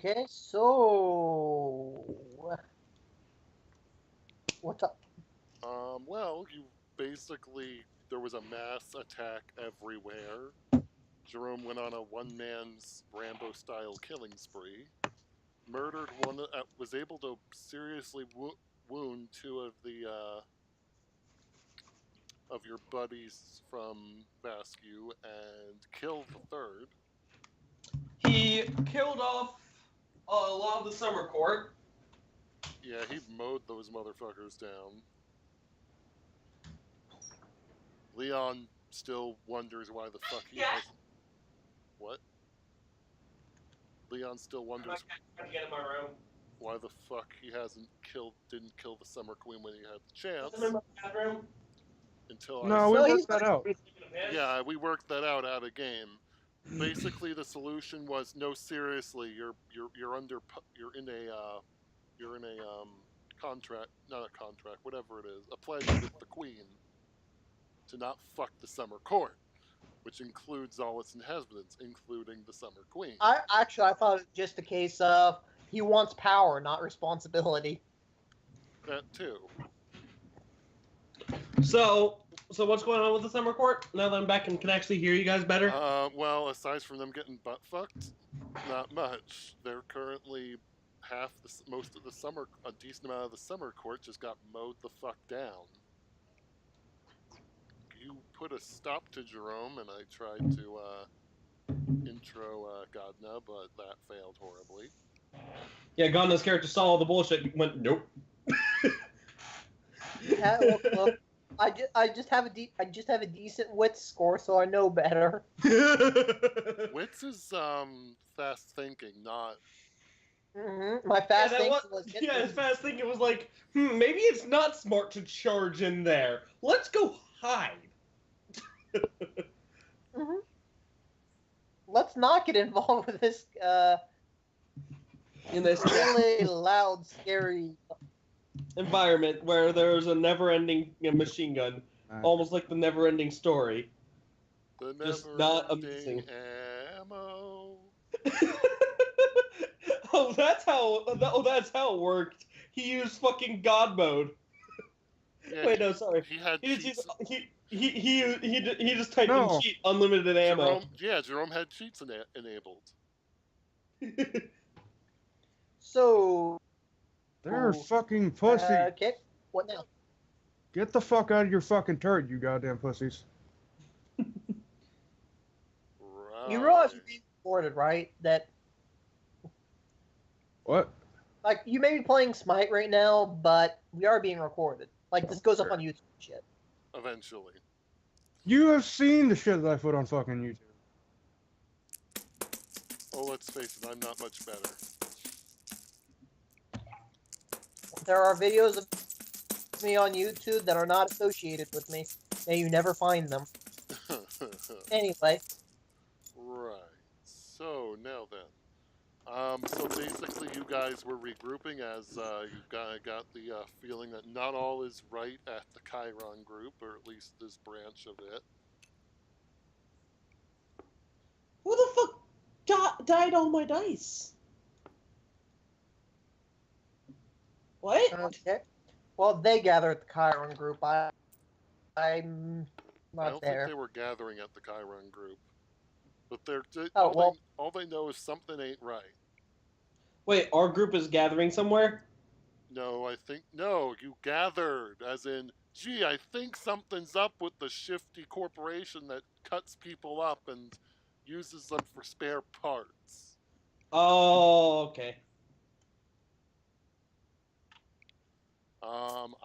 Okay, so what's up? Well, you basically, there was a mass attack everywhere. Jerome went on a one-man's Rambo-style killing spree. Murdered one, was able to seriously wound two of your buddies from Vascu and killed the third. He killed off a lot of the summer court. Yeah, he mowed those motherfuckers down. Leon still wonders why the fuck he hasn't. What? Leon still wonders I'm get in my room. why the fuck he didn't kill the Summer Queen when he had the chance. I'm in my bathroom. Until No, I we So worked he's that out. Yeah, we worked that out of game. Basically, the solution was no. Seriously, you're in a contract, not a contract, whatever it is, a pledge with the Queen to not fuck the Summer Court, which includes all its inhabitants, including the Summer Queen. I thought it was just a case of he wants power, not responsibility. That too. So what's going on with the summer court? Now that I'm back and can actually hear you guys better. Well, aside from them getting butt fucked, not much. They're currently most of the summer, a decent amount of the summer court just got mowed the fuck down. You put a stop to Jerome, and I tried to intro Godna, but that failed horribly. Yeah, Gonda's character saw all the bullshit and went, nope. Yeah, well, I just have a decent wits score, so I know better. Wits is fast thinking, not. My fast thinking was his fast thinking was like, maybe it's not smart to charge in there. Let's go hide. Let's not get involved with this in this really loud, scary environment where there's a never-ending machine gun, almost like the never-ending story. The just not never-ending amazing. ammo. That's how it worked. He used fucking God mode. Yeah, Wait, no, sorry. He had He cheats. just typed in cheat unlimited ammo. Jerome had cheats enabled. So They're fucking pussy. okay, what now? Get the fuck out of your fucking turret, you goddamn pussies. Right. You realize you're being recorded, right? That What? like you may be playing Smite right now, but we are being recorded. Like this goes up on YouTube and shit. Eventually. You have seen the shit that I put on fucking YouTube. Oh, let's face it, I'm not much better. There are videos of me on YouTube that are not associated with me. May you never find them. Anyway. Right. So, now then. So basically you guys were regrouping as you got the feeling that not all is right at the Cheiron group, or at least this branch of it. Who the fuck died all my dice? What? Okay. Well, they gather at the Cheiron group. I'm I not don't there. think they were gathering at the Cheiron group. But all they know is something ain't right. Wait, our group is gathering somewhere? No, you gathered, as in, gee, I think something's up with the shifty corporation that cuts people up and uses them for spare parts. Oh, okay.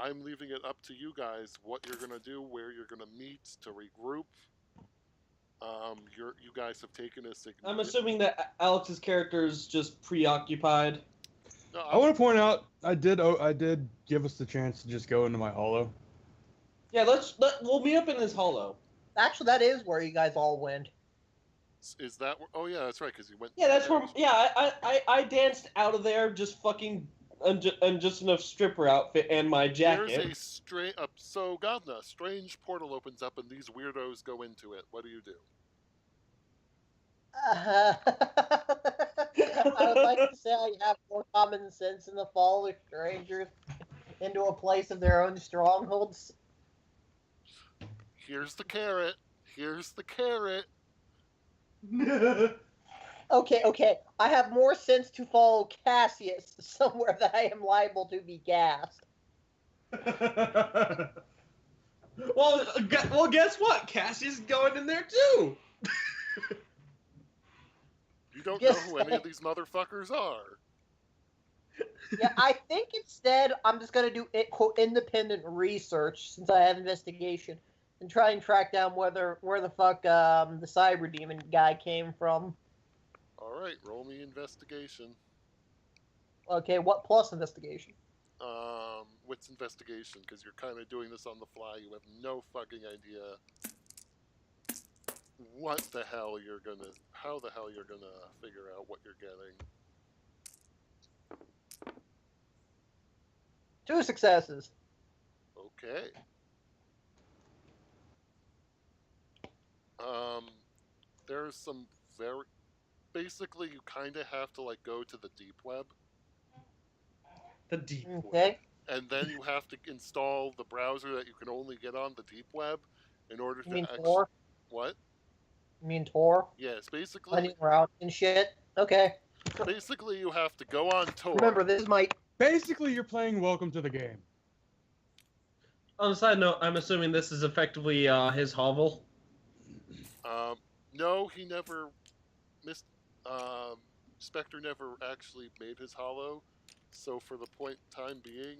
I'm leaving it up to you guys what you're gonna do, where you're gonna meet to regroup. You guys have taken a significant... I'm assuming that Alex's character is just preoccupied. No, I want to point out, I did give us the chance to just go into my holo. Yeah, we'll meet up in this holo. Actually, that is where you guys all went. Is that where... Oh, yeah, that's right, because you went... Yeah, that's where... Yeah, I danced out of there just fucking... And just enough stripper outfit and my jacket. There's a strange... so, Godna, strange portal opens up and these weirdos go into it. What do you do? would like to say I have more common sense than the fall of strangers into a place of their own strongholds. Here's the carrot. Here's the carrot. Okay. I have more sense to follow Cassius somewhere that I am liable to be gassed. Well, guess what? Cassius is going in there too. You don't Yes, know who any of these motherfuckers are. Yeah, I think instead I'm just gonna do quote independent research since I have investigation and try and track down where the fuck the cyber demon guy came from. All right, roll me investigation. Okay, what plus investigation? What's investigation? Because you're kind of doing this on the fly. You have no fucking idea what the hell you're gonna, how the hell you're gonna figure out what you're getting. 2 successes. Okay. There's some very, basically you kind of have to like go to the deep web, The deep web. Okay. and then you have to install the browser that you can only get on the deep web in order You to mean actually. Tor? What? You mean Tor? Yes, basically. Onion route and shit. Okay. Basically, you have to go on Tor. Remember, this is my. Basically, you're playing Welcome to the Game. On a side note, I'm assuming this is effectively his hovel. No, he never missed. Spectre never actually made his hollow, so for the time being,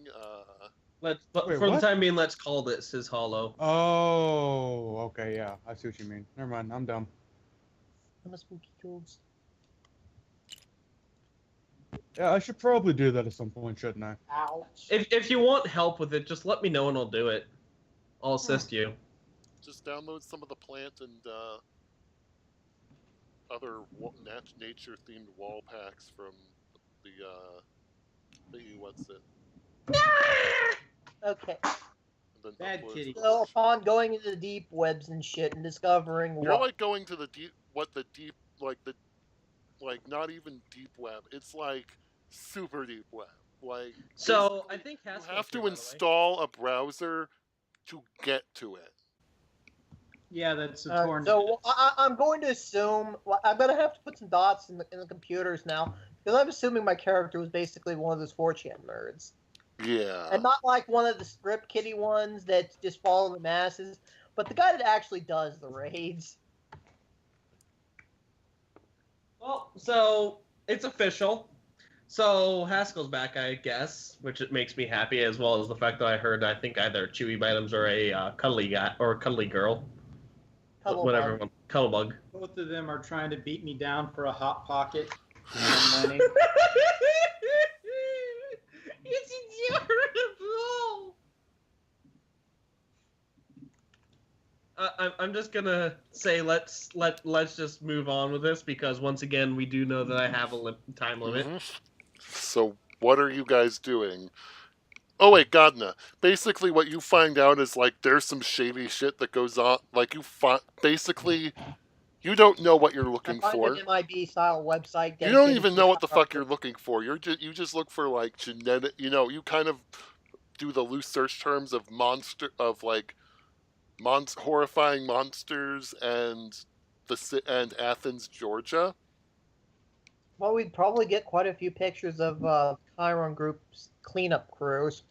Wait, For the what? time being, let's call this his hollow. Oh, okay, yeah. I see what you mean. Never mind, I'm dumb. I'm a spooky ghost. Yeah, I should probably do that at some point, shouldn't I? Ouch. If you want help with it, just let me know and I'll do it. I'll assist you. just download some of the plant and other nature-themed wall packs from the what's it? Okay. And then Bad upload kitty. to the So workshop. upon going into the deep webs and shit and discovering You're what like going to the deep, not even deep web. It's like super deep web. Like So basically, I think you Haskell's have to here, by the way. install a browser to get to it. Yeah, that's a torn. so I'm going to assume I'm going to have to put some dots in the computers now because I'm assuming my character was basically one of those 4chan nerds Yeah. and not like one of the script kiddie ones that just follow the masses, but the guy that actually does the raids. Well, so it's official. So Haskell's back, I guess, which it makes me happy, as well as the fact that I heard I think either Chewy Bitems or a cuddly guy or a cuddly girl, whatever Cuddlebug. one, Cuddlebug. Both of them are trying to beat me down for a hot pocket. And money. It's adorable. I'm just gonna say let's just move on with this because once again we do know that I have a time limit. Mhm. So what are you guys doing? Oh wait, Godna. Basically, what you find out is like there's some shady shit that goes on. Like basically, you don't know what you're I looking find for. an MIB style website. You don't dedicated even to know what the fuck cyber- you're looking for. You just look for like genetic. You know, you kind of do the loose search terms of horrifying monsters and Athens, Georgia. Well, we'd probably get quite a few pictures of Cheiron Group's cleanup crews.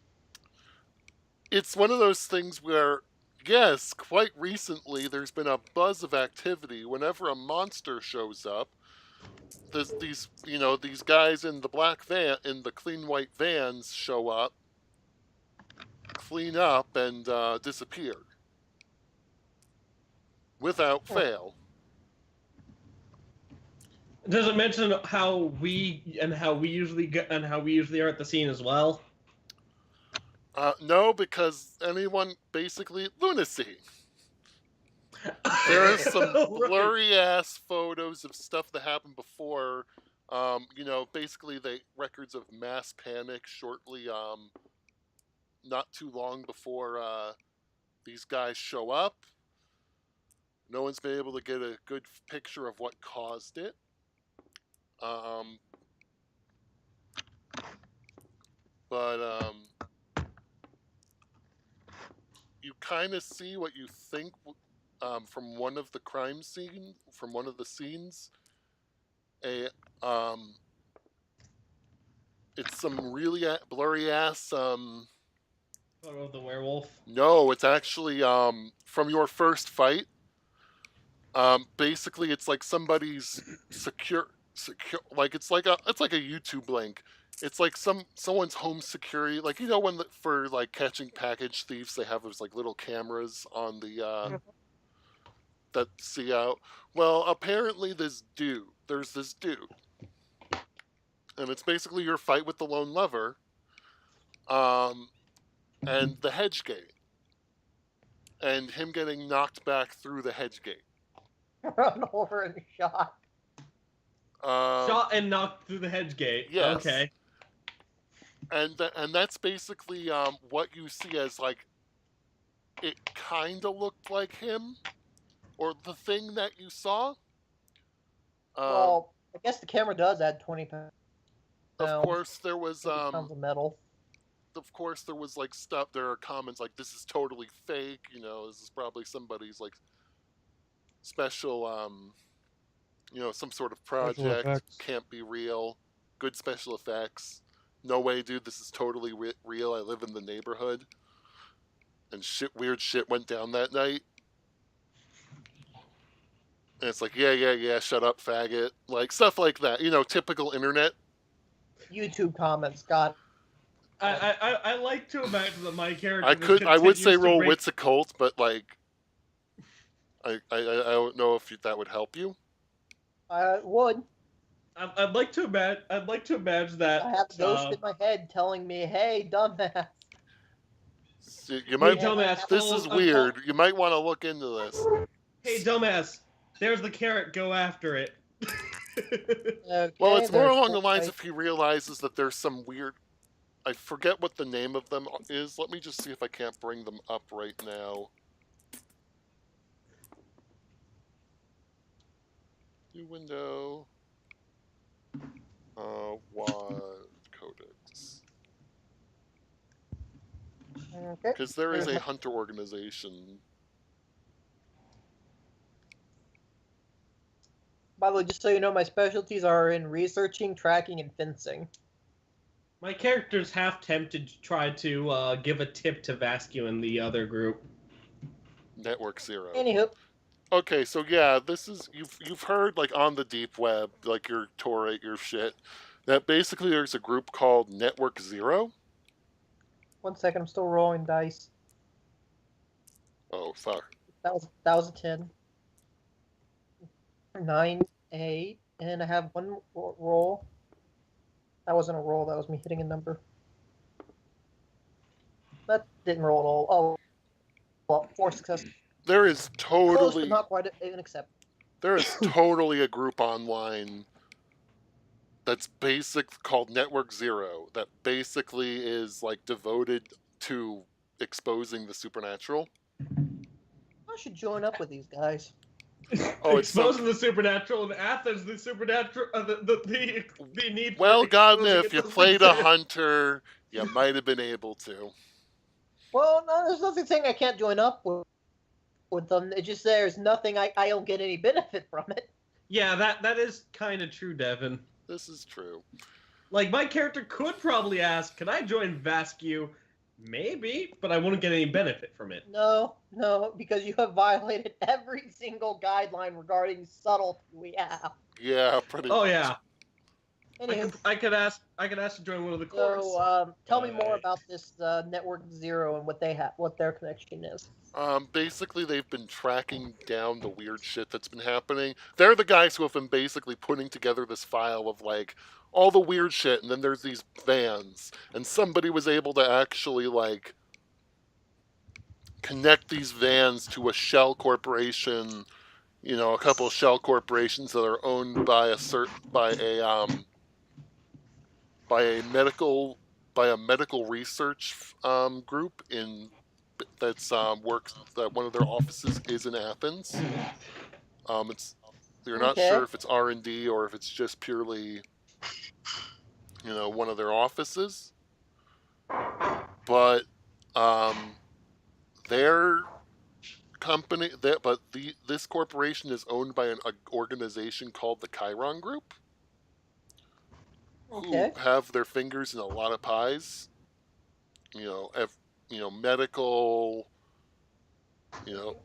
It's one of those things where, yes, quite recently there's been a buzz of activity. Whenever a monster shows up, these guys in the black van, in the clean white vans, show up, clean up, and disappear without fail. Does it mention how we usually are at the scene as well? No, because anyone basically lunacy. There are some blurry ass photos of stuff that happened before. Basically records of mass panic shortly, not too long before these guys show up. No one's been able to get a good picture of what caused it. but you kind of see what you think from one of the crime scene, from one of the scenes. It's some really blurry ass. Photo of the werewolf. No, it's actually from your first fight. Basically, it's like somebody's secure, like it's like a YouTube link. It's like someone's home security, like when for like catching package thieves, they have those like little cameras on the that see out. Well, apparently there's this dude, and it's basically your fight with the lone lover, and the hedge gate, and him getting knocked back through the hedge gate. Run over and shot. Shot and knocked through the hedge gate. Yes. Okay. And that's basically what you see as like, it kind of looked like him, or the thing that you saw. Well, I guess the camera does add 20 pounds. Of course, there was pounds of metal. Of course, there was like stuff. There are comments like, "This is totally fake." This is probably somebody's like special, some sort of project. Can't be real. Good special effects. No way, dude. This is totally real. I live in the neighborhood, and weird shit went down that night. And it's like, yeah, shut up, faggot. Like, stuff like that. Typical internet. YouTube comments, got I like to imagine that my character I would say roll wits occult, but like, I don't know if that would help you. I would. I'd like to imagine that I have a ghost in my head telling me, "Hey, dumbass." You might. Dumbass, this is weird. You might want to look into this. Hey, dumbass. There's the carrot. Go after it. Okay, Well, it's more along the lines if he realizes that there's some weird. I forget what the name of them is. Let me just see if I can't bring them up right now. New window. WAD Codex. Okay. Because there is a hunter organization. By the way, just so you know, my specialties are in researching, tracking, and fencing. My character's half tempted to try to give a tip to Vascu and the other group. Network Zero. Anywho. Okay, so yeah, this is you've heard like on the deep web, like your Torrent, your shit, that basically there's a group called Network Zero. 1 second, I'm still rolling dice. Oh fuck. That was a 10. 9, 8, and I have one roll. That wasn't a roll, that was me hitting a number. That didn't roll at all. Oh, well, 4 successes. There is totally close, but not quite an accept. There is totally a group online that's called Network Zero that basically is like devoted to exposing the supernatural. I should join up with these guys. Oh, exposing the supernatural in Athens, the supernatural, the need. Well, God, if you played a hunter, you might have been able to. Well, no, there's nothing saying I can't join up with them. It's just there's nothing I don't get any benefit from it. Yeah, that is kind of true, Devin. This is true. Like, my character could probably ask, can I join Vascu? Maybe, but I wouldn't get any benefit from it. No, because you have violated every single guideline regarding subtlety we have. Yeah, pretty Oh, much. yeah. Anyway, I could ask to join one of the courts. so tell me more about this Network Zero and what their connection is. Basically, they've been tracking down the weird shit that's been happening. They're the guys who have been basically putting together this file of like all the weird shit, and then there's these vans, and somebody was able to actually like connect these vans to a shell corporation. A couple of shell corporations that are owned by a medical research group that one of their offices is in Athens. They're not sure if it's R&D or if it's just purely, one of their offices. but their company, this corporation is owned by an organization called the Cheiron Group, Okay. who have their fingers in a lot of pies. Medical,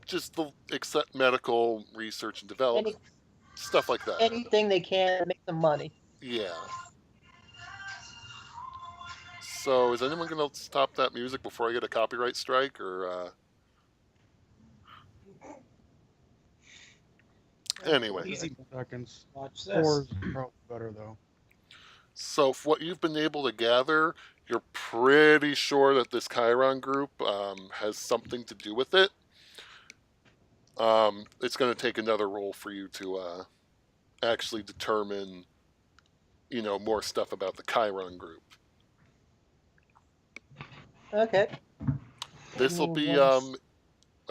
just except medical research and development, stuff like that. Anything they can to make some money. Yeah. So, is anyone going to stop that music before I get a copyright strike, or? Anyway. Easy. Seconds. Watch this. 4 is probably better though. So, for what you've been able to gather, you're pretty sure that this Cheiron group has something to do with it. It's going to take another roll for you to actually determine, more stuff about the Cheiron group. Okay. This will be, I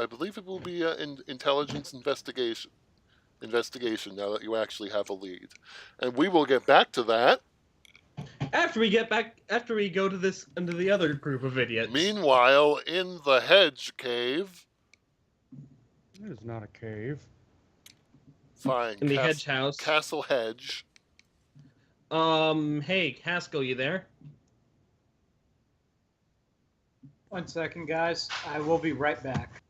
believe it will be an intelligence investigation. Now that you actually have a lead, and we will get back to that After we go to into the other group of idiots. Meanwhile, in the hedge cave. It is not a cave. Fine. In the hedge house. Castle hedge. Hey, Haskell, you there? 1 second, guys. I will be right back.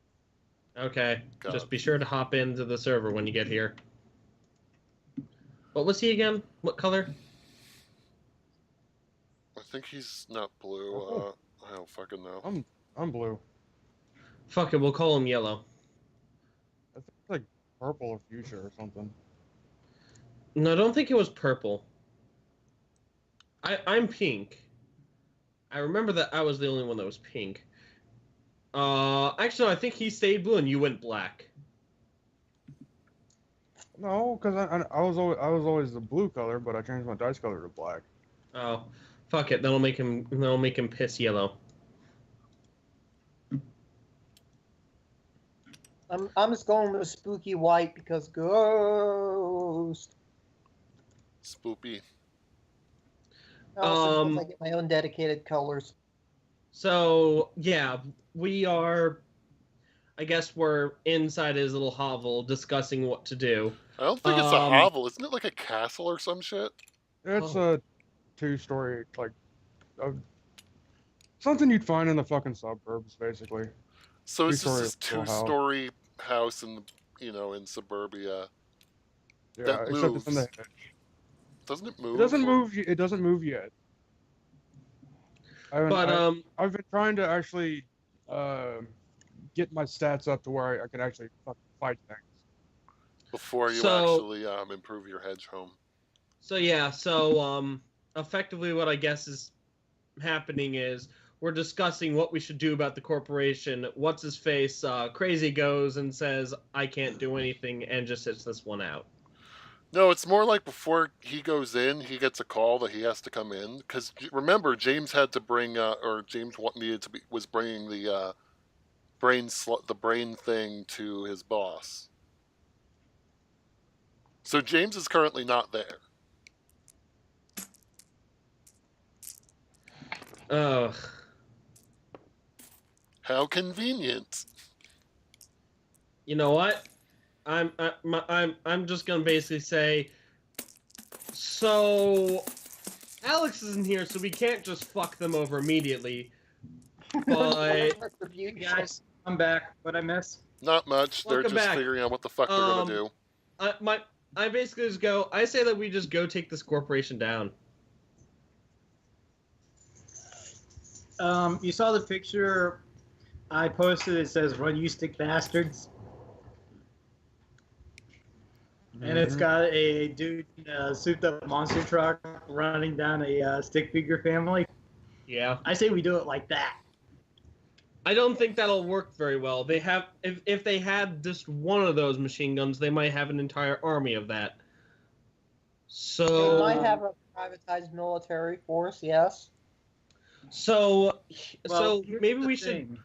Okay. Got Just it. be sure to hop into the server when you get here. What was he again? What color? I think he's not blue. I don't fucking know. I'm blue. Fuck it, we'll call him yellow. I think it's like purple or fuchsia or something. No, I don't think it was purple. I'm pink. I remember that I was the only one that was pink. Actually, no, I think he stayed blue and you went black. No, because I was always the blue color, but I changed my dice color to black. Oh, fuck it. That'll make him piss yellow. I'm just going with spooky white because ghost. Spoopy. Also, because I get my own dedicated colors. So yeah, we are. I guess we're inside his little hovel discussing what to do. I don't think it's a hovel. Isn't it like a castle or some shit? It's a 2-story, something you'd find in the fucking suburbs, basically. So it's just this Two-story little two-story house in in suburbia. Yeah, That except it's in the moves. hedge. Doesn't it move? It doesn't move. It doesn't move yet. I've been trying to actually get my stats up to where I can actually fucking fight things. Before you So- actually improve your hedge home. So yeah, effectively what I guess is happening is we're discussing what we should do about the corporation. What's his face? Crazy goes and says, I can't do anything, and just sits this one out. No, it's more like before he goes in, he gets a call that he has to come in. Because remember, James had to bring, was bringing the brain thing to his boss. So James is currently not there. Ugh. How convenient. You know what? I'm just gonna basically say. So, Alex isn't here, so we can't just fuck them over immediately. But Guys, I'm back. What I miss? Not much. They're Welcome just back. figuring out what the fuck they're gonna do. I basically just go. I say that we just go take this corporation down. You saw the picture I posted. It says "Run, you stick bastards," and it's got a dude in a souped-up monster truck running down a stick figure family. Yeah. I say we do it like that. I don't think that'll work very well. They have if they had just one of those machine guns, they might have an entire army of that. So They might have a privatized military force, yes. So Well, maybe we should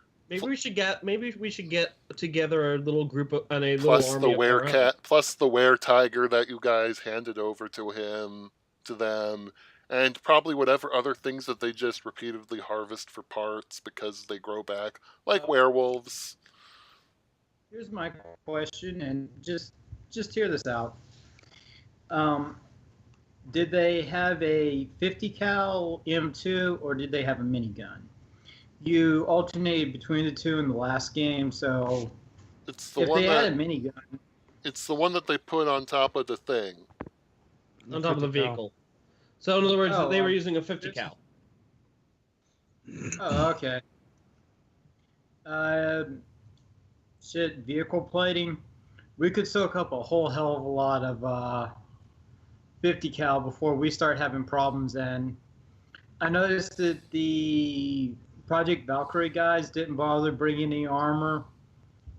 get together a little group of, and a little Plus army the of our own. plus the were tiger that you guys handed over to them, and probably whatever other things that they just repeatedly harvest for parts because they grow back, like werewolves. Here's my question, and just hear this out. Did they have a 50 cal M2 or did they have a minigun? You alternated between the two in the last game, so It's the if one they that had a minigun, it's the one that they put on top of the thing. On top of the 50 cal. vehicle. So in other words, Oh, they were using a 50 there's- cal. oh, okay. Shit, vehicle plating. We could soak up a whole hell of a lot of 50 cal before we start having problems. And I noticed that the Project Valkyrie guys didn't bother bringing any armor.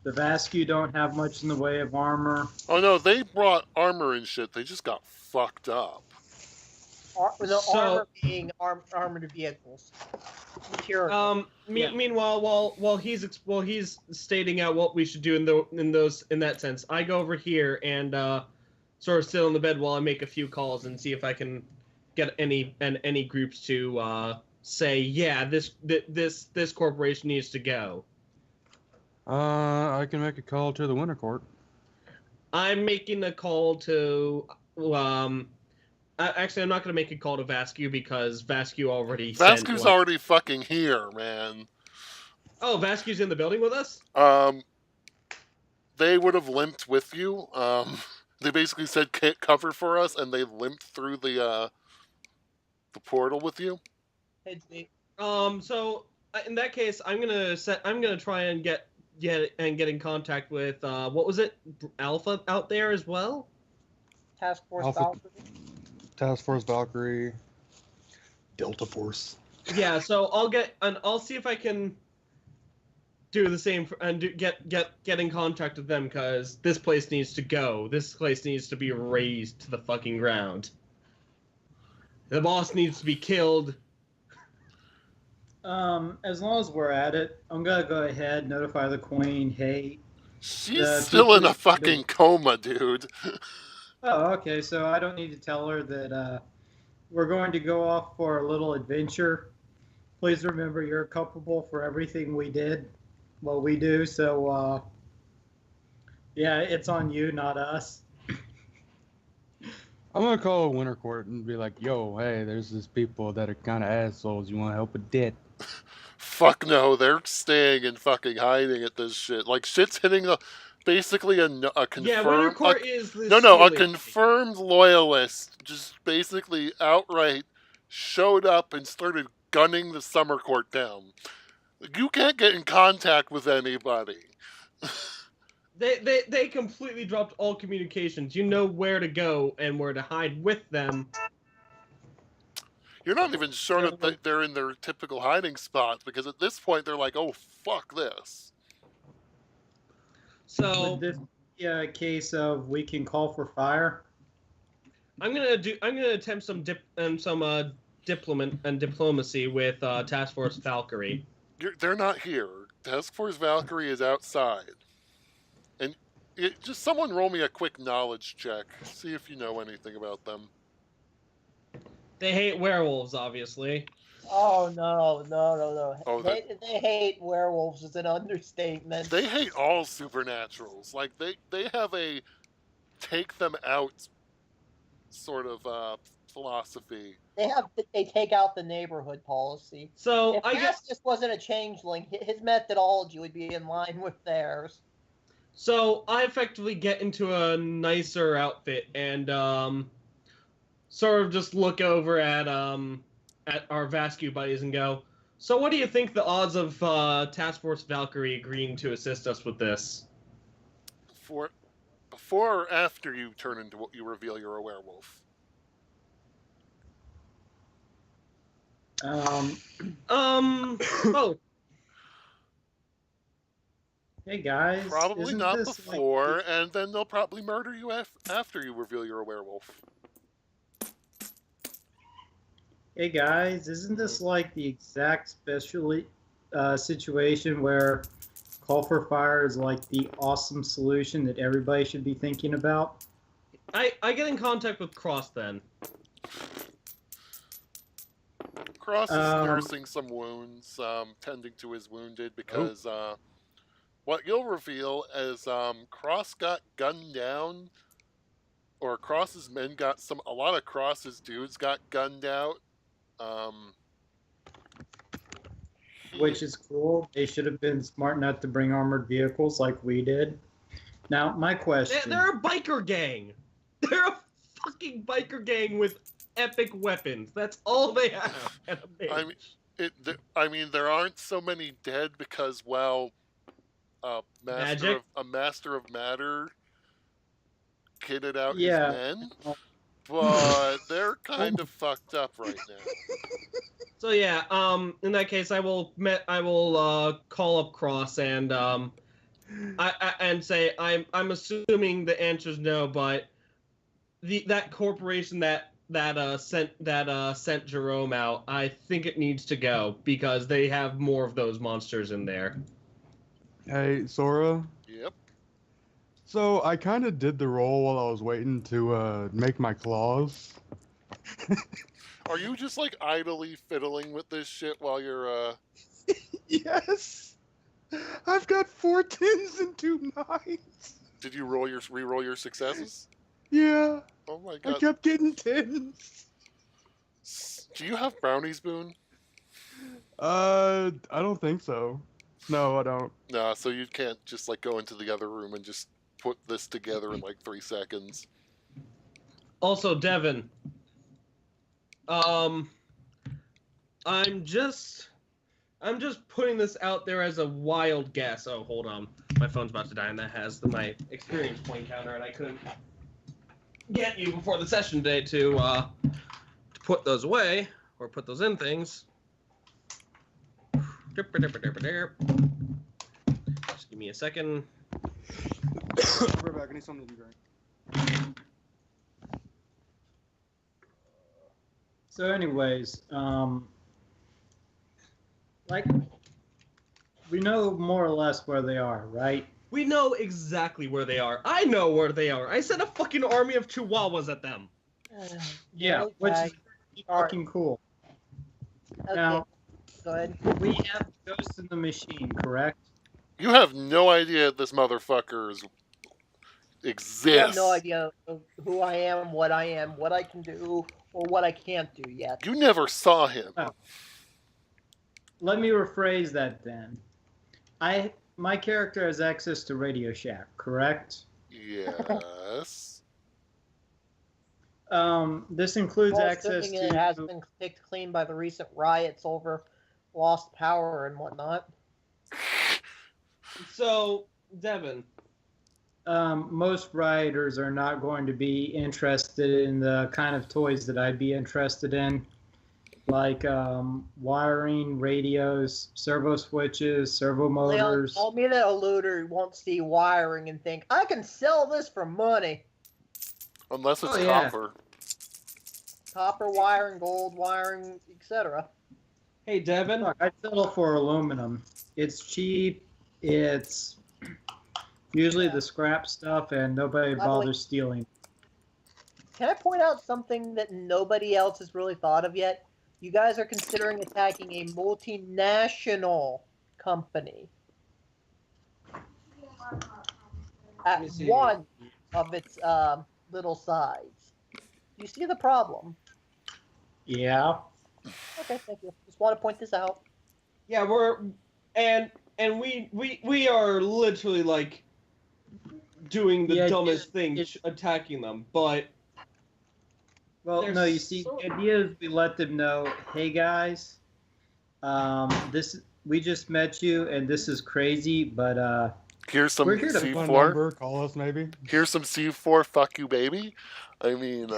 The Vascu don't have much in the way of armor. Oh no, they brought armor and shit. They just got fucked up. The So- armor being armored vehicles. Material. Yeah. Meanwhile, while he's stating out what we should do in that sense, I go over here and sort of sit on the bed while I make a few calls and see if I can get any groups to say, yeah, this corporation needs to go. I can make a call to the Winter Court. I'm making a call to actually, I'm not going to make a call to Vascu because Vascu already Vasquez already fucking here, man. Oh, Vascu's in the building with us? They would have limped with you. They basically said cover for us, and they limped through the portal with you. So in that case, I'm gonna try and get in contact with what was it, Alpha out there as well? Task Force Alpha- Valkyrie. Task Force Valkyrie. Delta Force. Yeah. So I'll see if I can do the same and get in contact with them because this place needs to go. This place needs to be razed to the fucking ground. The boss needs to be killed. As long as we're at it, I'm gonna go ahead notify the Queen. Hey. She's still in a fucking coma, dude. Oh, okay. So I don't need to tell her that we're going to go off for a little adventure. Please remember you're culpable for everything we did, what we do. So, yeah, it's on you, not us. I'm gonna call Winter Court and be like, "Yo, hey, there's these people that are kind of assholes. You want to help with debt?" Fuck no, they're staying and fucking hiding at this shit. Like shit's hitting basically a confirmed. Yeah, Winter Court is this a stealing. confirmed loyalist just basically outright showed up and started gunning the Summer Court down. You can't get in contact with anybody. They completely dropped all communications. You know where to go and where to hide with them. You're not even sure that they're in their typical hiding spots because at this point they're like, "Oh fuck this." So Would this be a case of we can call for fire? I'm gonna attempt some diplomacy with Task Force Valkyrie. They're not here. Task Force Valkyrie is outside. And just someone roll me a quick knowledge check. See if you know anything about them. They hate werewolves, obviously. Oh no. Oh, they hate werewolves is an understatement. They hate all supernaturals. Like they have a take them out sort of philosophy. They take out the neighborhood policy. So If I guess Vasquez wasn't a changeling, his methodology would be in line with theirs. so. I effectively get into a nicer outfit and sort of just look over at our Vascu buddies and go, so what do you think the odds of Task Force Valkyrie agreeing to assist us with this? Before or after you turn into what you reveal you're a werewolf? Both. Hey guys. Probably isn't not this before, and then they'll probably murder you after you reveal you're a werewolf. Hey guys, isn't this like the exact situation where call for fire is like the awesome solution that everybody should be thinking about? I get in contact with Cross then. Cross is nursing some wounds, tending to his wounded because what you'll reveal is Cross got gunned down, or Cross's men got a lot of Cross's dudes got gunned out. Which is cool. They should have been smart enough to bring armored vehicles like we did. Now, my question. They're a biker gang. They're a fucking biker gang with epic weapons. That's all they have. And a mage. I mean, there aren't so many dead because, well, a master of matter kitted out his men, but they're kind of fucked up right now. So yeah, in that case, I will call up Cross and and say I'm assuming the answer is no, but that corporation that sent Jerome out, I think it needs to go because they have more of those monsters in there. Hey, Sora. Yep. So I kind of did the roll while I was waiting to make my claws. Are you just like idly fiddling with this shit while you're Yes. I've got 4 10s and 2 9s. Did you re-roll your successes? Yeah. Oh my god. I kept getting 10s. Do you have brownies, Boone? I don't think so. No, I don't. Nah, so you can't just like go into the other room and just put this together in like 3 seconds. Also, Devin, I'm just putting this out there as a wild guess. Oh, hold on. My phone's about to die, and that has my experience point counter, and I couldn't get you before the session today to put those away, or put those in things. Just give me a second. We're back. I need something to drink. So anyways, like, we know more or less where they are, right? We know exactly where they are. I know where they are. I sent a fucking army of chihuahuas at them. Yeah, which is fucking cool. Okay. Now, Go ahead. we have Ghost in the Machine, correct? You have no idea this motherfucker exists. I have no idea of who I am, what I can do, or what I can't do yet. You never saw him. Oh. Let me rephrase that then. My character has access to Radio Shack, correct? Yes. This includes access Assuming to. it has been picked clean by the recent riots over lost power and whatnot. So, Devin. Most rioters are not going to be interested in the kind of toys that I'd be interested in, like wiring, radios, servo switches, servo motors. Told me that a looter won't see wiring and think, I can sell this for money. Unless it's yeah. copper. Copper wiring, gold wiring, etc. Hey, Devin. Look, I settle for aluminum. It's cheap. It's usually the scrap stuff, and nobody bothers stealing. Can I point out something that nobody else has really thought of yet? You guys are considering attacking a multinational company at one of its little sides. You see the problem? Yeah. Okay, thank you. Just want to point this out. Yeah, we are literally like doing the dumbest thing, attacking them. But well, no, you see, the idea is we let them know, hey guys, we just met you, and this is crazy, but here's some we're here to C4. Call us maybe. Here's some C4. Fuck you, baby. I mean,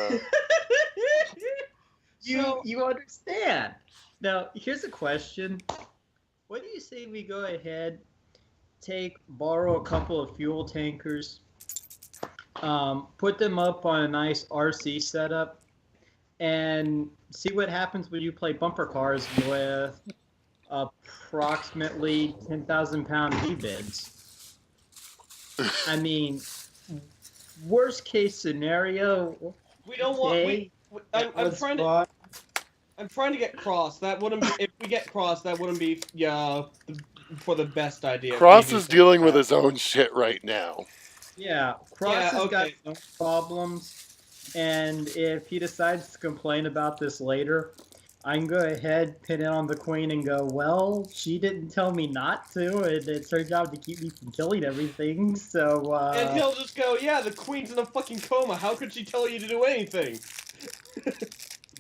you understand. Now, here's a question. What do you say we go ahead, borrow a couple of fuel tankers, put them up on a nice RC setup, and see what happens when you play bumper cars with approximately 10,000-pound V-bids? I mean, worst case scenario. We don't want. I'm I'm trying to get Cross. That wouldn't be if we get Cross. That wouldn't be for the best idea. Cross is dealing with his own shit right now. Yeah, Cross has got okay. no problems, and if he decides to complain about this later, I can go ahead, pin it on the Queen, and go, well, she didn't tell me not to, and it's her job to keep me from killing everything, so, And he'll just go, yeah, the Queen's in a fucking coma. How could she tell you to do anything?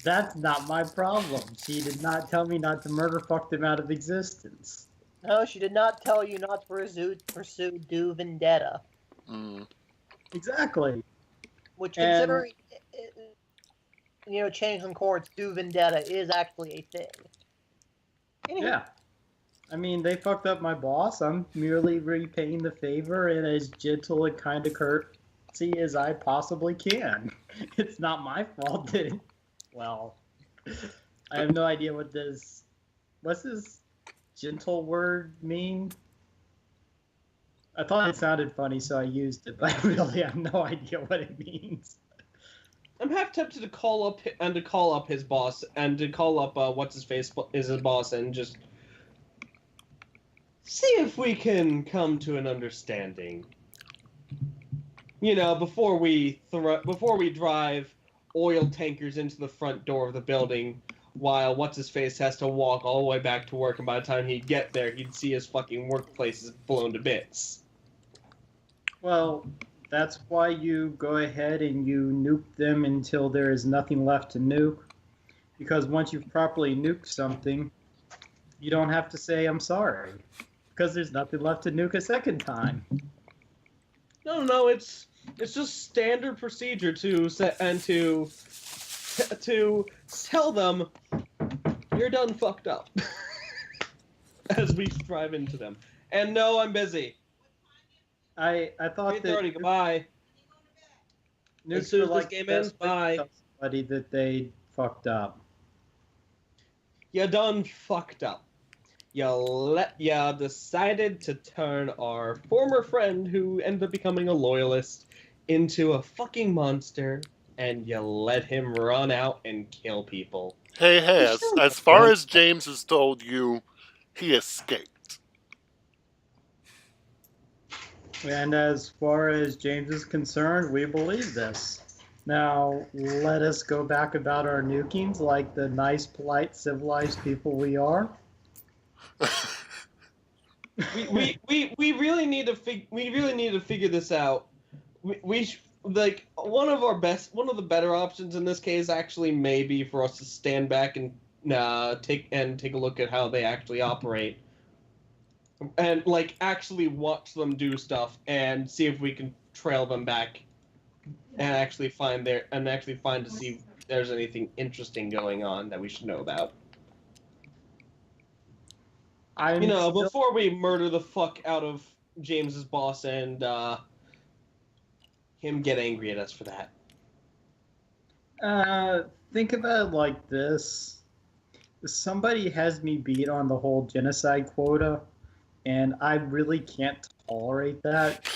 That's not my problem. She did not tell me not to murder fuck them out of existence. No, she did not tell you not to pursue due vendetta. Mm. Exactly. Which, considering, Changeling Court's due vendetta is actually a thing. Anyway. Yeah. I mean, they fucked up my boss. I'm merely repaying the favor in as gentle and kind of courtesy as I possibly can. It's not my fault that well, I have no idea what's this gentle word mean? I thought it sounded funny, so I used it, but I really have no idea what it means. I'm half tempted to call up his boss and to call up what's his face is his boss and just see if we can come to an understanding. Before we drive oil tankers into the front door of the building, while what's his face has to walk all the way back to work, and by the time he'd get there, he'd see his fucking workplace blown to bits. Well, that's why you go ahead and you nuke them until there is nothing left to nuke. Because once you've properly nuked something, you don't have to say I'm sorry. Because there's nothing left to nuke a second time. No, it's just standard procedure to tell them you're done fucked up as we drive into them. And no, I'm busy. I thought that 8:30, goodbye. As soon as this game ends, bye. Somebody that they fucked up. You done fucked up. You decided to turn our former friend, who ended up becoming a loyalist, into a fucking monster, and you let him run out and kill people. Hey, as far as James has told you, he escaped. And as far as James is concerned, we believe this. Now, let us go back about our nukings like the nice, polite, civilized people we are. we really need to figure this out. One of the better options in this case actually may be for us to stand back and take a look at how they actually operate, and actually watch them do stuff and see if we can trail them back and actually find to see if there's anything interesting going on that we should know about. Before we murder the fuck out of James's boss and him get angry at us for that. Think about it like this. Somebody has me beat on the whole genocide quota, and I really can't tolerate that.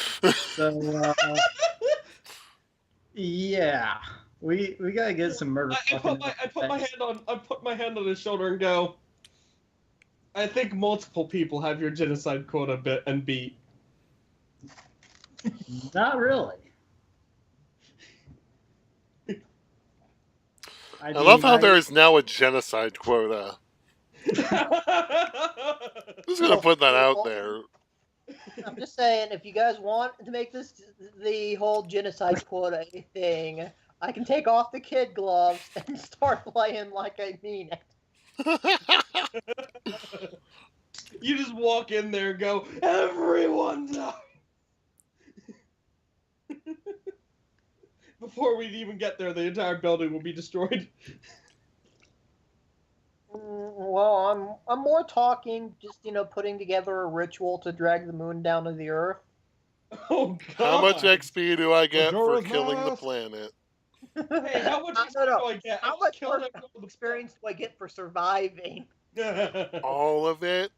So, yeah. We gotta get some murder. I put my hand on his shoulder and go, I think multiple people have your genocide quota beat. Not really. I love how there is now a genocide quota. Who's gonna put that out there? I'm just saying, if you guys want to make this the whole genocide quota thing, I can take off the kid gloves and start playing like I mean it. You just walk in there and go, everyone die! Before we even get there, the entire building will be destroyed. Well, I'm more talking just, putting together a ritual to drag the moon down to the earth. Oh, God. How much XP do I get for killing the planet? Hey, how much XP do I get? How much experience do I get for surviving? All of it?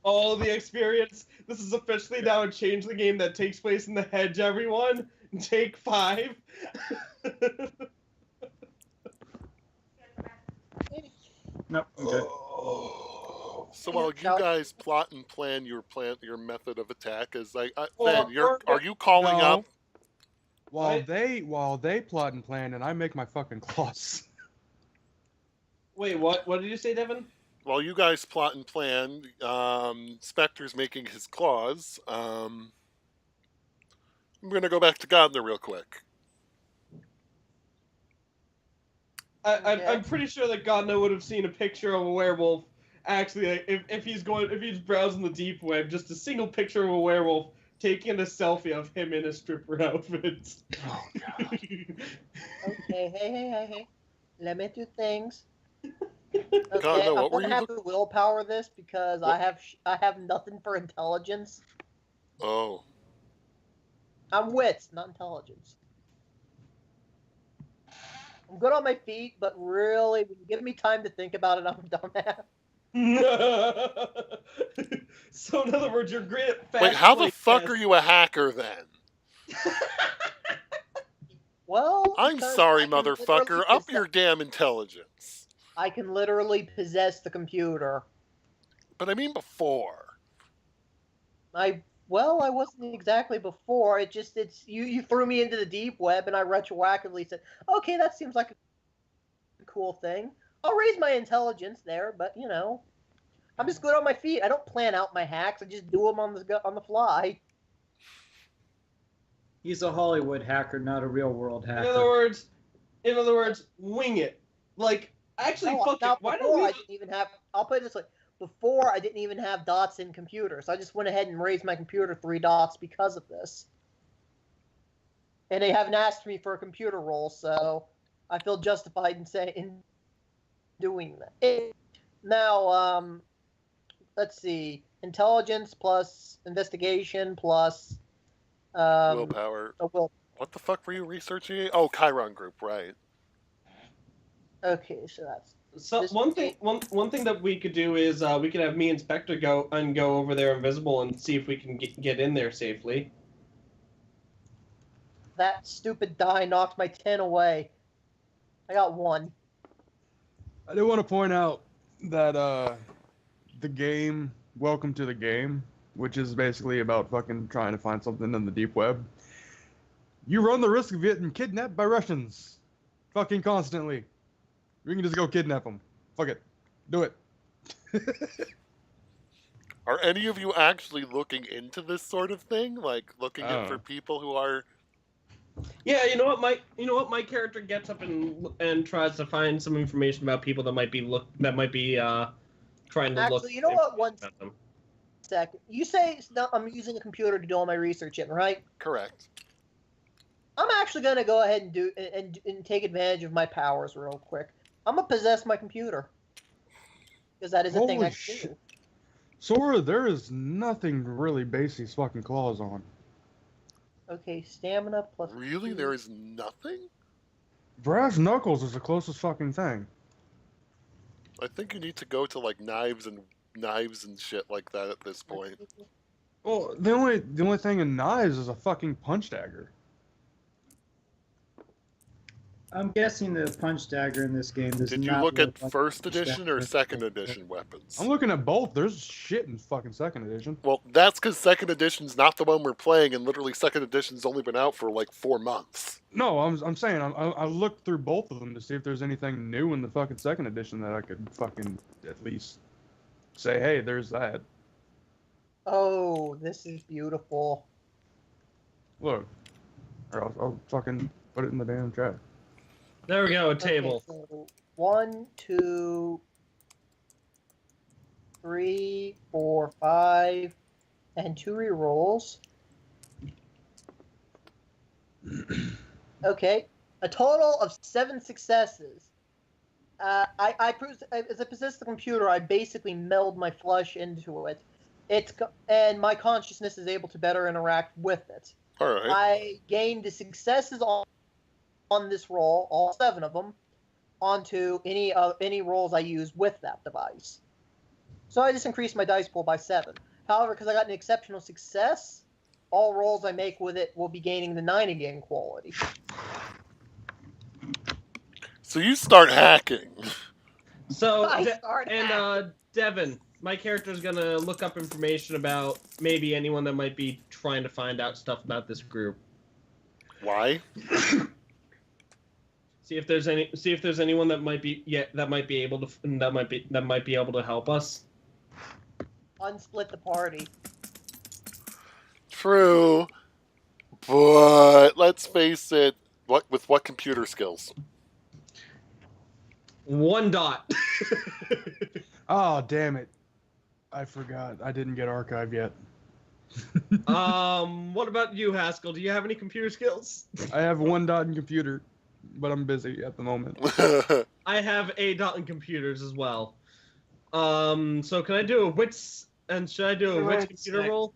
All the experience. This is officially now a change the game that takes place in the hedge, everyone. Take 5. Nope. I'm good. So while you Shall- guys plot and plan your method of attack, is like Well, then are you calling No. up? While What? they plot and plan, and I make my fucking claws. Wait, what? What did you say, Devin? While you guys plot and plan, Spectre's making his claws. I'm gonna go back to Gardner real quick. I'm pretty sure that Godno would have seen a picture of a werewolf. Actually, like, if he's browsing the deep web, just a single picture of a werewolf taking a selfie of him in a stripper outfit. Oh god. Okay, hey. Let me do things. God, Okay, no, I'm what were gonna you have to willpower this because What? I have nothing for intelligence. Oh, I'm wits, not intelligence. I'm good on my feet, but really, when you give me time to think about it, I'm a dumbass. So in other words, you're great at fast. wait, how the play fuck chess. are you a hacker then? Well, I'm because sorry, I can literally motherfucker. Up possess- your damn intelligence. I can literally possess the computer. But I mean before. I wasn't exactly before. It's you threw me into the deep web, and I retroactively said, okay, that seems like a cool thing. I'll raise my intelligence there, but I'm just good on my feet. I don't plan out my hacks. I just do them on the fly. He's a Hollywood hacker, not a real world In hacker. other words, wing it. Like, actually, No, fuck now, it. Why before don't I we? didn't even have. I'll put it this way. Before I didn't even have dots in computers. I just went ahead and raised my computer 3 dots because of this. And they haven't asked me for a computer roll, so I feel justified in doing that. Now, let's see. Intelligence plus investigation plus Willpower. will. What the fuck were you researching? Oh, Cheiron group, right. Okay, so that's So This- one thing that we could do is we could have me and Spectre go over there invisible and see if we can get in there safely. that stupid die knocked my 10 away. I got 1. I do want to point out that the game Welcome to the Game, which is basically about fucking trying to find something in the deep web, you run the risk of getting kidnapped by Russians fucking constantly. We can just go kidnap them. Fuck it. Do it. Are any of you actually looking into this sort of thing? Like looking Oh. for people who are Yeah, you know what? My character gets up and tries to find some information about people that might be trying to look. Actually, you know what? One at them. second. You say I'm using a computer to do all my research in, right? correct. I'm actually going to go ahead and do and take advantage of my powers real quick. I'm going to possess my computer. Because that is a thing Holy I can do. Sora, there is nothing to really base these fucking claws on. Okay, stamina plus. Really? 2. There is nothing? Brass knuckles is the closest fucking thing. I think you need to go to like knives and shit like that at this point. Well, the only thing in knives is a fucking punch dagger. I'm guessing the punch dagger in this game does Did you not look at look like first a punch edition or dagger. second edition weapons? I'm looking at both. There's shit in fucking second edition. Well, that's because second edition's not the one we're playing, and literally second edition's only been out for like 4 months. No, I'm saying I looked through both of them to see if there's anything new in the fucking second edition that I could fucking at least say, hey, there's that. Oh, this is beautiful. Look, or I'll fucking put it in the damn chat. There we go, a table. Okay, so 1, 2, 3, 4, 5, and 2 rerolls. Okay, a total of 7 successes. As I possess the computer, I basically meld my flesh into it. And my consciousness is able to better interact with it. All right. I gained the successes on this roll, all 7 of them, onto any rolls I use with that device. So I just increased my dice pool by 7. However, because I got an exceptional success, all rolls I make with it will be gaining the 9 again quality. So you start hacking. So, acting. Devin, my character's gonna look up information about maybe anyone that might be trying to find out stuff about this group. Why? See if there's anyone that might be able to help us. Unsplit the party. True, but let's face it. With what computer skills? 1 dot. Oh, damn it. I forgot. I didn't get archive yet. What about you, Haskell? Do you have any computer skills? I have 1 dot in computer, but I'm busy at the moment. I have a dot in computers as well. So can I do a wits, and should I do a wits computer roll?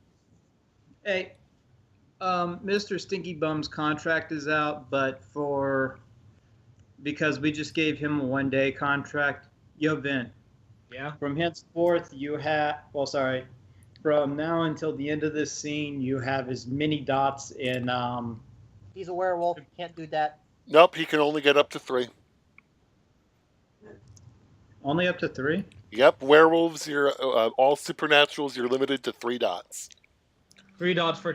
Hey, Mr. Stinky Bum's contract is out, but because we just gave him a 1-day contract, yo, Vin. Yeah. From henceforth, from now until the end of this scene, you have as many dots in. He's a werewolf. Can't do that. Nope, he can only get up to 3. Only up to 3? Yep, werewolves, you're all supernaturals, you're limited to 3 dots. 3 dots for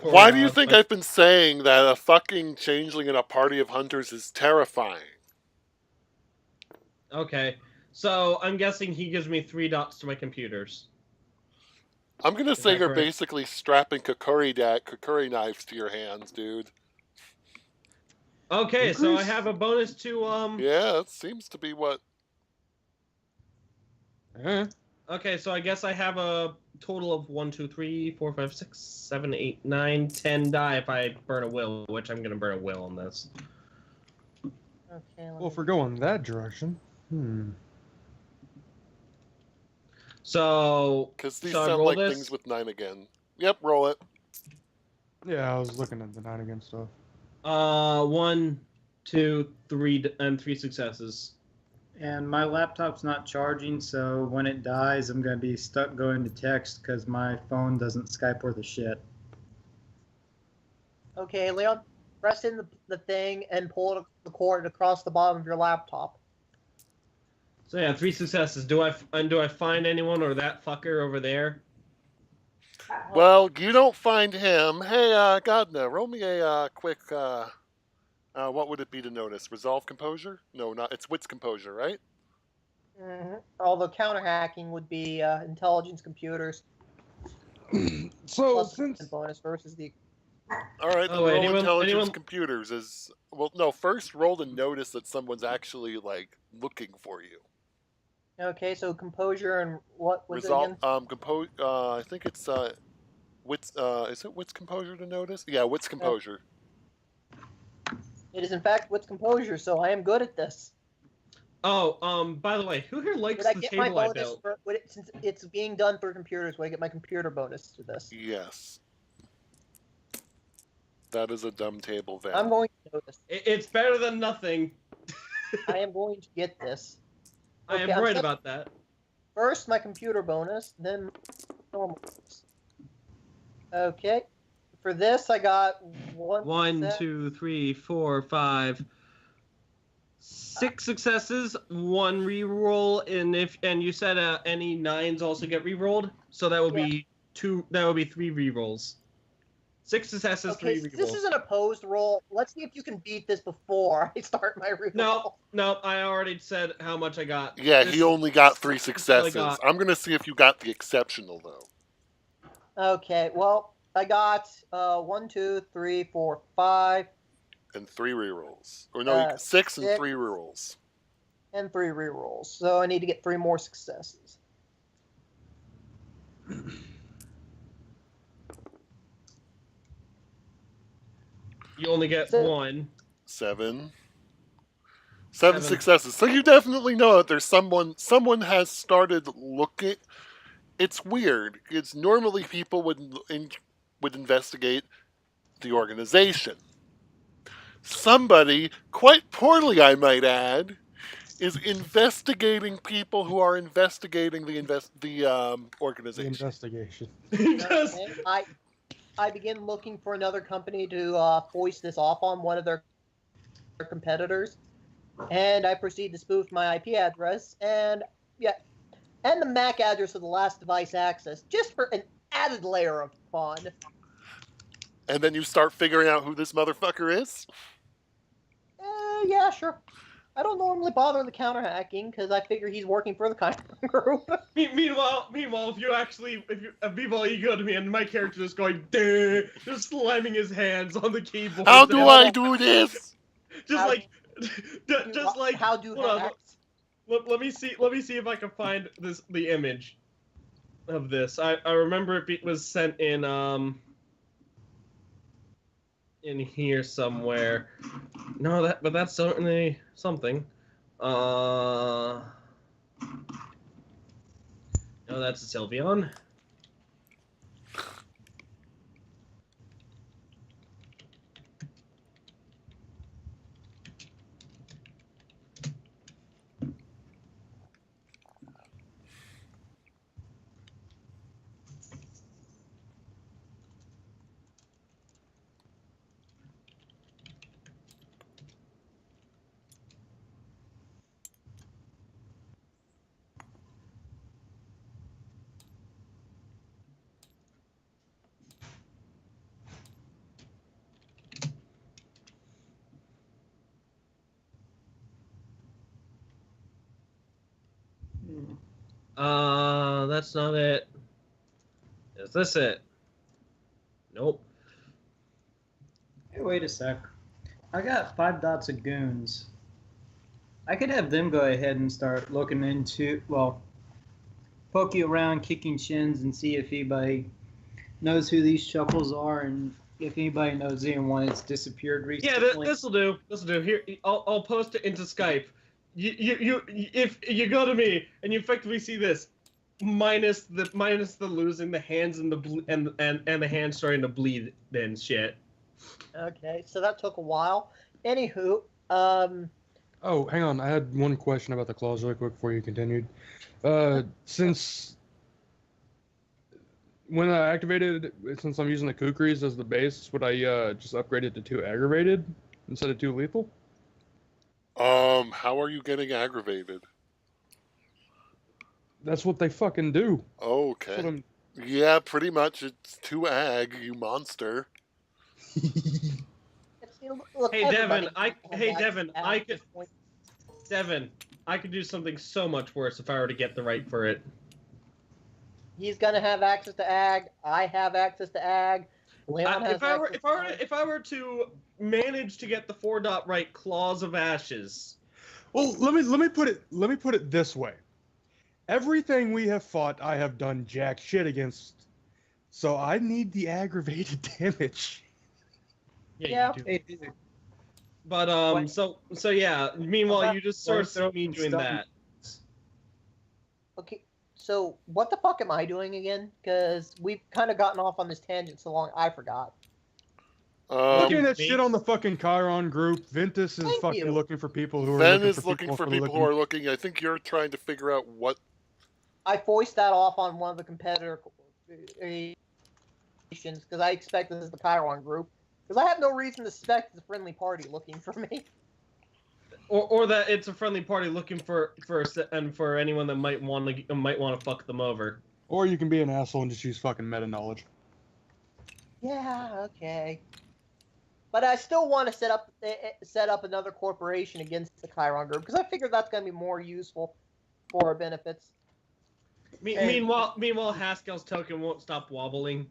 why do you think I've been saying that a fucking changeling in a party of hunters is terrifying? Okay, so I'm guessing he gives me 3 dots to my computers. I'm gonna say you're correct? basically strapping kakuri knives to your hands, dude. Okay, so I have a bonus to Yeah, that seems to be what. Okay, so I guess I have a total of 1, 2, 3, 4, 5, 6, 7, 8, 9, 10 die if I burn a will, which I'm gonna burn a will on this. Okay. Well, if we're going that direction, So, Because these shall I sound roll like this? things with 9 again. Yep, roll it. yeah, I was looking at the 9 again stuff. 1, 2, 3, and 3 successes. And my laptop's not charging, so when it dies, I'm going to be stuck going to text because my phone doesn't Skype worth a shit. Okay, Leon, press in the thing and pull the cord across the bottom of your laptop. So yeah, 3 successes. Do I find anyone or that fucker over there? Well, you don't find him. Hey, Godna, roll me a quick, what would it be to notice? Resolve composure? No, not. It's wits composure, right? Mm-hmm. Although counter hacking would be intelligence computers. So, Plus since... a bonus versus the. All right, then Oh, wait, roll intelligence anyone- computers is... Well, no, first roll to notice that someone's actually, like, looking for you. Okay, so composure and what was Resolve, it again? I think it's, wits, is it wits composure to notice? Yeah, wits composure. It is in fact wits composure, so I am good at this. Oh, by the way, who here likes Would I the get my table I bonus built? since it's being done through computers? Would I get my computer bonus to this? Yes. That is a dumb table, Van. I'm going to notice. It's better than nothing. I am going to get this. I Okay, am I'm worried set- about that. First, my computer bonus, then normal bonus. Okay. For this, I got 1, success. 2, 3, 4, 5, 6 successes, 1 reroll, and you said any 9s also get rerolled, so that would be 2. That would be 3 rerolls. 6 successes, Okay, 3 so rerolls. this is an opposed roll. Let's see if you can beat this before I start my reroll. No, I already said how much I got. Yeah, This- he only got 3 this is what I successes. got. I'm going to see if you got the exceptional, though. Okay, well, I got 1, 2, 3, 4, 5, And 3 rerolls. Or no, 6 and 6. 3 rerolls. and 3 rerolls. So I need to get 3 more successes. You only get So- 1. 7 7. successes. So you definitely know that there's someone has started looking. It's weird. It's normally people would investigate the organization. Somebody, quite poorly I might add, is investigating people who are investigating the The organization. investigation. Just- Okay, I begin looking for another company to foist this off on, one of their competitors. and I proceed to spoof my IP address and the MAC address of the last device access, just for an added layer of fun. And then you start figuring out who this motherfucker is? Yeah, sure. I don't normally bother with the counter hacking because I figure he's working for the Cheiron group. Meanwhile, if you go to me and my character is going, duh, just slamming his hands on the keyboard. How do I do this? How like, how do hacks? Let me see if I can find the image of this. I remember it was sent in here somewhere. No, but that's certainly something. No, that's a Sylveon. That's not it. Is this it? Nope. Hey, wait a sec. I got 5 dots of goons. I could have them go ahead and start looking into, well, poke you around, kicking shins, and see if anybody knows who these shuffles are and if anybody knows anyone that's disappeared recently. Yeah, this'll do. Here, I'll post it into Skype. If you go to me and you effectively see this, minus the losing the hands and the hands starting to bleed and shit. Okay, so that took a while. Anywho, Oh, hang on. I had one question about the clause really quick before you continued. Since when I activated, since I'm using the Kukris as the base, would I just upgrade it to 2 aggravated instead of 2 lethal? How are you getting aggravated? That's what they fucking do. Okay. Yeah, pretty much. It's 2 ag, you monster. look, Hey Devin, everybody I could do something so much worse if I were to get the right for it. He's gonna have access to ag. I have access to ag. Leon has if I were to manage to get the 4-dot right, Claws of Ashes. Well, let me put it this way. Everything we have fought, I have done jack shit against. So I need the aggravated damage. Yeah. You do. But so yeah. Meanwhile, you just sort of see me doing that. Okay, so what the fuck am I doing again? Because we've kind of gotten off on this tangent so long, I forgot. Looking at shit on the fucking Cheiron group. Ventus is fucking looking for people who are looking for people who are looking. I think you're trying to figure out what. I voiced that off on one of the competitor because I expect this is the Cheiron group. Because I have no reason to suspect it's a friendly party looking for me. Or that it's a friendly party looking for anyone that might want to fuck them over. Or you can be an asshole and just use fucking meta knowledge. Yeah, okay. But I still want to set up another corporation against the Cheiron group because I figure that's going to be more useful for our benefits. Meanwhile, Haskell's token won't stop wobbling.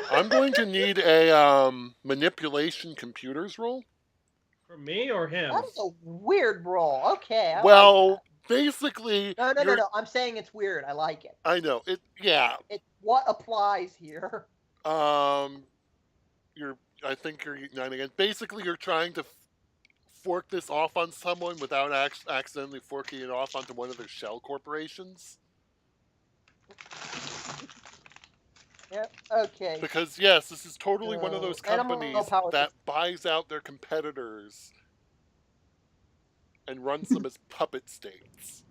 I'm going to need a manipulation computers roll. For me or him? That is a weird roll. Okay. Basically. No. I'm saying it's weird. I like it. I know it. Yeah. It's what applies here. I think you're uniting again. Basically, you're trying to fork this off on someone without accidentally forking it off onto one of their shell corporations. Yeah, okay. Because, yes, this is totally one of those companies that buys out their competitors and runs them as puppet states.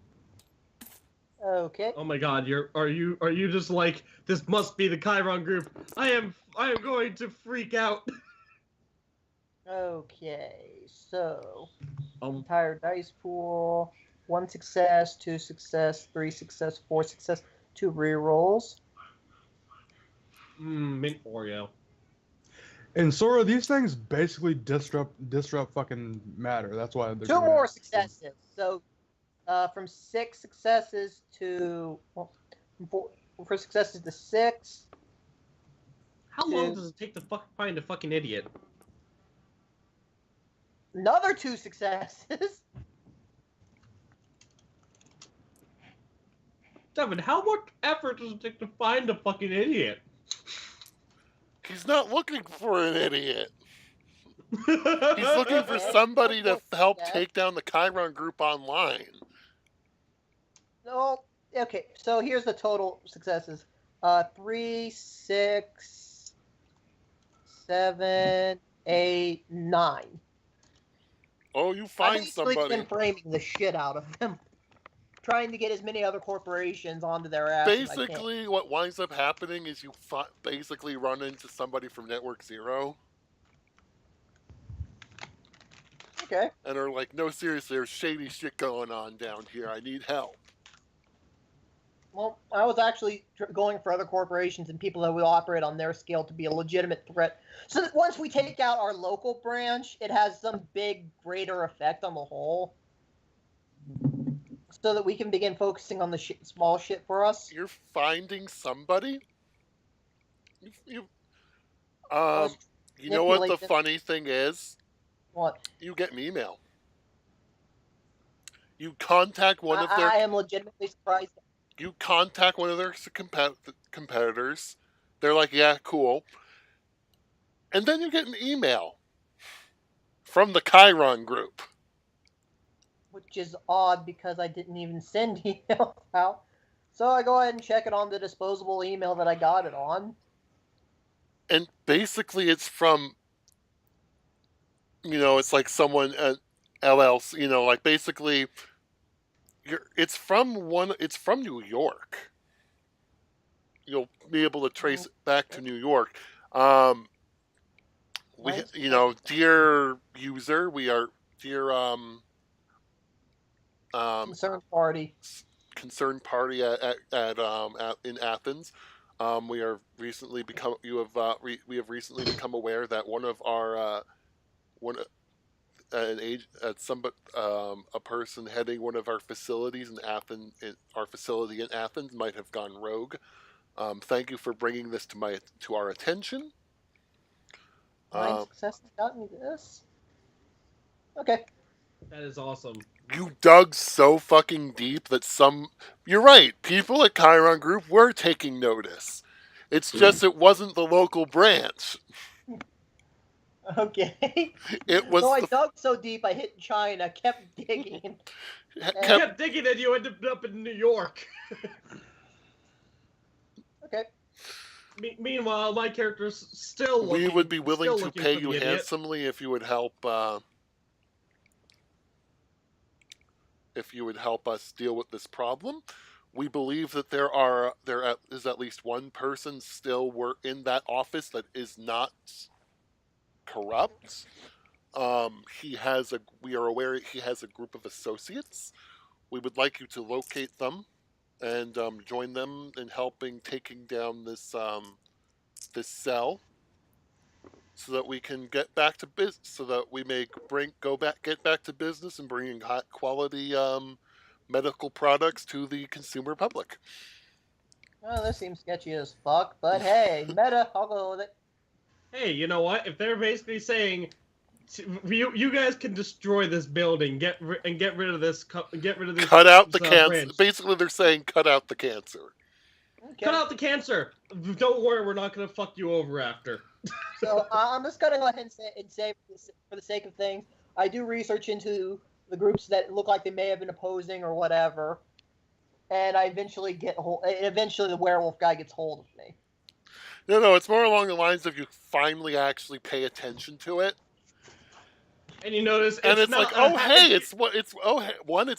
Okay. Oh my god, are you just like, this must be the Cheiron group. I am going to freak out. Okay, so Um, entire dice pool: 1 success, 2 success, 3 success, 4 success, 2 rerolls. mint Oreo. And Sora, these things basically disrupt fucking matter. That's why they're 2 doing more it. successes. So from 6 successes to from 4 successes to 6. How long does it take to find a fucking idiot? Another 2 successes. Devin, how much effort does it take to find a fucking idiot? He's not looking for an idiot. He's looking for somebody to help take down the Cheiron group online. No. Okay, so here's the total successes. 3, 6, 7, 8, 9. Oh, you I've find basically somebody. been framing the shit out of them, trying to get as many other corporations onto their ass as I can. Basically, what winds up happening is you basically run into somebody from Network Zero. Okay. And are like, no, seriously, there's shady shit going on down here. I need help. Well, I was actually going for other corporations and people that will operate on their scale to be a legitimate threat. So that once we take out our local branch, it has some big, greater effect on the whole. So that we can begin focusing on the small shit for us. You're finding somebody? You know what the funny thing is? What? You get an email. You contact one of their... I am legitimately surprised. You contact one of their competitors. They're like, yeah, cool. And then you get an email from the Cheiron group. Which is odd because I didn't even send emails out. So I go ahead and check it on the disposable email that I got it on. And basically it's from, it's like someone at LLC, like basically it's from New York. You'll be able to trace it back to New York. Dear user, concerned party in Athens. We have recently become aware that one of our a person heading one of our facilities in Athens, might have gone rogue. Thank you for bringing this to our attention. 9 successes got me this. Okay. That is awesome. You dug so fucking deep that you're right, people at Cheiron Group were taking notice. It's just it wasn't the local branch. Okay. It was. So I dug so deep, I hit China, kept digging. Kept digging, and you ended up in New York. Okay. Meanwhile, my character's still looking. We would be willing to pay you idiot. handsomely if you would help. If you would help us deal with this problem. We believe that there is at least one person still in that office that is not corrupt. We are aware he has a group of associates. We would like you to locate them and join them in helping taking down this cell, so that we can get back to business. So that we may get back to business and bringing high quality medical products to the consumer public. Oh, this seems sketchy as fuck, but hey, meta, I'll go with it. Hey, you know what? If they're basically saying, you guys can destroy this building, get rid of this, cut out the cancer. Basically, they're saying cut out the cancer. Okay. Cut out the cancer. Don't worry, we're not gonna fuck you over after. So I'm just gonna go ahead and say, for the sake of things, I do research into the groups that look like they may have been opposing or whatever, and I eventually the werewolf guy gets hold of me. No, it's more along the lines of you finally actually pay attention to it. And you notice it's like, oh hey, it's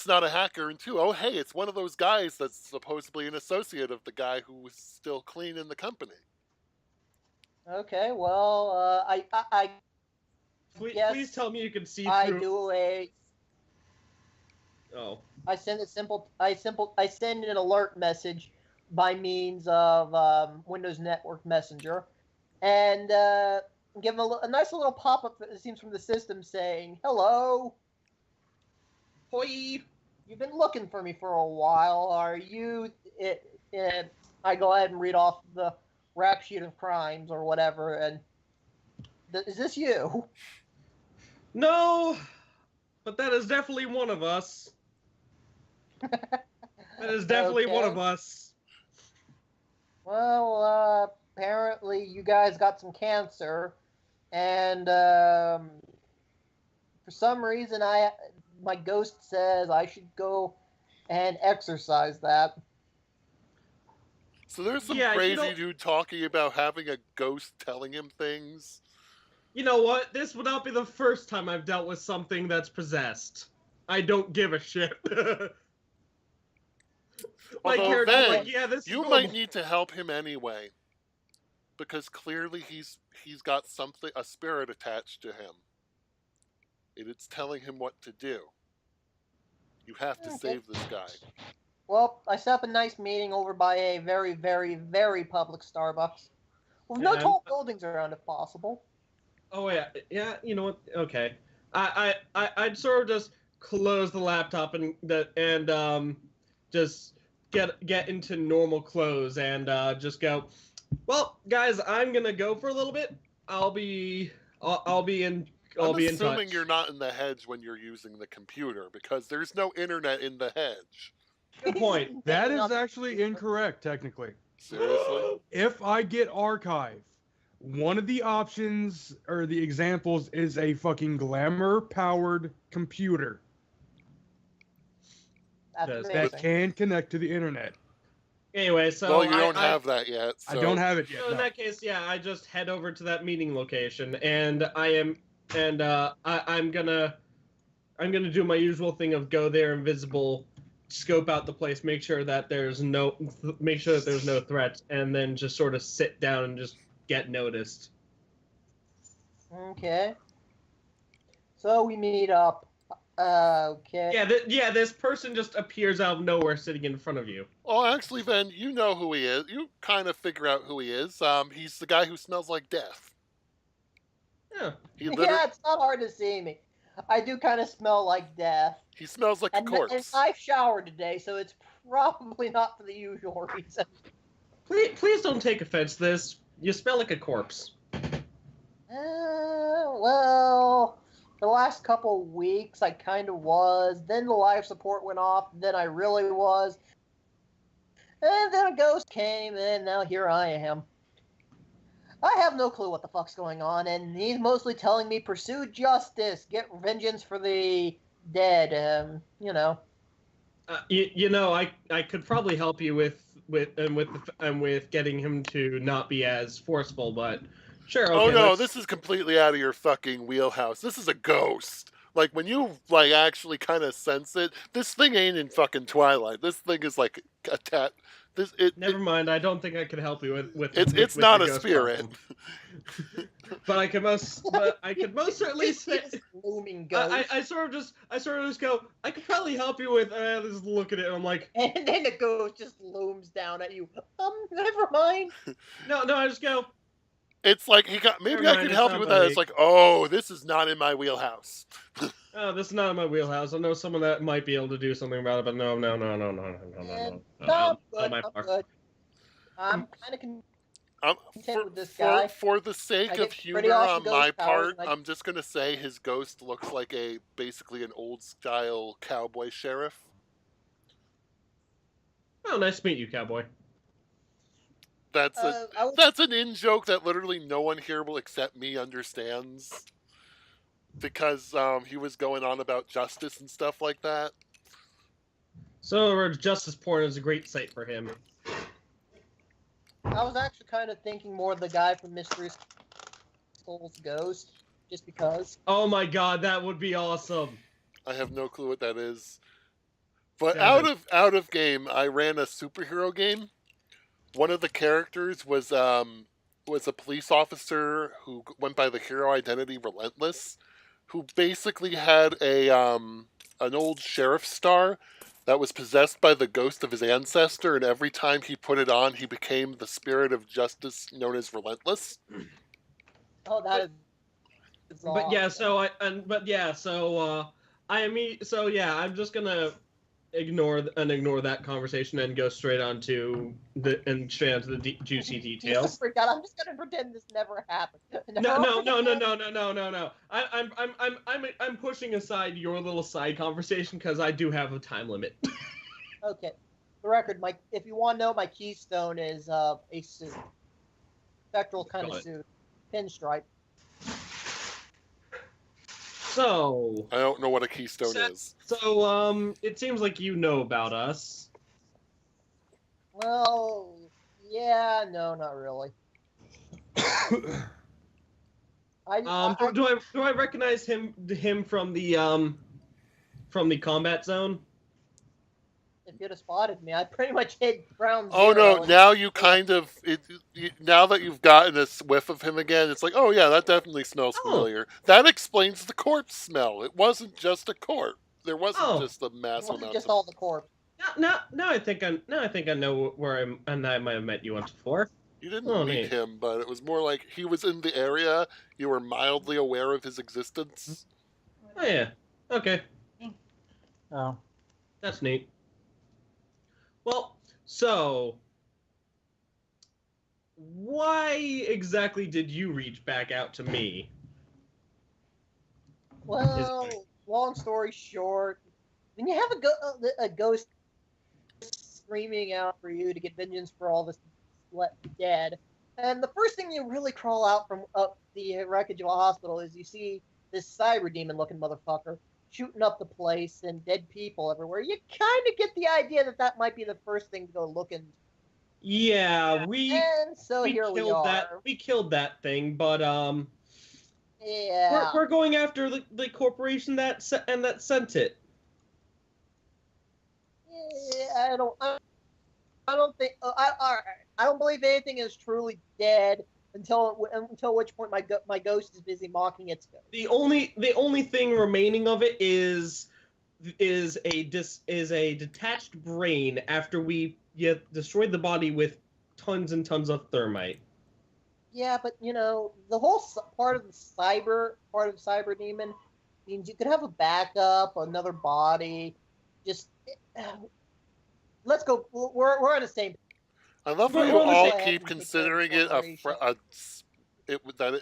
not a hacker, and two, oh hey, it's one of those guys that's supposedly an associate of the guy who was still cleaning the company. Okay, well, I Yes, please tell me you can see I through. do a. Oh. I send an alert message by means of Windows Network Messenger, and give them a nice little pop-up that seems from the system saying, "Hello, Hoi. you've been looking for me for a while. Are you?" I go ahead and read off the rap sheet of crimes or whatever, and is this you? No, but that is definitely one of us. That is definitely one of us. Well, apparently you guys got some cancer, and for some reason my ghost says I should go and exercise that. So there's some Yeah, crazy dude talking about having a ghost telling him things. You know what? This would not be the first time I've dealt with something that's possessed. I don't give a shit. My Although character's then, like, yeah, this is you normal. might need to help him anyway, because clearly he's got a spirit attached to him. It's telling him what to do. You have to save this guy. Well, I set up a nice meeting over by a very, very, very public Starbucks. With no tall buildings around if possible. Oh yeah. You know what? Okay. I'd sort of just close the laptop and just get into normal clothes and just go. Well, guys, I'm gonna go for a little bit. I'll be in I'm touch. assuming you're not in the hedge when you're using the computer because there's no internet in the hedge. Good point. That is actually incorrect, technically. Seriously? If I get archive, one of the options or the examples is a fucking glamour-powered computer that can connect to the internet. Anyway, so well, you don't have that yet. So. I don't have it yet. So in that case, yeah, I just head over to that meeting location, and I'm gonna do my usual thing of go there invisible, scope out the place, make sure that there's no threats, and then just sort of sit down and just get noticed. Okay. So we meet up. Okay. Yeah, this person just appears out of nowhere sitting in front of you. Oh, actually, Ben, you know who he is. You kind of figure out who he is. He's the guy who smells like death. Yeah. Yeah, it's not hard to see me. I do kind of smell like death. He smells like a corpse. And I showered today, so it's probably not for the usual reason. Please don't take offense to this. You smell like a corpse. Well, the last couple weeks I kind of was. Then the life support went off. Then I really was. And then a ghost came, and now here I am. I have no clue what the fuck's going on, and he's mostly telling me pursue justice, get vengeance for the dead. You know. I could probably help you with getting him to not be as forceful, but sure. Okay, oh no, this is completely out of your fucking wheelhouse. This is a ghost. Like when you actually kind of sense it, this thing ain't in fucking Twilight. This thing is like a tat. Never mind. I don't think I could help you with it's not a spirit. But I could most certainly say. Looming ghost. I sort of just go. I could probably help you with. Just look at it. And I'm like. And then the ghost just looms down at you. Never mind. No. I just go. It's like maybe I can help you with that. It's like, oh, this is not in my wheelhouse. Oh, this is not in my wheelhouse. I know someone that might be able to do something about it, but no. I'm good. I'm kind of content with this guy. For the sake of humor on my part, I'm just gonna say his ghost looks like basically an old style cowboy sheriff. Oh, nice to meet you, cowboy. That's an in joke that literally no one here will except me understands. Because he was going on about justice and stuff like that. So justice porn is a great site for him. I was actually kind of thinking more of the guy from Mystery Skulls Ghost, just because. Oh my god, that would be awesome. I have no clue what that is. But out of game, I ran a superhero game. One of the characters was was a police officer who went by the hero identity Relentless, who basically had an old sheriff's star that was possessed by the ghost of his ancestor, and every time he put it on, he became the spirit of justice known as Relentless. Oh, that is. But yeah, so I'm just gonna ignore that conversation and go straight on to the juicy details. Forgot. I'm just gonna pretend this never happened. No. I'm pushing aside your little side conversation because I do have a time limit. Okay. The record, if you want to know, my keystone is a suit, spectral kind of suit, pinstripe. So I don't know what a keystone is. So it seems like you know about us. Well, yeah, no, not really. Do I recognize him from the combat zone? If you'd have spotted me, I pretty much hit ground zero. Oh no! Now you kind of now that you've gotten a whiff of him again, it's like, oh yeah, that definitely smells familiar. That explains the corpse smell. It wasn't just a corpse. There wasn't just a massive amount. It wasn't just all the corpse. Now I think I know where I might have met you once before. You didn't meet him, but it was more like he was in the area. You were mildly aware of his existence. Oh yeah. Okay. Oh. That's neat. Well, so why exactly did you reach back out to me? Well, long story short, when you have a ghost screaming out for you to get vengeance for all this dead, and the first thing you really crawl out from up the wreckage of a hospital is you see this cyber demon looking motherfucker shooting up the place and dead people everywhere. You kind of get the idea that might be the first thing to go looking. Yeah, we killed that. We killed that thing, but yeah, we're going after the corporation that sent it. Yeah, I don't think I don't believe anything is truly dead until which point my ghost is busy mocking its ghost. The only thing remaining of it is a detached brain after we destroyed the body with tons and tons of thermite. Yeah, but the whole part of cyber demon means you could have a backup, another body. Just let's go. We're on the same. I love how you all keep considering it that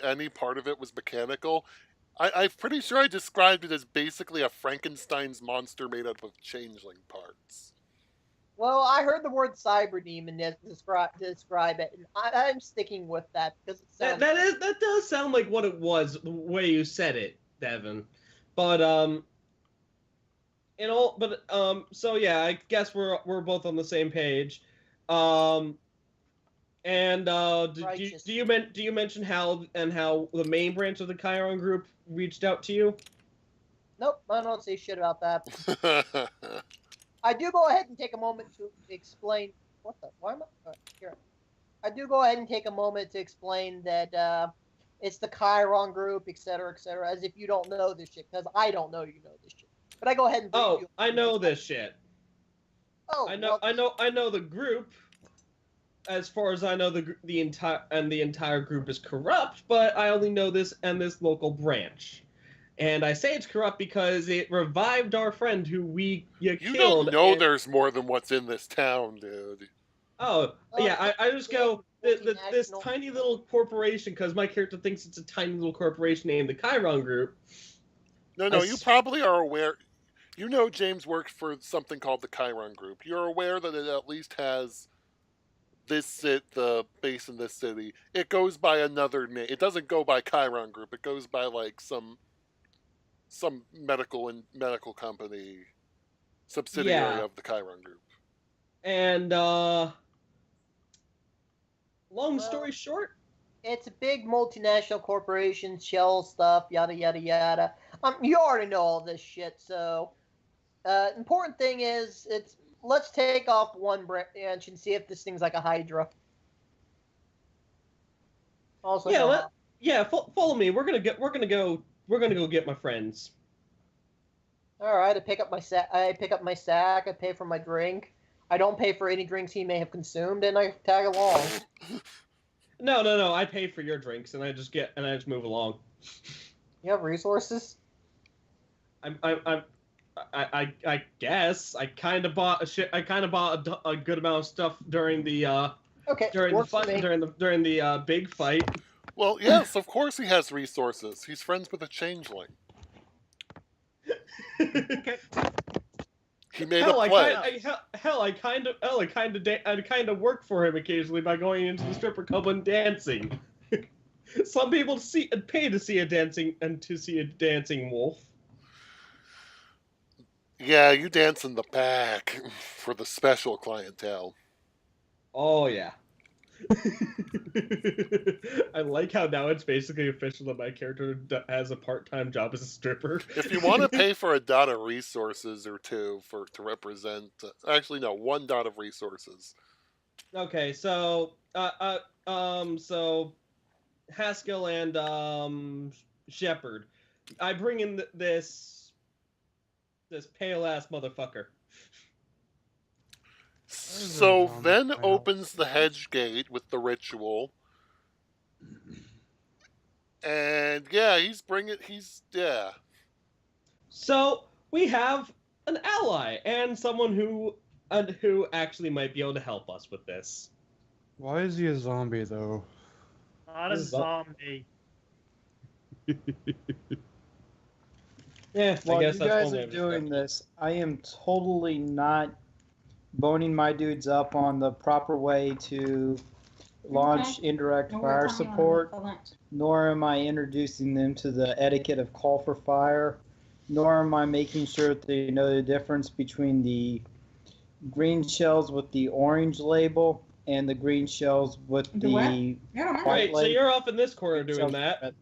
any part of it was mechanical. I'm pretty sure I described it as basically a Frankenstein's monster made up of changeling parts. Well, I heard the word cyber demon describe it, and I'm sticking with that because that does sound like what it was the way you said it, Devin. But so yeah, I guess we're both on the same page. Do you mention how the main branch of the Cheiron group reached out to you? Nope, I don't say shit about that. I do go ahead and take a moment to explain here. I do go ahead and take a moment to explain that it's the Cheiron group, etc., as if you don't know this shit, because I don't know you know this shit. But I go ahead and I know this shit. Oh, I know the group. As far as I know, the entire group is corrupt, but I only know this and this local branch. And I say it's corrupt because it revived our friend who you killed. You don't know there's more than what's in this town, dude. Oh, yeah, I just go, this tiny little corporation, because my character thinks it's a tiny little corporation named the Cheiron Group. No, you probably are aware. You know James worked for something called the Cheiron Group. You're aware that it at least has the base in this city. It goes by another name. It doesn't go by Cheiron Group. It goes by like some medical company subsidiary of the Cheiron Group. And long story short, it's a big multinational corporation, shell stuff, yada yada yada. You already know all this shit. So, important thing is let's take off one branch and see if this thing's like a Hydra. Also, Follow me. We're gonna go get my friends. All right, I pick up my sack. I pay for my drink. I don't pay for any drinks he may have consumed, and I tag along. No. I pay for your drinks, and I just move along. You have resources? I guess I kind of bought a good amount of stuff during the during the big fight. Well, yes, of course he has resources. He's friends with a changeling. He made a pledge. I kind of work for him occasionally by going into the stripper club and dancing. Some people pay to see a dancing wolf. Yeah, you dance in the back for the special clientele. Oh yeah. I like how now it's basically official that my character has a part-time job as a stripper. If you want to pay for a dot of resources or two to represent, actually no, 1 dot of resources. Okay, so so Haskell and Shepard, I bring in this pale ass motherfucker. So Ven opens the hedge gate with the ritual. And yeah, So we have an ally and someone who actually might be able to help us with this. Why is he a zombie though? Not a zombie. Yeah, While I guess you that's guys one way are of doing describing this, I am totally not boning my dudes up on the proper way to launch indirect fire support, nor am I introducing them to the etiquette of call for fire, nor am I making sure that they know the difference between the green shells with the orange label and the green shells with the white Right, so label. you're off in this corner doing that.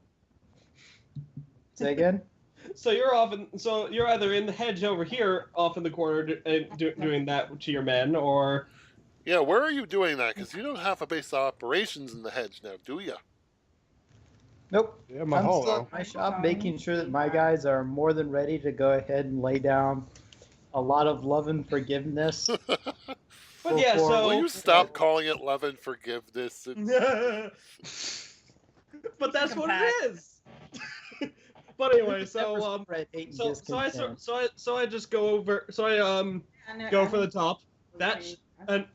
Say again? So you're either in the hedge over here, off in the corner, doing that to your men, or Yeah, where are you doing that? Because you don't have a base of operations in the hedge now, do you? Nope. Yeah, I'm still at my shop making sure that my guys are more than ready to go ahead and lay down a lot of love and forgiveness. But yeah, so Will you stop calling it love and forgiveness? But that's what it is. But anyway, so I just go over. So I go for the top. That's and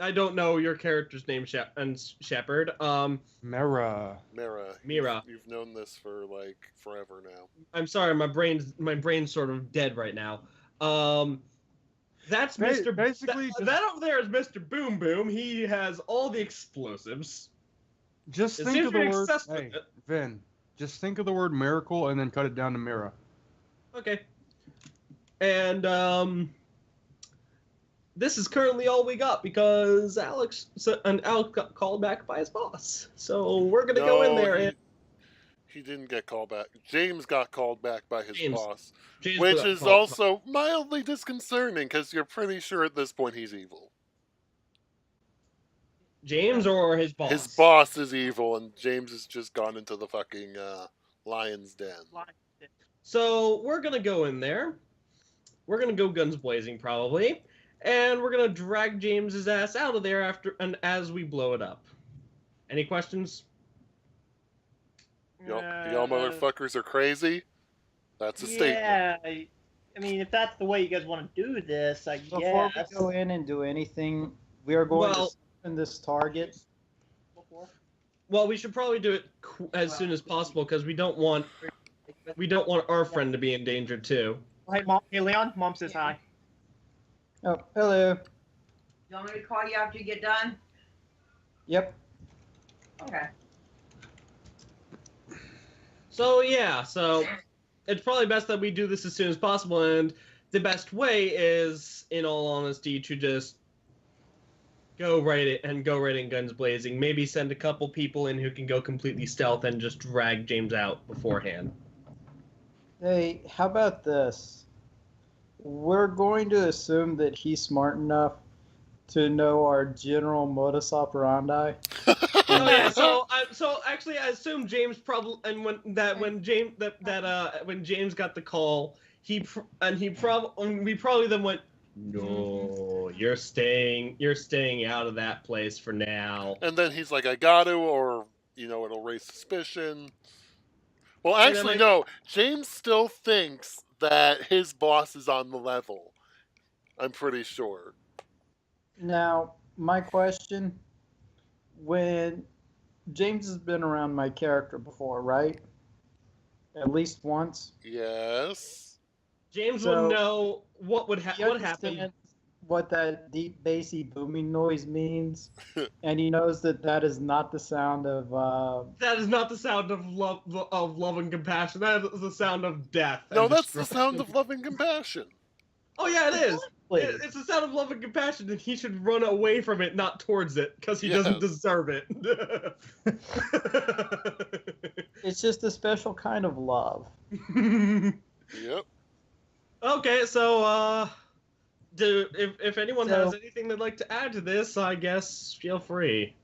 I don't know your character's name, Shepard. Mira. Mira. You've known this for like forever now. I'm sorry, my brain's sort of dead right now. That's Mr. Basically, that over there is Mr. Boom Boom. He has all the explosives. Just think of the word. Hey, Vin. Just think of the word miracle and then cut it down to Mira. Okay. And this is currently all we got because Alex got called back by his boss. So we're gonna go in there and. He didn't get called back. James got called back by his boss, James which is also mildly disconcerting because you're pretty sure at this point he's evil. James or his boss? His boss is evil, and James has just gone into the fucking lion's den. So we're gonna go in there. We're gonna go guns blazing probably, and we're gonna drag James's ass out of there as we blow it up. Any questions? Y'all motherfuckers are crazy? That's a statement. Yeah, I mean, if that's the way you guys want to do this, I guess. Before we go in and do anything, we are going to open this target. Well, we should probably do it as soon as possible because we don't want our friend to be in danger too. Hey, Mom. Hey, Leon. Mom says hi. Oh, hello. You want me to call you after you get done? Yep. Okay. So yeah, it's probably best that we do this as soon as possible, and the best way is, in all honesty, to just go right in guns blazing. Maybe send a couple people in who can go completely stealth and just drag James out beforehand. Hey, how about this? We're going to assume that he's smart enough to know our general modus operandi. Oh yeah, so actually I assume James probably when James got the call, we probably then went, no, you're staying out of that place for now. And then he's like, I got to, or it'll raise suspicion. Well, And actually, then no. James still thinks that his boss is on the level. I'm pretty sure. Now, my question: when James has been around my character before, right? At least once. Yes. James So, would know what He happened. understands what that deep, bassy, booming noise means, and he knows that that is not the sound of. That is not the sound of love and compassion. That is the sound of death. No, and that's the destruction. sound of love and compassion. Oh yeah, it is. Exactly. It's the sound of love and compassion, and he should run away from it, not towards it, because he doesn't Yes. deserve it. It's just a special kind of love. Yep. Okay, so if anyone So- has anything they'd like to add to this, I guess feel free.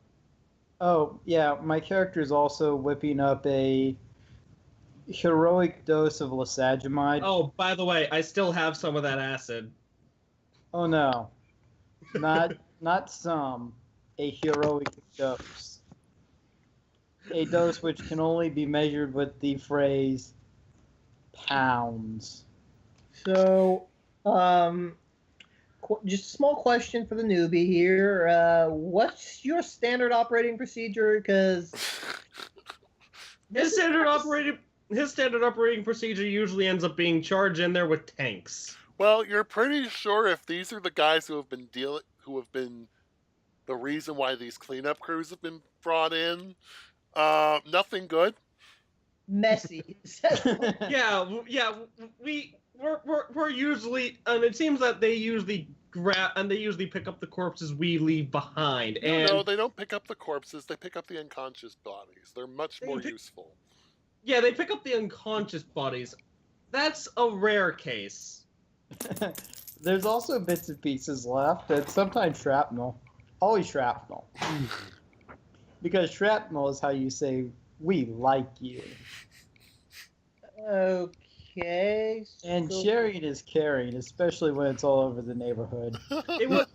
Oh, yeah, my character is also whipping up a heroic dose of lysagamide. Oh, by the way, I still have some of that acid. Oh no. Not some. A heroic dose. A dose which can only be measured with the phrase pounds. So, just a small question for the newbie here. What's your standard operating procedure? Because His standard operating procedure usually ends up being charge in there with tanks. Well, you're pretty sure if these are the guys who have been the reason why these cleanup crews have been brought in, nothing good. messy. We're usually, and it seems that they usually pick up the corpses we leave behind. And No, they don't pick up the corpses. They pick up the unconscious bodies. They're much more useful. yeah, they pick up the unconscious bodies. That's a rare case. There's also bits and pieces left, and sometimes shrapnel. Always shrapnel. Because shrapnel is how you say, we like you. Okay. And so- sharing is caring, especially when it's all over the neighborhood. It would,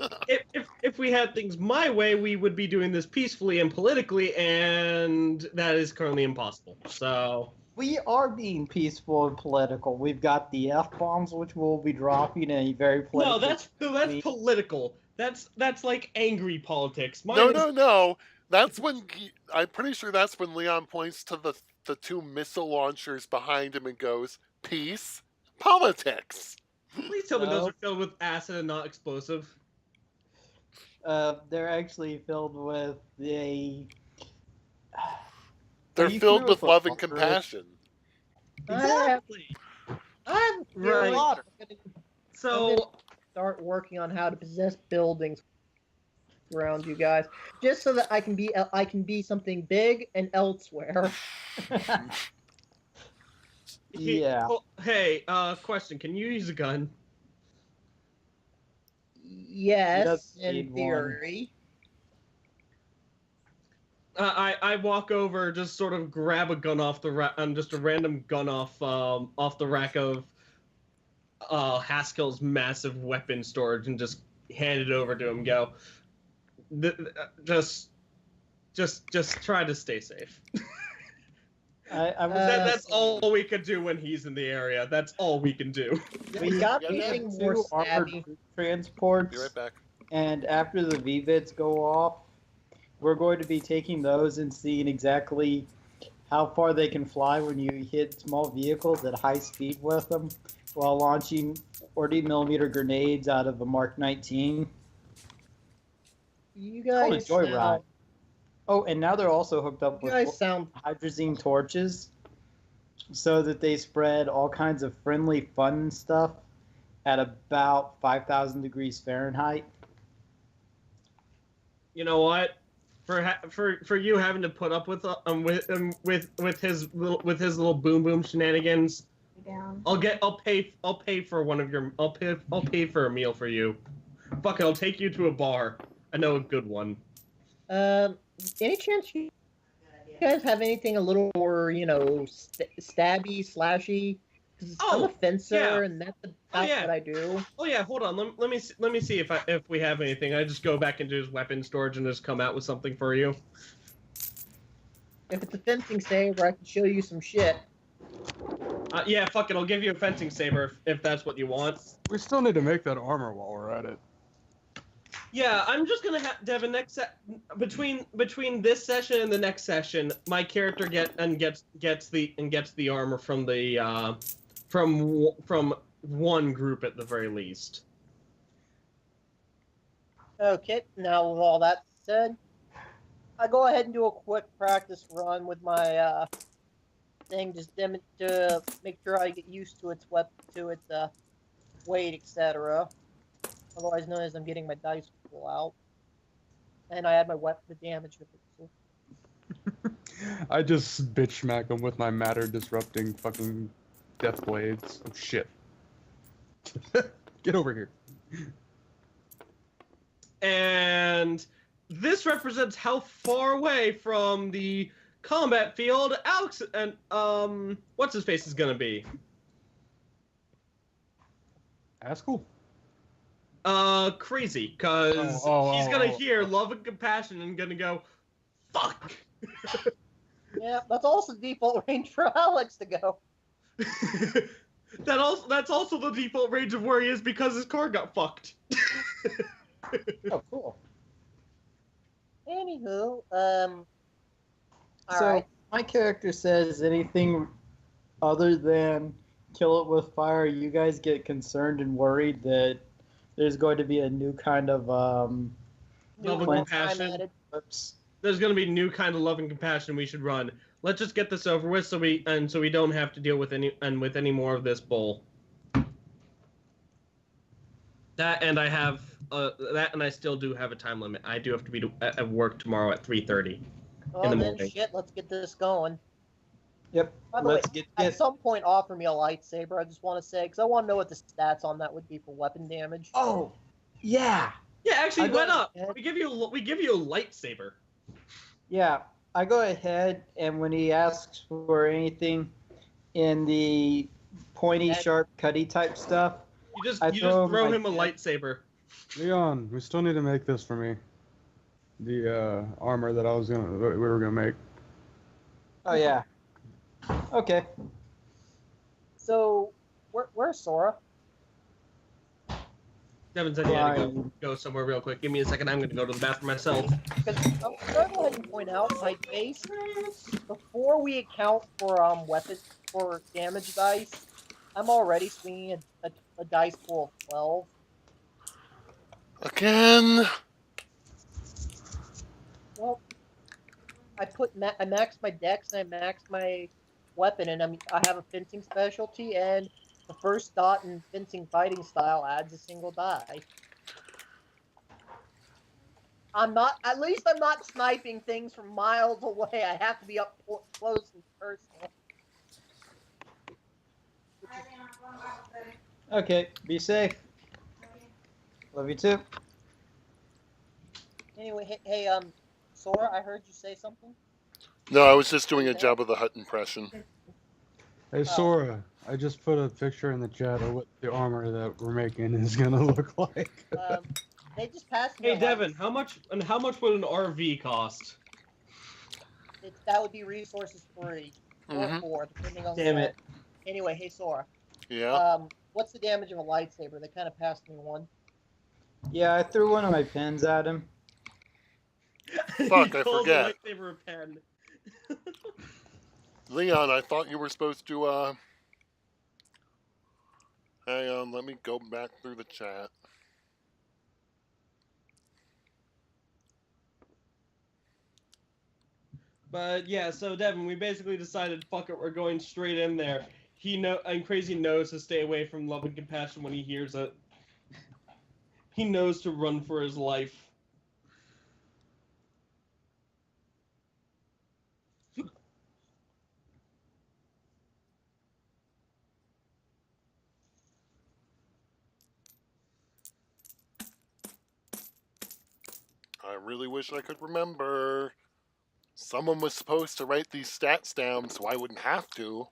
if we had things my way, we would be doing this peacefully and politically, and that is currently impossible. So We are being peaceful and political. We've got the F-bombs, which we'll be dropping in a very political... no, that's political. That's like angry politics. Mine is- No. That's when I'm pretty sure that's when Leon points to the two missile launchers behind him and goes, "Peace, politics." Please tell me those No. are filled with acid and not explosive. They're actually filled with a... They're you filled familiar with with love and butter? compassion. Exactly. I have Right. a lot. I'm gonna So start working on how to possess buildings around you guys, just so that I can be something big and elsewhere. Yeah. Hey, question. Can you use a gun? Yes, doesn't in need one. theory. I walk over, just sort of grab a gun off the rack, just a random gun off the rack of Haskell's massive weapon storage, and just hand it over to him. Go. Just try to stay safe. I was That's all we can do when he's in the area. That's all we can do. We got Yeah, getting two more armored savvy. troop transports, Be right back. and after the VVIDs go off, we're going to be taking those and seeing exactly how far they can fly when you hit small vehicles at high speed with them, while launching 40mm grenades out of a Mark 19. You Called a guys joyride. sound, Oh, and now they're also hooked up you with guys sound hydrazine torches, so that they spread all kinds of friendly, fun stuff at about 5,000 degrees Fahrenheit. You know what? For you having to put up with his little boom boom shenanigans, Down. I'll pay for one of your I'll pay for a meal for you. Fuck it, I'll take you to a bar. I know a good one. Any chance you guys have anything a little more, stabby, slashy? 'Cause I'm a fencer, yeah. and that's yeah. what I do. Oh yeah, hold on. Let me see if we have anything. I just go back into his weapon storage and just come out with something for you. If it's a fencing saber, I can show you some shit. Yeah, fuck it. I'll give you a fencing saber if that's what you want. We still need to make that armor while we're at it. Yeah, I'm just gonna have Devin between this session and the next session, my character gets the armor from the from one group at the very least. Okay, now with all that said, I go ahead and do a quick practice run with my thing, just to make sure I get used to its weight, etc. Otherwise known as I'm getting my dice roll out, and I add my weapon to damage with it. So. I just bitch smack him with my matter disrupting fucking death blades. Oh shit. Get over here. And this represents how far away from the combat field Alex and what's his face is gonna be. Haskell? Crazy, cause he's gonna hear love and compassion and gonna go, fuck. Yeah, that's also the default range for Alex to go. That's also the default range of where he is because his car got fucked. Oh, cool. Anywho, So my character says anything other than kill it with fire, you guys get concerned and worried that there's going to be a new kind of love and compassion. There's going to be a new kind of love and compassion we should run. Let's just get this over with so we don't have to deal with any more of this bull. That and I still do have a time limit. I do have to be at work tomorrow at 3:30 in the morning. Shit, let's get this going. Yep. By the way, at some point, offer me a lightsaber. I just want to say, because I want to know what the stats on that would be for weapon damage. Oh, yeah. Yeah, actually, why not? We give you a lightsaber. Yeah, I go ahead and when he asks for anything in the pointy, sharp, cutty type stuff, you just throw him a lightsaber. Leon, we still need to make this for me. The armor that we were gonna make. Oh yeah. Okay. So, where's Sora? Devin said he had to go somewhere real quick. Give me a second. I'm going to go to the bathroom myself. Because I'm going to go ahead and point out my base, before we account for for damage dice, I'm already swinging a dice pool of 12. Again. Well, I maxed my dex and I maxed my weapon, and I have a fencing specialty, and the first dot in fencing fighting style adds a single die. I'm not sniping things from miles away. I have to be up close and personal. Okay, be safe. Love you too. Anyway, hey, Sora, I heard you say something? No, I was just doing a Jabba the Hutt impression. Hey Sora, I just put a picture in the chat of what the armor that we're making is gonna look like. They just passed me. Hey Devin, how much would an RV cost? That would be resources free or 4, depending on. Damn it. Anyway, hey Sora. Yeah. What's the damage of a lightsaber? They kind of passed me one. Yeah, I threw one of my pens at him. Fuck, I forget. Lightsaber pen. Leon, I thought you were supposed to, hang on, let me go back through the chat. But yeah, so Devin, we basically decided, fuck it, we're going straight in there. And Crazy knows to stay away from love and compassion when he hears it. He knows to run for his life. I really wish I could remember. Someone was supposed to write these stats down so I wouldn't have to.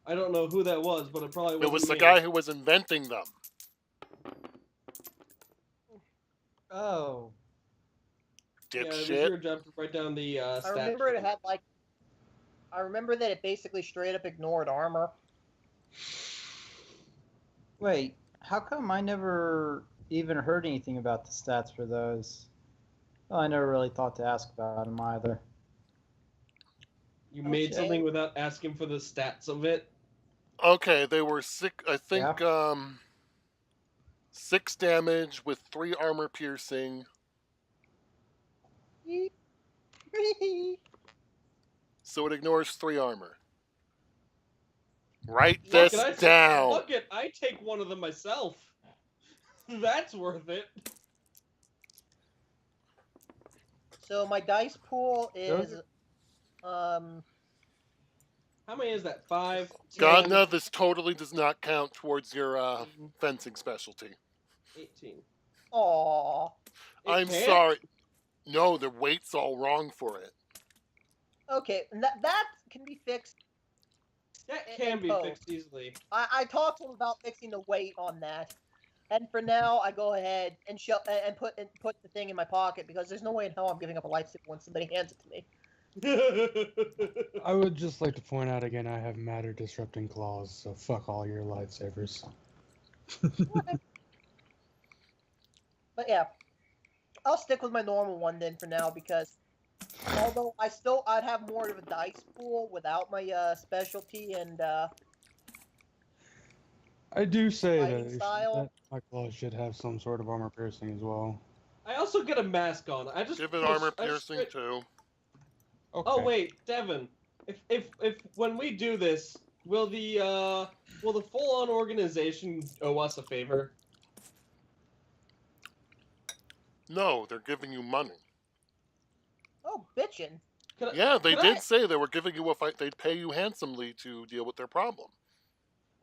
I don't know who that was, but it probably wasn't It was the me. guy who was inventing them. Oh. Yeah, it was Dipshit. your job to write down the stats. I remember it had like. I remember that it basically straight up ignored armor. Wait, how come I never even heard anything about the stats for those? Well, I never really thought to ask about them either. You made shit. something without asking for the stats of it. Okay, they were 6. I think 6 damage with 3 armor piercing. So it ignores 3 armor. Write this down. Look it, I take one of them myself. That's worth it. So my dice pool is How many is that? 5? 10, God, no, this totally does not count towards your fencing specialty. 18. Aww. I'm can't? sorry. No, the weight's all wrong for it. Okay, and that can be fixed. That can be fixed easily. I talked to him about fixing the weight on that, and for now I go ahead and put the thing in my pocket because there's no way in hell I'm giving up a lightsaber when somebody hands it to me. I would just like to point out again, I have matter disrupting claws, so fuck all your lightsabers. But yeah, I'll stick with my normal one then for now because although I'd have more of a dice pool without my specialty and I do say Fighting style. that my claws should have some sort of armor piercing as well. I also get a mask on. I just Give it put a- armor I piercing straight- too. Okay. Oh wait, Devin. If when we do this, will the full-on organization owe us a favor? No, they're giving you money. oh bitchin'. Yeah, they Can did I- say they were giving you a fight. They'd pay you handsomely to deal with their problem.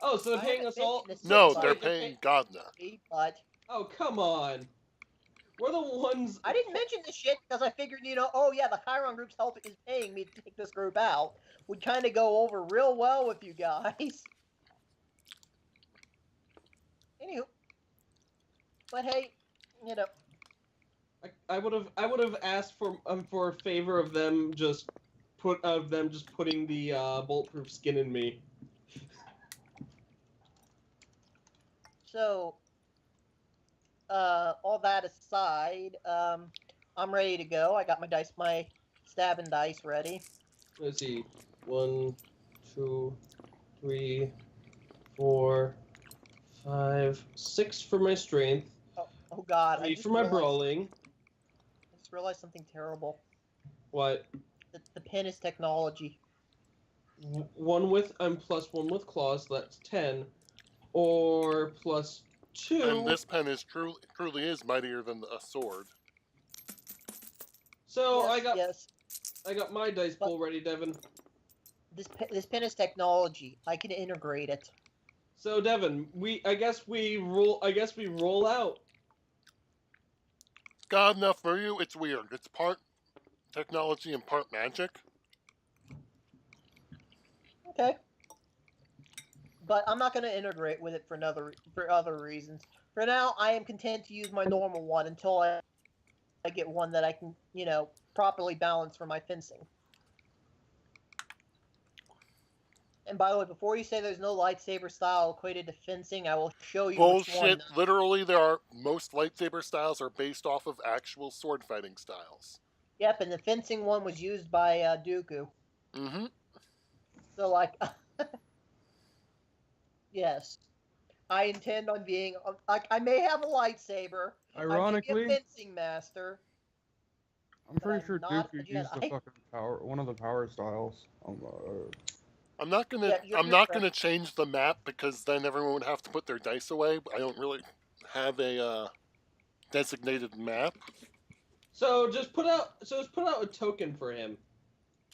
Oh, so they're I paying haven't us all. mentioned this No, so they're far, paying Godna. but Oh come on. We're the ones. I didn't mention this shit because I figured, oh yeah, the Cheiron group's help is paying me to take this group out. Would kind of go over real well with you guys. Anywho, but hey, I would have asked for a favor of them just putting the bulletproof skin in me. So, all that aside, I'm ready to go. I got my stabbing dice ready. Let's see. 1, 2, 3, 4, 5, 6 for my strength. Oh God! 3 for my brawling. I just realized something terrible. What? The pin is technology. 1 with +1 with claws, so that's 10, or +2. And this pen is truly is mightier than a sword. So Yes. I got my dice pool ready, Devin. This pin is technology. I can integrate it. So Devin, I guess we roll out. God, enough for you. It's weird. It's part technology and part magic. Okay. But I'm not going to integrate with it for other reasons. For now, I am content to use my normal one until I get one that I can, properly balance for my fencing. And by the way, before you say there's no lightsaber style equated to fencing, I will show you which one. Bullshit. Literally, most lightsaber styles are based off of actual sword fighting styles. Yep, and the fencing one was used by Dooku. Mm-hmm. So, yes. I intend on being... I may have a lightsaber. Ironically, I may be a fencing master. I'm pretty sure not Dooku a used the Jedi. fucking one of the power styles. I'm not gonna. Yeah, you're I'm not correct. gonna change the map because then everyone would have to put their dice away. I don't really have a designated map. So just put out a token for him.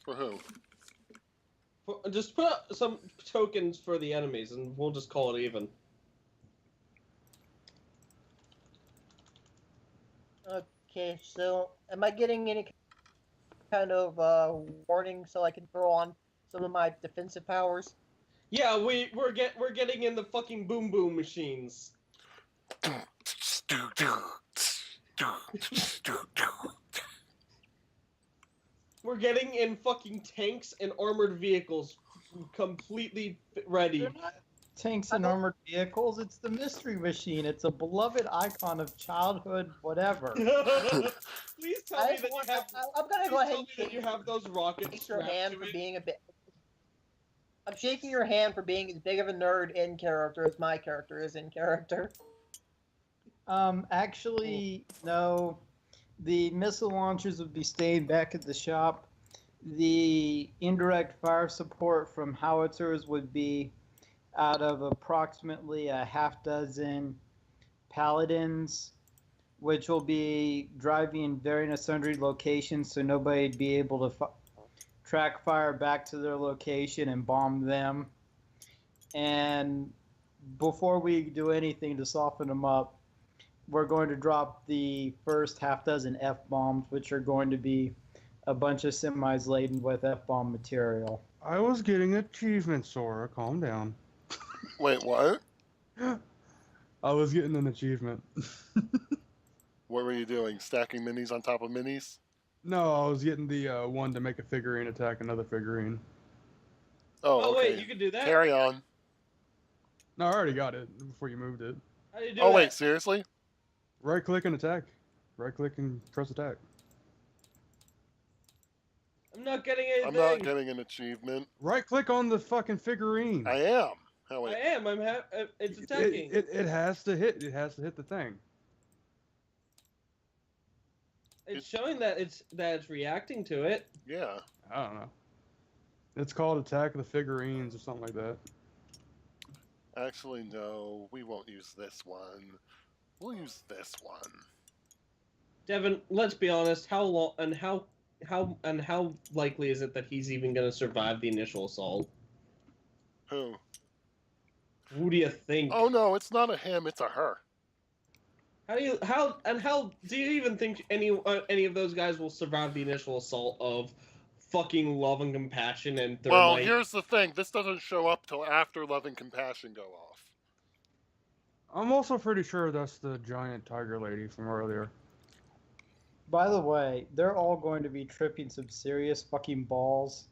For who? Just put out some tokens for the enemies, and we'll just call it even. Okay, so am I getting any kind of warning so I can throw on some of my defensive powers? Yeah, we're getting in the fucking boom boom machines. We're getting in fucking tanks and armored vehicles, completely ready. They're not tanks and armored vehicles. It's the Mystery Machine. It's a beloved icon of childhood, whatever. Please tell me that you have. I'm gonna go ahead and that you have those rockets shake your strapped hand to for it. being a bit. I'm shaking your hand for being as big of a nerd in character as my character is in character. Actually, no. The missile launchers would be staying back at the shop. The indirect fire support from howitzers would be out of approximately a half dozen paladins, which will be driving in varying sundry locations, so nobody'd be able to track fire back to their location and bomb them. And before we do anything to soften them up, we're going to drop the first half dozen F-bombs, which are going to be a bunch of semis laden with F-bomb material. I was getting achievements, Sora. Calm down. Wait, what? I was getting an achievement. What were you doing? Stacking minis on top of minis? No, I was getting the one to make a figurine attack another figurine. Oh, okay. Wait, you can do that? Carry on. No, I already got it before you moved it. How do you do Oh, that? wait, seriously? Right click and attack. Right click and press attack. I'm not getting anything. I'm not getting an achievement. Right click on the fucking figurine. I am. Oh, I wait. am. It's attacking. It has to hit. It has to hit the thing. It's showing that it's reacting to it. Yeah. I don't know. It's called Attack of the Figurines or something like that. Actually, no. We won't use this one. We'll use this one. Devin, let's be honest. How long and how likely is it that he's even going to survive the initial assault? Who? Who do you think? Oh, no, it's not a him. It's a her. How do you even think any of those guys will survive the initial assault of fucking love and compassion and thermite? Well, here's the thing. This doesn't show up till after love and compassion go off. I'm also pretty sure that's the giant tiger lady from earlier. By the way, they're all going to be tripping some serious fucking balls.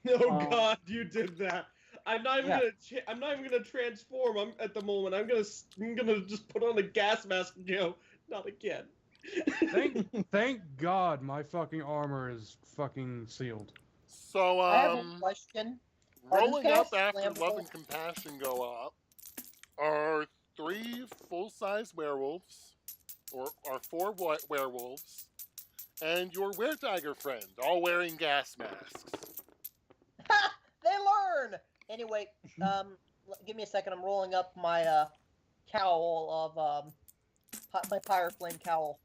Oh God, you did that. I'm not even Yeah. I'm not even gonna transform. At the moment. I'm gonna just put on a gas mask and go. Not again. Thank God my fucking armor is fucking sealed. So, I have a question. rolling Are up these guys after love flammable? and compassion go up are 3 full-size werewolves, or are 4 werewolves, and your were-tiger friend, all wearing gas masks. Ha! They learn! Anyway, give me a second. I'm rolling up my cowl of my Pyre Flame cowl,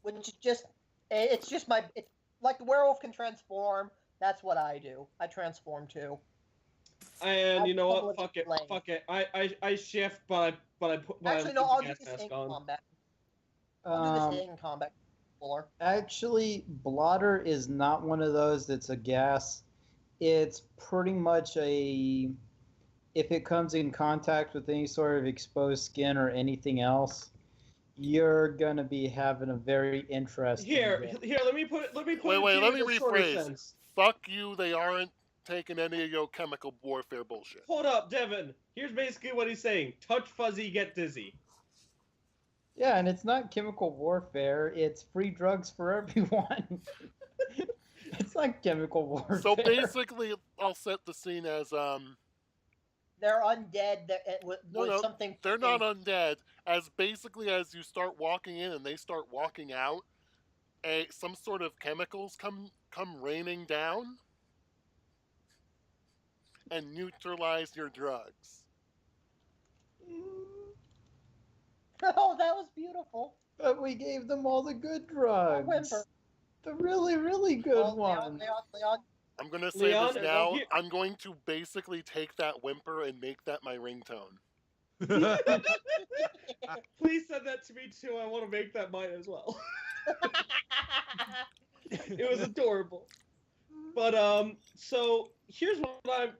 which is just it's like the werewolf can transform. That's what I do. I transform too. And you know what? Public Fuck it. flame. Fuck it. I shift, but I put my Actually, no. I'll do gas this mask in on. combat. I'll do this in combat. Fuller. Actually, blotter is not one of those that's a gas. It's pretty much if it comes in contact with any sort of exposed skin or anything else, you're gonna be having a very interesting day. Here. Let me put it. Let me put Wait, it to let you me in a shorter rephrase. sense. Fuck you, they aren't taking any of your chemical warfare bullshit. Hold up, Devin. Here's basically what he's saying: touch fuzzy, get dizzy. Yeah, and it's not chemical warfare. It's free drugs for everyone. It's not chemical warfare. So basically, I'll set the scene as, They're undead. With No, something. they're not undead. As basically as you start walking in and they start walking out, some sort of chemicals come raining down and neutralize your drugs. Oh, that was beautiful. But we gave them all the good A drugs. whimper. The really, really good Well, ones. Leon, I'm gonna say Leon, this now. here- I'm going to basically take that whimper and make that my ringtone. Please send that to me too. I want to make that mine as well. It was adorable. But so here's what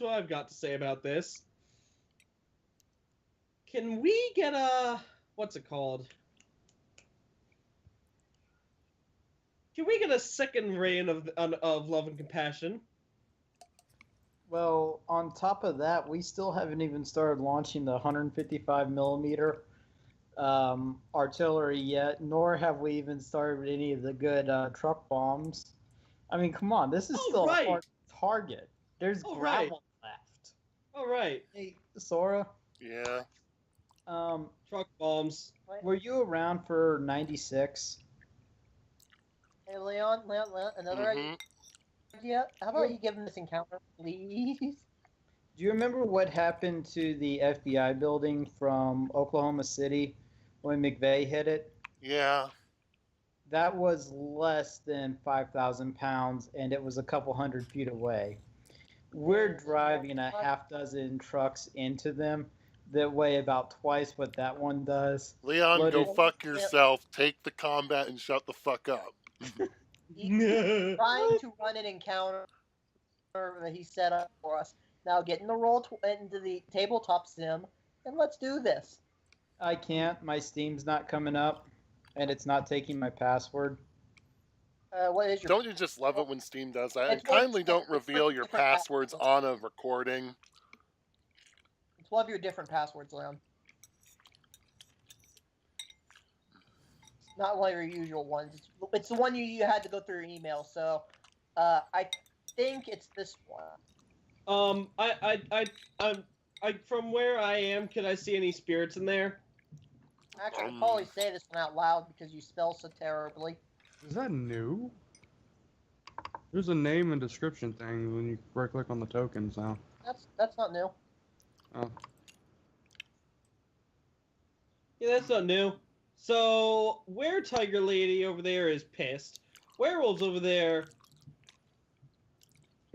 I've got to say about this. Can we get a what's it called? Can we get a second reign of Love and Compassion? Well, on top of that, we still haven't even started launching the 155 millimeter artillery yet, nor have we even started with any of the good truck bombs. I mean, come on, this is still a hard target. There's gravel left. All right. Hey, Sora. Yeah. Truck bombs. Were you around for 96? Hey, Leon, another idea? How about you give him this encounter, please? Do you remember what happened to the FBI building from Oklahoma City when McVeigh hit it? Yeah. That was less than 5,000 pounds, and it was a couple 100 feet away. We're driving a half dozen trucks into them that weigh about twice what that one does. Leon, go fuck yourself. Take the combat and shut the fuck up. He's trying to run an encounter that he set up for us. Now get in the roll into the tabletop sim, and let's do this. I can't. My Steam's not coming up, and it's not taking my password. What is your? Don't you just love it when Steam does that? And kindly don't reveal your passwords on a recording. It's one of your different passwords, Leon. Not one of your usual ones. It's the one you had to go through your email. So, I think it's this one. I from where I am, can I see any spirits in there? Actually, I'll probably say this one out loud because you spell so terribly. Is that new? There's a name and description thing when you right-click on the tokens now. That's not new. Oh. Yeah, that's not new. So, where Tiger Lady over there is pissed, werewolves over there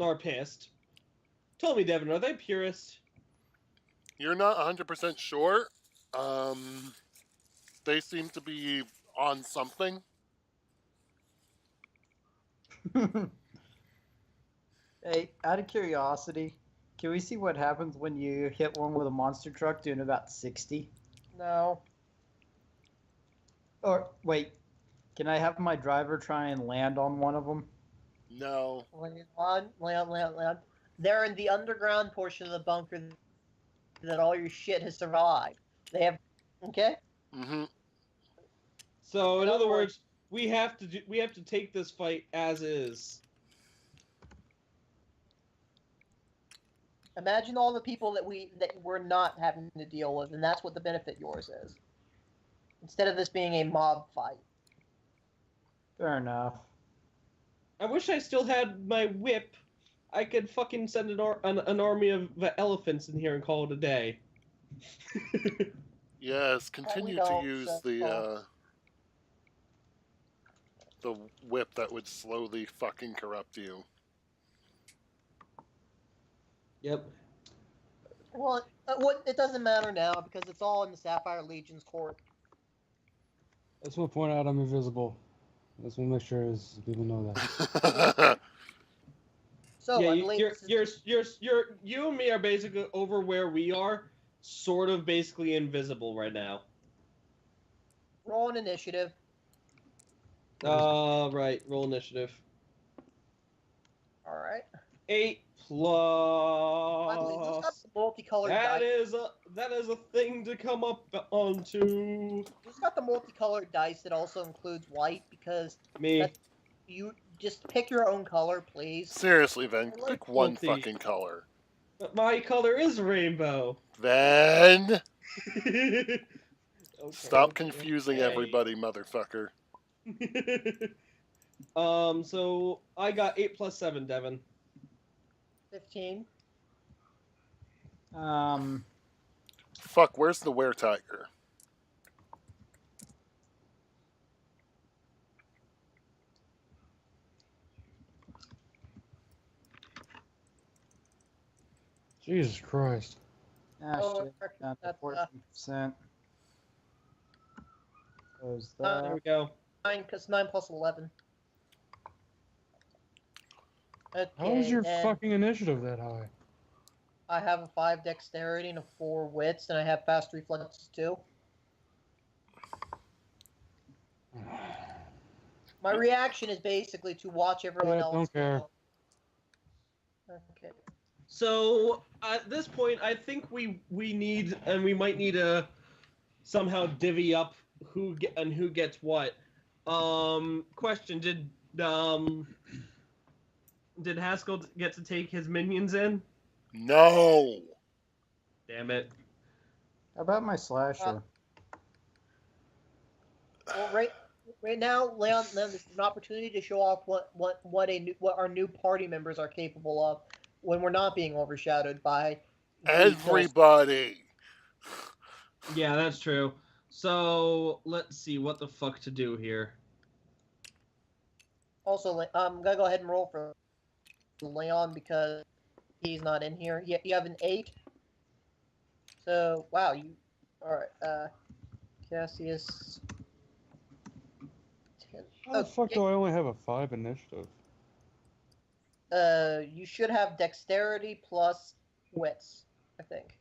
are pissed. Tell me, Devin, are they purists? You're not 100% sure. They seem to be on something. Hey, out of curiosity, can we see what happens when you hit one with a monster truck doing about 60? No. Or, wait, can I have my driver try and land on one of them? No. Leon. They're in the underground portion of the bunker that all your shit has survived. They have, okay? Mm-hmm. So, in other words, we have to take this fight as is. Imagine all the people that we're not having to deal with, and that's what the benefit yours is. Instead of this being a mob fight. Fair enough. I wish I still had my whip. I could fucking send an army of elephants in here and call it a day. Yes, continue to use the whip that would slowly fucking corrupt you. Yep. Well, it doesn't matter now because it's all in the Sapphire Legion's court. I just want to point out I'm invisible. I just want to make sure people know that. So yeah, you and me are basically over where we are, sort of basically invisible right now. Roll an initiative. Right. Roll initiative. All right. 8+. Multicolored that dice. That is a thing to come up onto. Just got the multicolored dice that also includes white because you just pick your own color, please. Seriously, Ven, pick one fucking color. But my color is rainbow. Ven! Okay, Stop confusing everybody, motherfucker. So I got 8 + 7, Devin. 15. Fuck, where's the were-tiger? Jesus Christ. Shit. Down to 14%. Goes that. There we go. because 9 plus 11. Okay, How is your and fucking initiative that high? I have a 5 dexterity and a 4 wits, and I have fast reflexes too. My reaction is basically to watch everyone Yeah, else. don't care. go. Okay. So at this point, I think we need, and we might need to somehow divvy up who gets what. Question: Did Haskell get to take his minions in? No. Damn it! How about my slasher? Well, right now, Leon, this is an opportunity to show off what our new party members are capable of when we're not being overshadowed by Everybody. Yeah, that's true. So let's see what the fuck to do here. Also, I'm gonna go ahead and roll for Leon because he's not in here. You have an 8. So wow, you all right? Cassius. 10. How the fuck do I only have a 5 initiative? You should have dexterity plus wits, I think.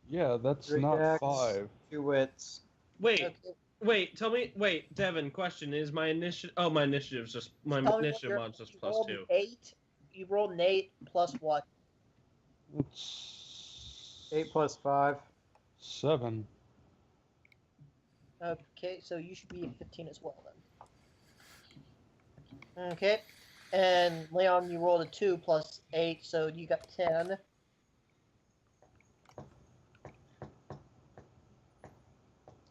Yeah, that's 3 not dex, 5. 2 wits. Wait, Okay. tell me. Wait, Devin. Question: Is my initiative? Oh, my initiative's just my Tell me what initiative your- mod's just you plus rolled 2. an 8. You rolled an 8 plus what? It's 8 plus 5. 7. Okay, so you should be at 15 as well then. Okay, and Leon, you rolled a 2 plus 8, so you got 10.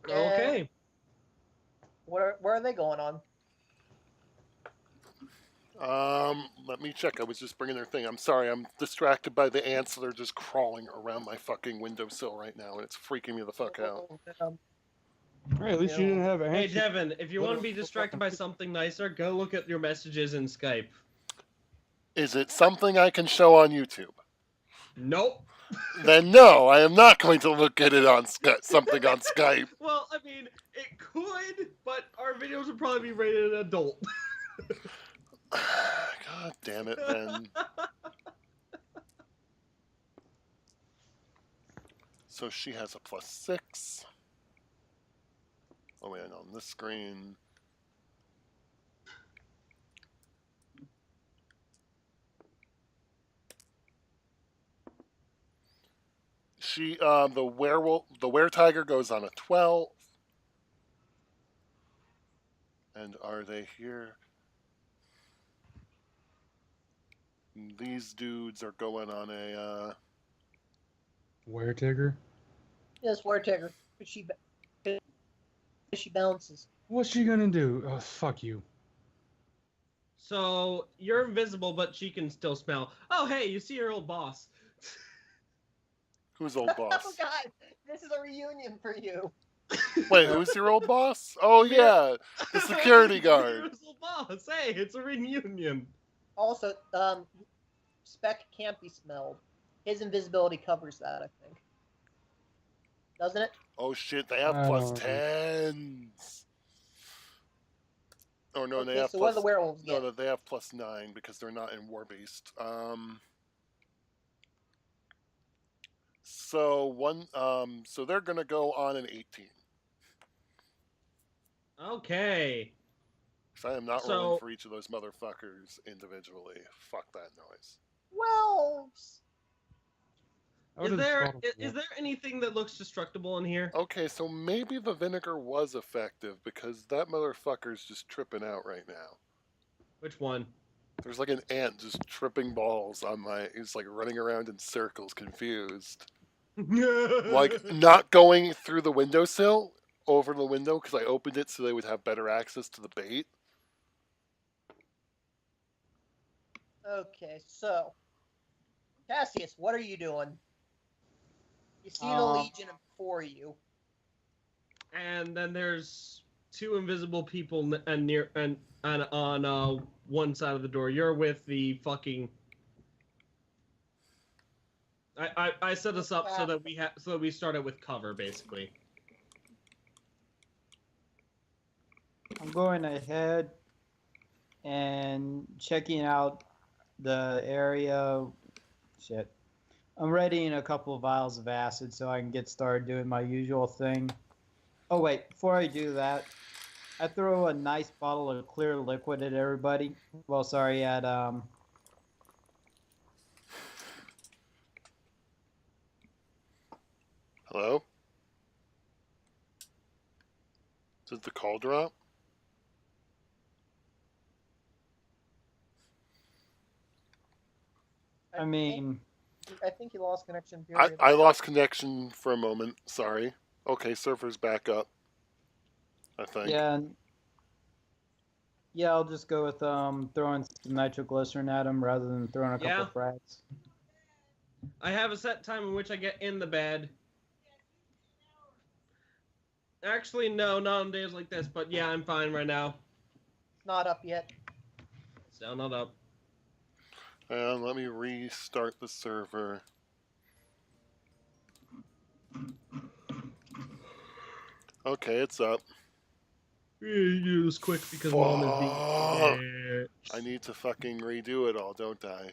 Okay. Where are they going on? Let me check. I was just bringing their thing. I'm sorry. I'm distracted by the ants that are just crawling around my fucking windowsill right now, and it's freaking me the fuck out. Hey, at least you didn't have Hey, ants. Devin. If you want to be distracted by something nicer, go look at your messages in Skype. Is it something I can show on YouTube? Nope. Then no, I am not going to look at it on something on Skype. Well, I mean, it could, but our videos would probably be rated adult. God damn it, then. So she has a +6. Oh wait, on this screen. She the were-tiger goes on a 12. And are they here? These dudes are going on a Were-tigger? Yes, Wartigger. She bounces. What's she gonna do? Oh, fuck you. So you're invisible, but she can still smell. Oh, hey, you see your old boss. Who's old boss? Oh god, this is a reunion for you. Wait, who's your old boss? Oh yeah, the security guard. Your old boss. Hey, it's a reunion. Also, Spec can't be smelled. His invisibility covers that, I think. Doesn't it? Oh shit, they have I plus don't 10s. Oh no, they Okay, have so what do plus. the werewolves No, get? no, they have +9 because they're not in War Beast. So they're gonna go on an 18. Okay. Because I am not rolling for each of those motherfuckers individually. Fuck that noise. Wolves! I would've thought of Is there anything that looks destructible in here? Okay, so maybe the vinegar was effective because that motherfucker's just tripping out right now. Which one? There's like an ant just tripping balls on my. He's like running around in circles, confused. Like not going through the windowsill over the window because I opened it so they would have better access to the bait. Okay, so Cassius, what are you doing? You see the Legion before you. And then there's two invisible people and on one side of the door. You're with the fucking. I set us up so that we start it with cover basically. I'm going ahead and checking out the area. Shit. I'm readying a couple of vials of acid so I can get started doing my usual thing. Oh, wait. Before I do that, I throw a nice bottle of clear liquid at everybody. Well, sorry, at Hello? Did the call drop? I mean, I think he lost connection. I lost connection for a moment. Sorry. Okay, server's back up. I think. yeah. Yeah, I'll just go with throwing some nitroglycerin at him rather than throwing a couple of frags. I have a set time in which I get in the bed. Actually, no, not on days like this, but yeah, I'm fine right now. It's not up yet. Still not up. And let me restart the server. Okay, it's up. You was quick because Mom is being. I need to fucking redo it all, don't I?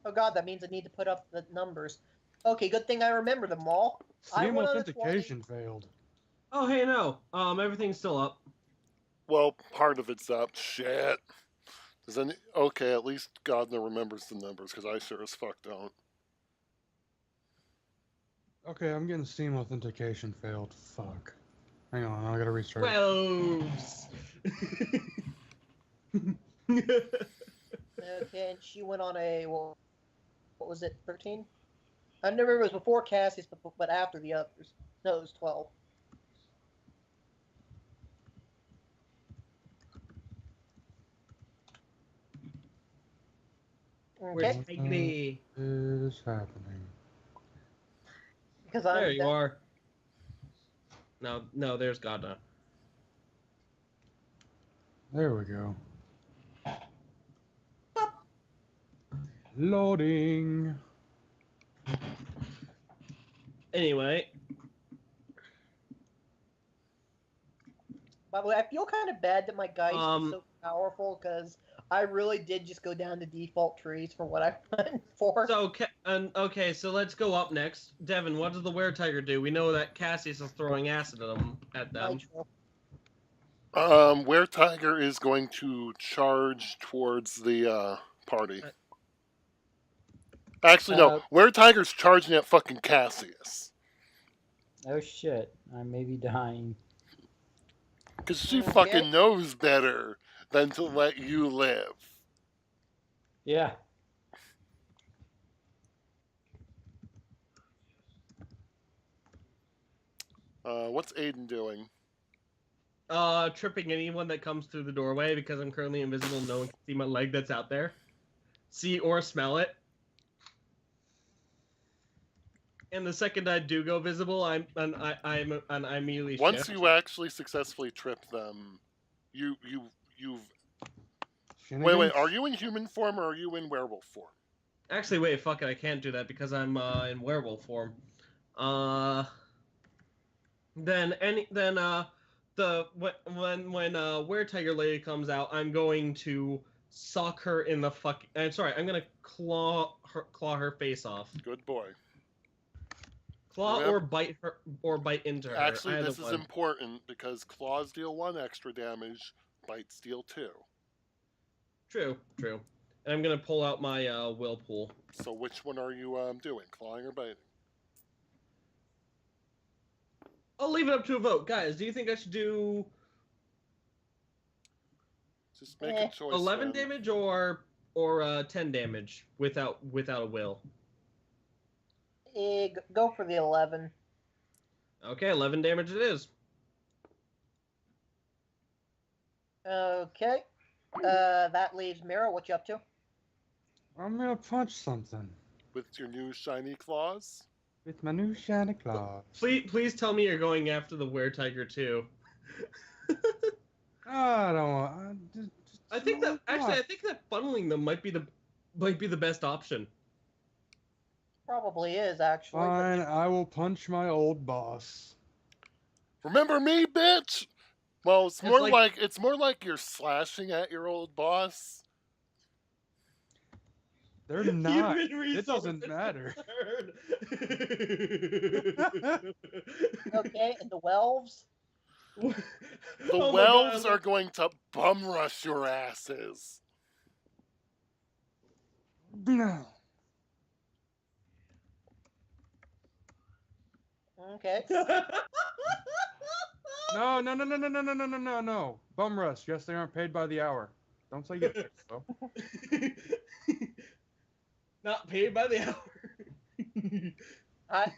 Oh god, that means I need to put up the numbers. Okay, good thing I remember them all. Steam authentication failed. Oh, hey, no. Everything's still up. Well, part of it's up. Shit. Does any? Okay, at least Gardner remembers the numbers, because I sure as fuck don't. Okay, I'm getting Steam authentication failed. Fuck. Hang on, I gotta restart. Wells. Okay, and she went on a, well, what was it, 13? I remember it was before Cassie's, but after the others. No, it was 12. Where's Okay, Higley? Is happening. because I'm There you are. No, there's Gardner. There we go. Loading. Anyway. By the way, I feel kind of bad that my Geist is Um, so powerful, because I really did just go down to default trees for what I went for. So, okay, so let's go up next. Devin, what does the Were-Tiger do? We know that Cassius is throwing acid at them. Nitro. Were-Tiger is going to charge towards the party. Actually, no. Were-Tiger's charging at fucking Cassius. Oh shit, I may be dying. Because she fucking knows better than to let you live. Yeah. What's Aiden doing? Tripping anyone that comes through the doorway because I'm currently invisible. No one can see my leg that's out there. See or smell it. And the second I do go visible, I immediately shift. Once you actually successfully trip them, you've. Wait. Are you in human form or are you in werewolf form? Actually, wait. Fuck it. I can't do that because I'm in werewolf form. When Were-Tiger Lady comes out, I'm going to sock her in the fuck. I'm sorry. I'm gonna claw her face off. Good boy. Claw or bite into her. Actually, this is important because claws deal 1 extra damage, bites deal 2. True. And I'm gonna pull out my will pool. So which one are you doing, clawing or biting? I'll leave it up to a vote, guys. Do you think I should do? Just make a choice. 11 damage or 10 damage without a will. Go for the 11. Okay, 11 damage it is. Okay. That leaves Mira. What you up to? I'm gonna punch something. With your new shiny claws? With my new shiny claws. Please tell me you're going after the Were-Tiger too. I don't want. I think that funneling them might be the best option. Probably is, actually. Fine, I will punch my old boss. Remember me, bitch? Well, it's It's more like- like it's more like you're slashing at your old boss. They're not. Human It doesn't resources matter. concern. Okay, and the Welves? The Oh my Welves God. are going to bum rush your asses. No. Okay. No. Bum rush. Yes, they aren't paid by the hour. Don't say get fixed, though. Not paid by the hour.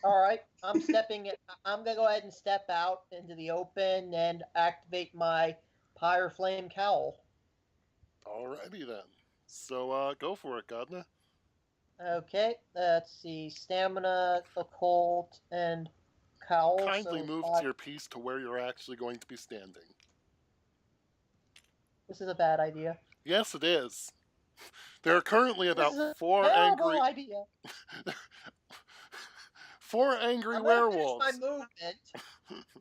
All right. I'm gonna go ahead and step out into the open and activate my Pyre Flame Cowl. Alrighty then. So go for it, Godna. Okay. Let's see. Stamina, Occult, and Cowl. Kindly so move five- to your piece to where you're actually going to be standing. This is a bad idea. Yes, it is. There are currently This about is a four terrible angry idea. I'm gonna werewolves. finish my movement,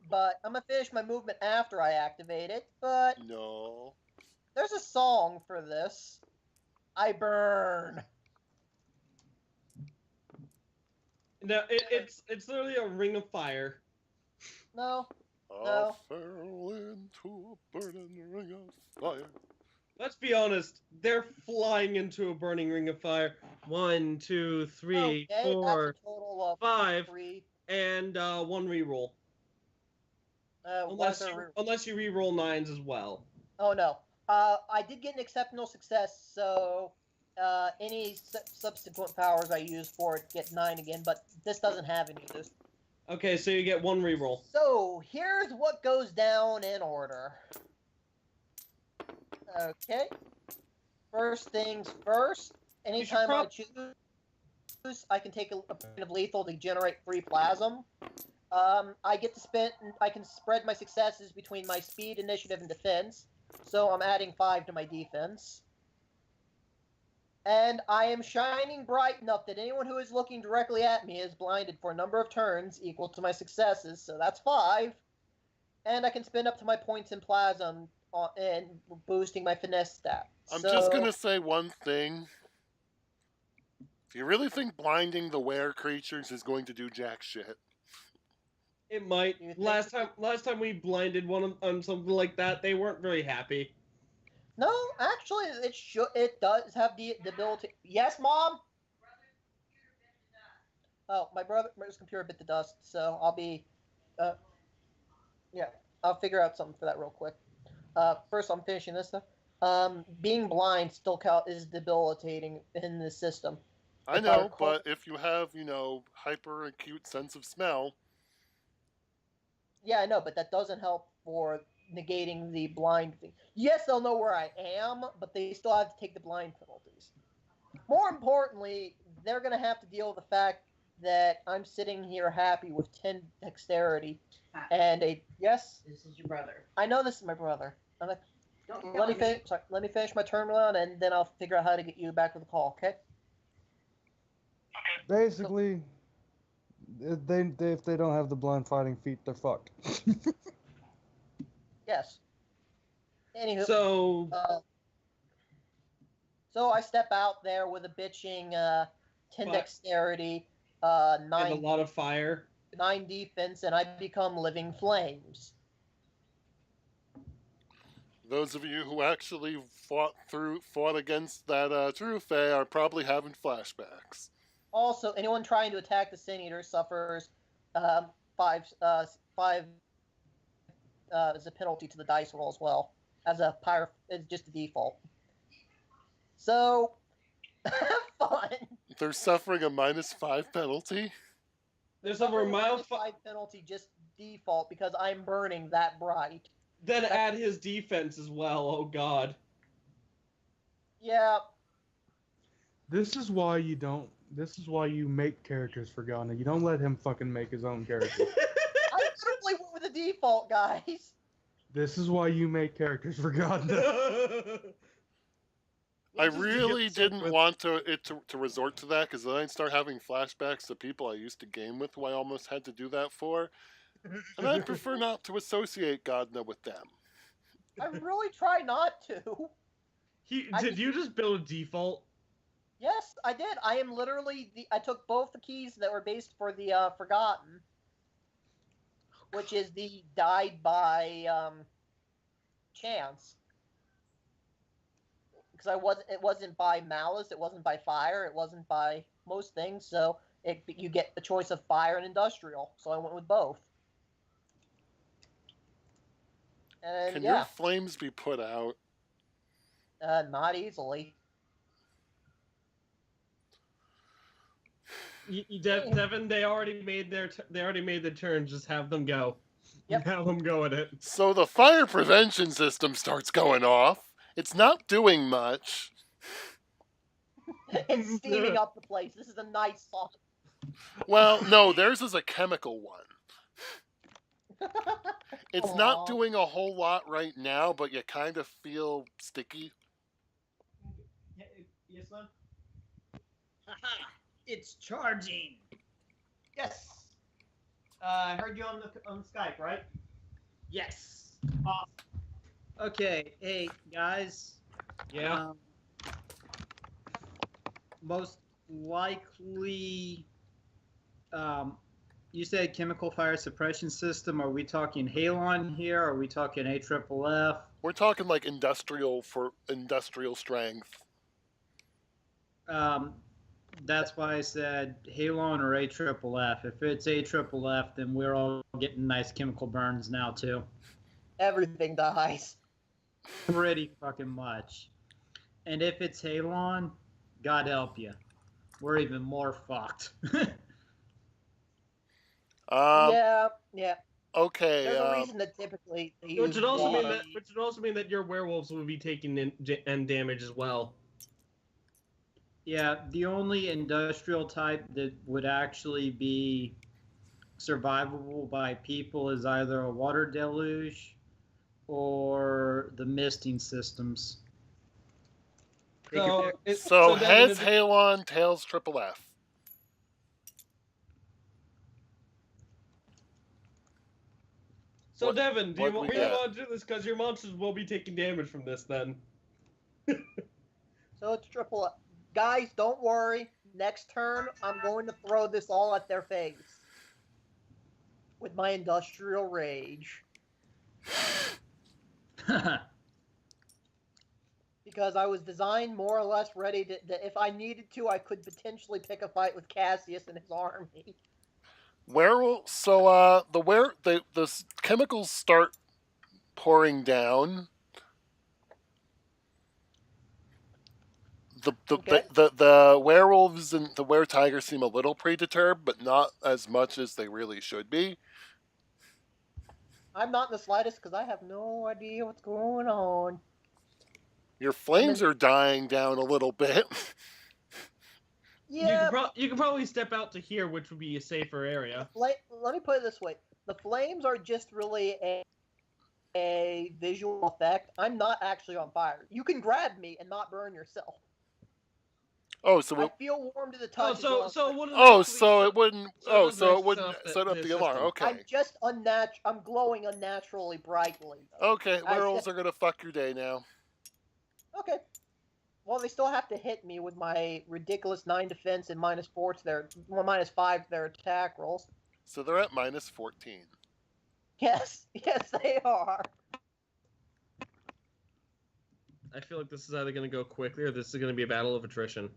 but I'm gonna finish my movement after I activate it. But No. there's a song for this. I burn. No, it's literally a ring of fire. No. I No. fell into a burning ring of fire. Let's be honest. They're flying into a burning ring of fire. 1, 2, 3, Okay, that's a 4, total of 5, 3. and 1 reroll. What's our Unless you reroll 9s as well. Oh no. I did get an exceptional success, so any subsequent powers I use for it get 9 again, but this doesn't have any of this. Okay, so you get 1 reroll. So here's what goes down in order. Okay. First things first. Anytime I choose, I can take a point of lethal to generate free plasm. I can spread my successes between my speed, initiative, and defense. So I'm adding 5 to my defense. And I am shining bright enough that anyone who is looking directly at me is blinded for a number of turns equal to my successes, so that's 5. And I can spend up to my points in plasm and boosting my finesse stat. I'm just gonna say one thing. Do you really think blinding the were creatures is going to do jack shit? It might. You think- Last time we blinded one on something like that, they weren't very happy. No, actually, it does have the ability. Yes, Mom? Oh, my brother's computer bit the dust, so I'll be, yeah, I'll figure out something for that real quick. First, I'm finishing this stuff. Being blind still is debilitating in the system. I If I know, recall- but if you have, hyper acute sense of smell, Yeah, I know, but that doesn't help for negating the blind thing. Yes, they'll know where I am, but they still have to take the blind penalties. More importantly, they're going to have to deal with the fact that I'm sitting here happy with 10 dexterity and a yes. This is your brother. I know this is my brother. Don't Let me finish my turn round, and then I'll figure out how to get you back with the call. Okay? Basically, if they don't have the blind fighting feat, they're fucked. Yes. Anywho, So so I step out there with a bitching 10 But- dexterity, and a 9 lot of fire. 9 defense, and I become living flames. those of you who actually fought against that True Fae are probably having flashbacks. Also, anyone trying to attack the Sin Eater suffers 5 as a penalty to the dice roll as well, as a it's just a default. So, have fun. They're suffering a -5 penalty. There's over a mile. 5 penalty just default because I'm burning that bright. Then add his defense as well. Oh God. Yeah, This is why you don't. This is why you make characters for Ghana. You don't let him fucking make his own character. I literally went with the default, guys. This is why you make characters for Ghana. I really didn't want to resort to that because then I'd start having flashbacks to people I used to game with who I almost had to do that for. And I prefer not to associate Godna with them. I really try not to. Did you just build a default? Yes, I did. I am literally I took both the keys that were based for the Forgotten, which is the died by chance. Because it wasn't by malice, it wasn't by fire, it wasn't by most things. So you get a choice of fire and industrial. So I went with both. And Can yeah, your flames be put out? not easily. Devin, they already made their turn. Just have them go. Yep. Have them go at it. So the fire prevention system starts going off. It's not doing much. It's steaming up the place. This is a nice song. Well, no, theirs is a chemical one. It's not Aw. doing a whole lot right now, but you kind of feel sticky. Yes, man. It's charging. Yes. I heard you on Skype, right? Yes. Awesome. Okay, hey guys. Yeah. Most likely, you said chemical fire suppression system. Are we talking halon here? Are we talking AFFF? We're talking like industrial strength. That's why I said halon or AFFF. If it's AFFF, then we're all getting nice chemical burns now too. Everything dies. Pretty fucking much. And if it's halon, God help you. We're even more fucked. Yeah. Okay. There's a reason that typically they use Which would also water. mean that your werewolves will be taking end damage as well. Yeah, the only industrial type that would actually be survivable by people is either a water deluge or the misting systems. So So Devin, heads, is it- Halon, tails, triple F. So What- Devin, do you what we really got? want to do this? Because your monsters will be taking damage from this then. So it's triple. Guys, don't worry. Next turn, I'm going to throw this all at their face with my industrial rage because I was designed more or less ready that if I needed to, I could potentially pick a fight with Cassius and his army. Werewolf. So the chemicals start pouring down. Okay. The werewolves and the were-tigers seem a little predetermined, but not as much as they really should be. I'm not in the slightest because I have no idea what's going on. Your flames are dying down a little bit. Yeah, You can probably step out to here, which would be a safer area. let me put it this way: the flames are just really a visual effect. I'm not actually on fire. You can grab me and not burn yourself. Oh, so I feel warm to the touch. as So well as- so what? it wouldn't. so it So it doesn't wouldn't set set off up the the alarm. system. Okay. I'm just unnatural. I'm glowing unnaturally brightly. Though. Okay. Werewolves are gonna fuck your day now. Okay. Well, they still have to hit me with my ridiculous 9 defense and -4 to their -5 to their attack rolls. So they're at -14. Yes, they are. I feel like this is either going to go quickly or this is going to be a battle of attrition.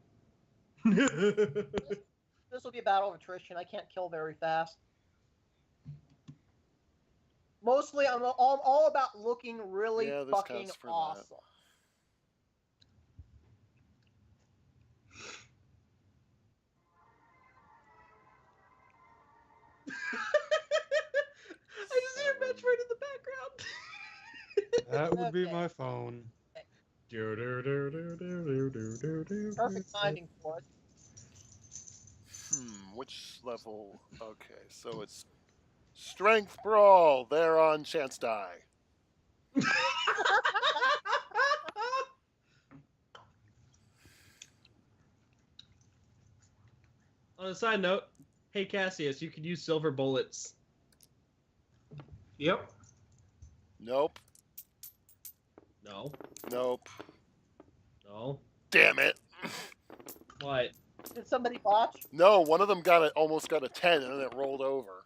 This will be a battle of attrition. I can't kill very fast. Mostly, I'm all about looking really Yeah, this fucking counts for that. awesome. I just hear Metroid in the background. That would be Okay. my phone. Perfect timing for it. Which level? Okay, so it's Strength Brawl. They're on Chance Die. On a side note, hey Cassius, you could use silver bullets. Yep. Nope. No. Nope. No. Damn it. What? Did somebody botch? No, one of them almost got a 10 and then it rolled over.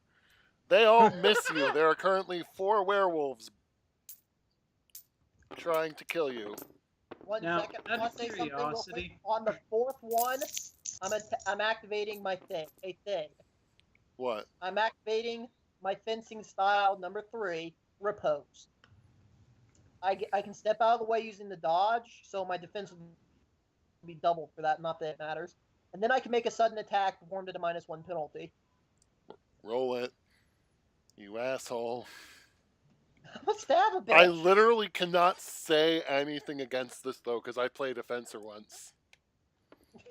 They all miss you. There are currently 4 werewolves trying to kill you. One Now, second. out I'll of say something real quick. curiosity- On the 4th one, I'm activating my thing. What? I'm activating my fencing style number 3, repose. I can step out of the way using the dodge, so my defense will be doubled for that. Not that it matters. And then I can make a sudden attack performed at a -1 penalty. Roll it. You asshole. I'm a stab a bit. I literally cannot say anything against this, though, because I played a fencer once.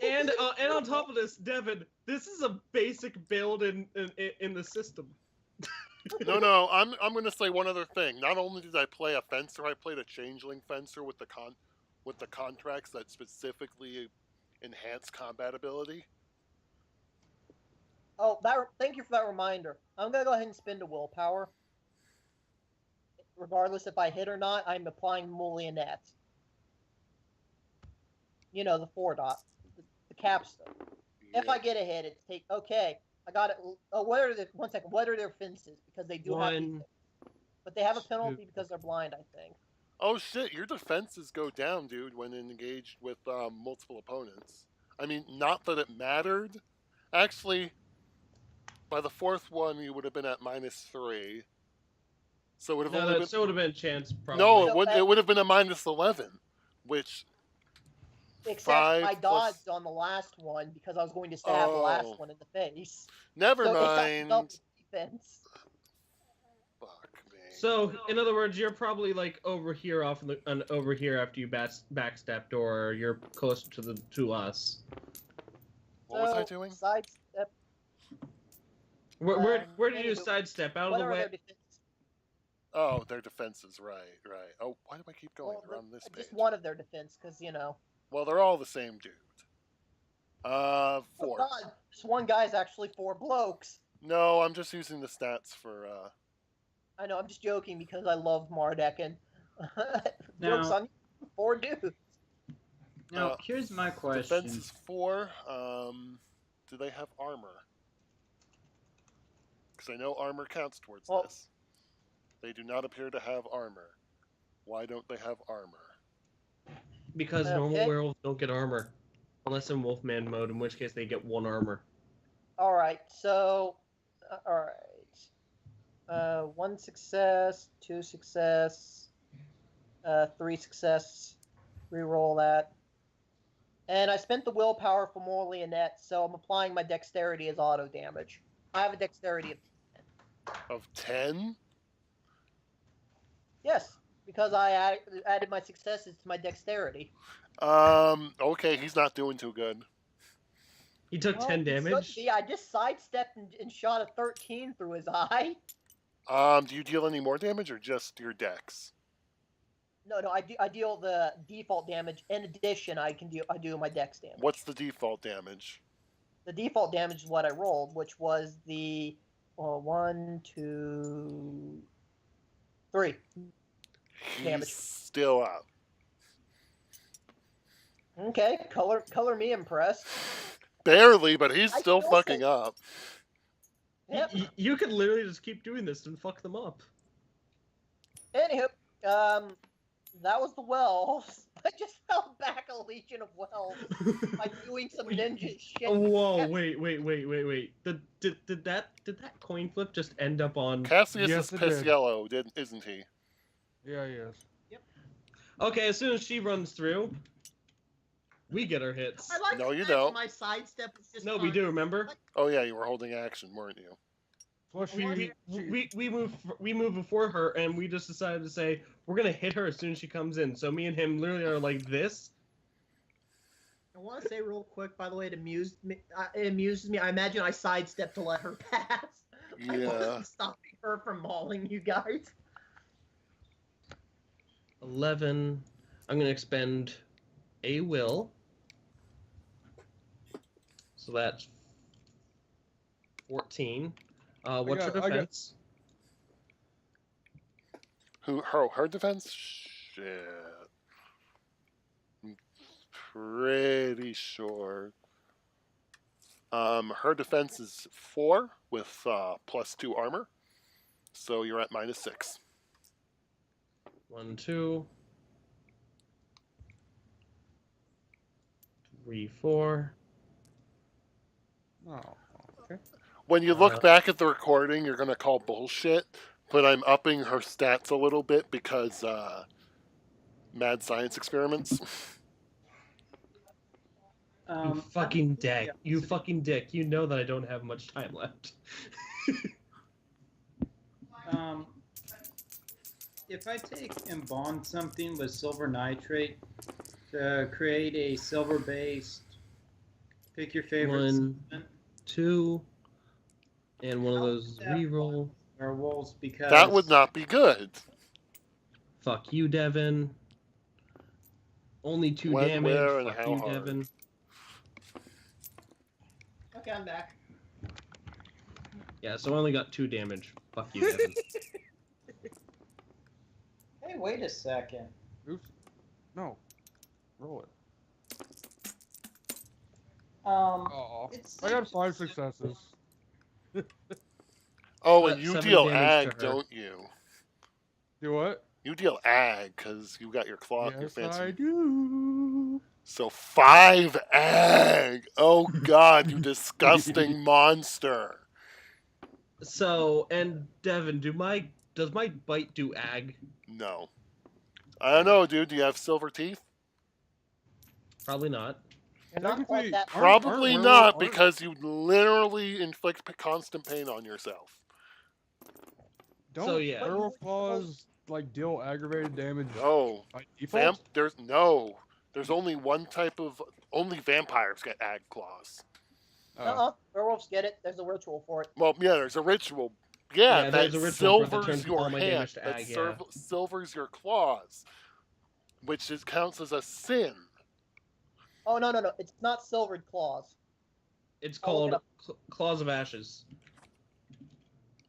And on top of this, Devin, this is a basic build in the system. No, I'm going to say one other thing. Not only did I play a fencer, I played a changeling fencer with the contracts that specifically enhance combat ability. Oh, thank you for that reminder. I'm gonna go ahead and spend a willpower. Regardless if I hit or not, I'm applying Mulionette. You know, the 4 dot, the capstone. If I get a hit, it's okay. I got it. Oh, one second. What are their fences? Because they do have these, but they have a penalty because they're blind, I think. Oh shit, your defenses go down, dude, when engaged with multiple opponents. I mean, not that it mattered. Actually, by the 4th one, you would have been at -3. So it would have No, only that been... still would have been a chance, probably. No, it would have been a -11, which... Except I dodged on the last one because I was going to stab the last one in the face. Never so mind. Double defense. Fuck me. So, in other words, you're probably like over here over here after you backstepped, or you're closer to us. What was I doing? Sidestep. Where did you sidestep? Out of the way? Oh, their defenses, right. Oh, why do I keep going around this page? Just one of their defense, because, you know. Well, they're all the same dude. 4. Oh God, this one guy's actually 4 blokes. No, I'm just using the stats for... I know, I'm just joking because I love Darkened. Jokes on you, 4 dudes. Now, here's my question. Defense is 4. Do they have armor? Because I know armor counts towards this. They do not appear to have armor. Why don't they have armor? Because normal werewolves don't get armor. Unless in Wolfman mode, in which case they get 1 armor. Alright, so... Alright. 1 success, 2 success, 3 success. Reroll that. And I spent the willpower for Mulionette, so I'm applying my dexterity as auto damage. I have a dexterity of 10? Yes, because I added my successes to my dexterity. Okay, he's not doing too good. He took 10 damage? I just sidestepped and shot a 13 through his eye. Do you deal any more damage or just your dex? No, I deal the default damage. In addition, I do my dex damage. What's the default damage? The default damage is what I rolled, which was the 1, 2, 3 damage. He's still up. Okay, color me impressed. Barely, but he's still fucking up. Yep. You could literally just keep doing this and fuck them up. Anywho, that was the wells. I just held back a legion of wells by doing some ninja shit. Whoa! Wait! Did that coin flip just end up on? Cassius is piss yellow, isn't he? Yeah, he is. Yep. Okay, as soon as she runs through, we get our hits. I like No, you to imagine don't. My sidestep is just No, we do. Remember? Oh yeah, you were holding action, weren't you? Plus, We move before her, and we just decided to say we're gonna hit her as soon as she comes in. So me and him literally are like this. I want to say real quick, by the way, it amuses me. I imagine I sidestepped to let her pass. I Yeah. wasn't stopping her from mauling you guys. 11. I'm gonna expend a will. So that's 14. What's your defense? Her defense? Shit. I'm pretty sure. Her defense is 4 with +2 armor. So you're at -6. 1, 2, 3, 4. Oh, okay. When you look back at the recording, you're going to call bullshit, but I'm upping her stats a little bit because mad science experiments. You fucking dick. You fucking dick. You know that I don't have much time left. If I take and bond something with silver nitrate to create a silver-based, pick your favorite 1, supplement, 2, and one of those reroll. werewolves, because That would not be good. Fuck you, Devin. Only 2 When, damage. where, and Fuck how you, hard? Devin. Okay, I'm back. Yeah, so I only got 2 damage. Fuck you, Devin. Hey, wait a second. Oops. No. Roll it. Oh, It's I got 5 successes. Oh, Got and you 7 deal damage ag, to her. don't you? Do what? You deal ag because you got your claw. Your Yes, fancy. I do. So 5 ag. Oh God, you disgusting monster. So, and Devin, does my bite do ag? No. I don't know, dude. Do you have silver teeth? Probably not. You're not Technically, quite that. Probably aren't not, werewolf- because you literally inflict constant pain on yourself. Don't So, yeah. werewolf claws like deal aggravated damage No. by default? There's only one type of. Only vampires get ag claws. Werewolves get it. There's a ritual for it. Well, yeah, there's a ritual. Yeah, Yeah, that there's a ritual for it that silvers turns your all my hand. damage to That ag, yeah. silvers your claws, which counts as a sin. Oh no. It's not silvered claws. It's I'll look called it Claws of Ashes.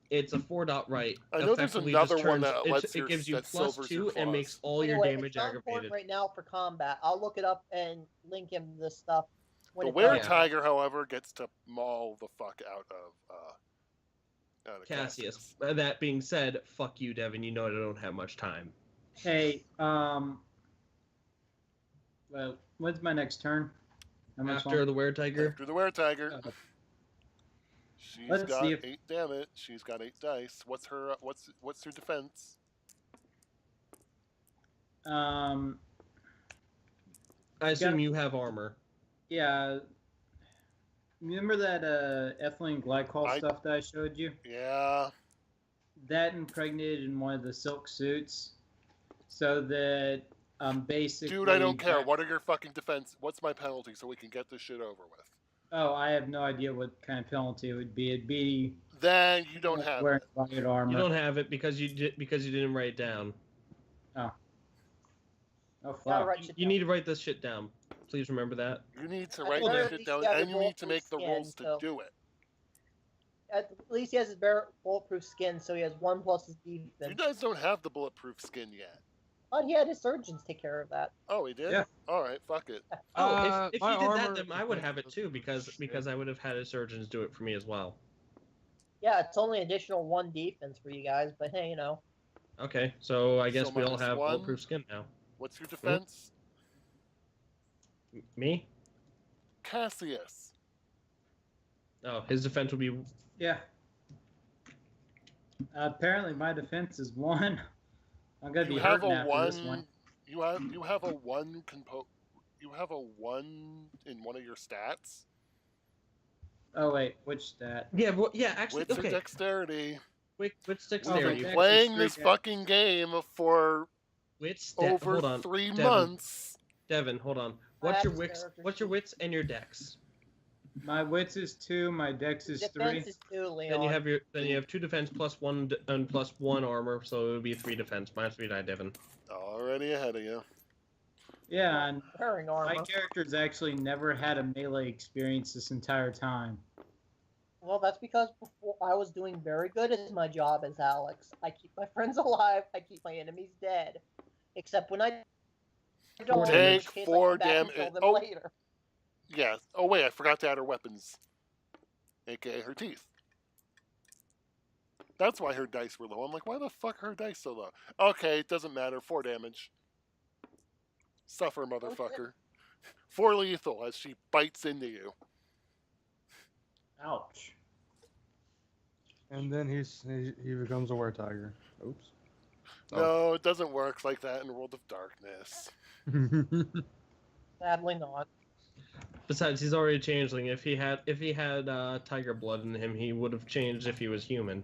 It's a 4-dot right. I know there's Effectively another just one turns- that lets it gives you that plus silvers your 2 and claws. makes all your Anyway, damage it's not important aggravated. right now for combat. I'll look it up and link him this stuff. When The it were does. tiger, however, gets to maul the fuck out of Cassius. That being said, fuck you, Devin. You know I don't have much time. Hey, well, when's my next turn? How much After longer? the were tiger. After the were tiger, Okay. she's Let's got see if- 8 damage. She's got 8 dice. What's her defense? I assume you have armor. Yeah. Remember that ethylene glycol I- stuff that I showed you? Yeah. That impregnated in one of the silk suits, so that basically. Dude, I don't care. What are your fucking defense? What's my penalty so we can get this shit over with? Oh, I have no idea what kind of penalty it would be. It'd be Then you don't have wearing it. light armor. You don't have it because you didn't write it down. Oh Gotta fuck! write shit You down. need to write this shit down. Please remember that. You need to At write the very this shit least, down, you have and your you need to make bulletproof the rules skin, to so- do it. At least he has his bulletproof skin, so he has 1 plus his You defense. guys don't have the bulletproof skin yet. But he had his surgeons take care of that. Oh, he did? Yeah. All right, fuck it. Oh, if my you did that, armor then I would have it too, defense because I would have had his surgeons do it for me as well. Yeah, it's only additional 1 defense for you guys, but hey, you know. Okay, so I guess So we all minus have 1? bulletproof skin now. What's your defense? Me? Cassius. Oh, his defense would be. Yeah. Apparently, my defense is 1. I'm gonna be You have hurting a after this one. 1. You have a 1 You have a 1 in one of your stats. Oh wait, which stat? Yeah, well, yeah. Actually, Wits or okay. dexterity. Wit We've dexterity. been okay. playing Dexterity, this yeah. fucking game for Hold over on, 3 Devin. months. Devin, hold on. I What's have your his wits? character What's your sheet. wits and your dex? My wits is 2. My dex is 3. Defense is 2, Leon. Then you have 2 defense plus 1 and plus 1 armor, so it would be 3 defense minus 3 die, Devin. Already ahead of you. Yeah, and Wearing my armor. character's actually never had a melee experience this entire time. Well, Well, that's because before I was doing very good at my job as Alex. I keep my friends alive. I keep my enemies dead. Except when I don't, in which Take case I 4 come back and damage. kill them Oh, later. yeah. Oh, wait, I forgot to add her weapons, aka her teeth. That's why her dice were low. I'm like, why the fuck are her dice so low? Okay, it doesn't matter. 4 damage. Suffer, motherfucker. 4 lethal as she bites into you. Ouch. And then he becomes a were-tiger. Oops. No, it doesn't work like that in World of Darkness. Sadly not. Besides, he's already a changeling. If he had tiger blood in him, he would have changed if he was human.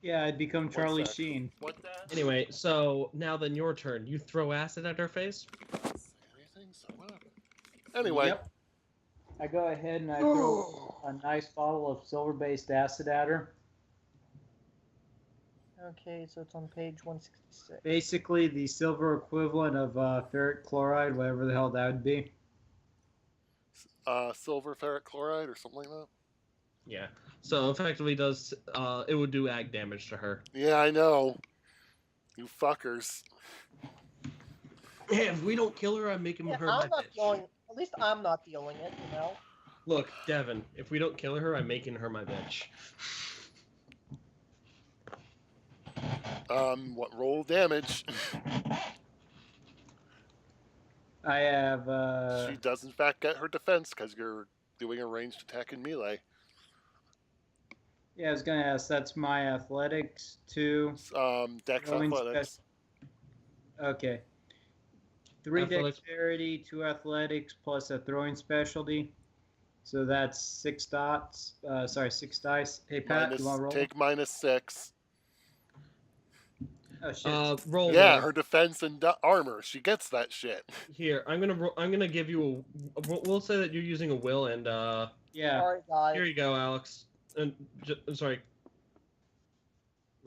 Yeah, I'd become One Charlie sec. Sheen. What that? Anyway, so now then your turn. You throw acid at her face. Anything? So what? Anyway. Yep. I go ahead and I throw a nice bottle of silver-based acid at her. Okay, so it's on page 166. Basically, the silver equivalent of ferric chloride, whatever the hell that would be. Silver ferric chloride or something like that? Yeah. So effectively, it would do ag damage to her. Yeah, I know. You fuckers. Hey, if we don't kill her, I'm making Yeah, her my I'm not bitch. dealing. At least I'm not dealing it. You know. Look, Devin, if we don't kill her, I'm making her my bitch. What roll damage? I have. She does in fact get her defense because you're doing a ranged attack in melee. Yeah, I was gonna ask. That's my athletics too. Dex Throwing athletics. Okay. 3 Athletics. dexterity, 2 athletics, plus a throwing specialty. So that's 6 dots. 6 dice. Hey Pat, you want to roll? Take -6. Oh shit. Roll. Yeah, one. her defense and armor. She gets that shit. Here, I'm gonna give you we'll say that you're using a will, and Yeah. Sorry, guys. here you go, Alex. And sorry.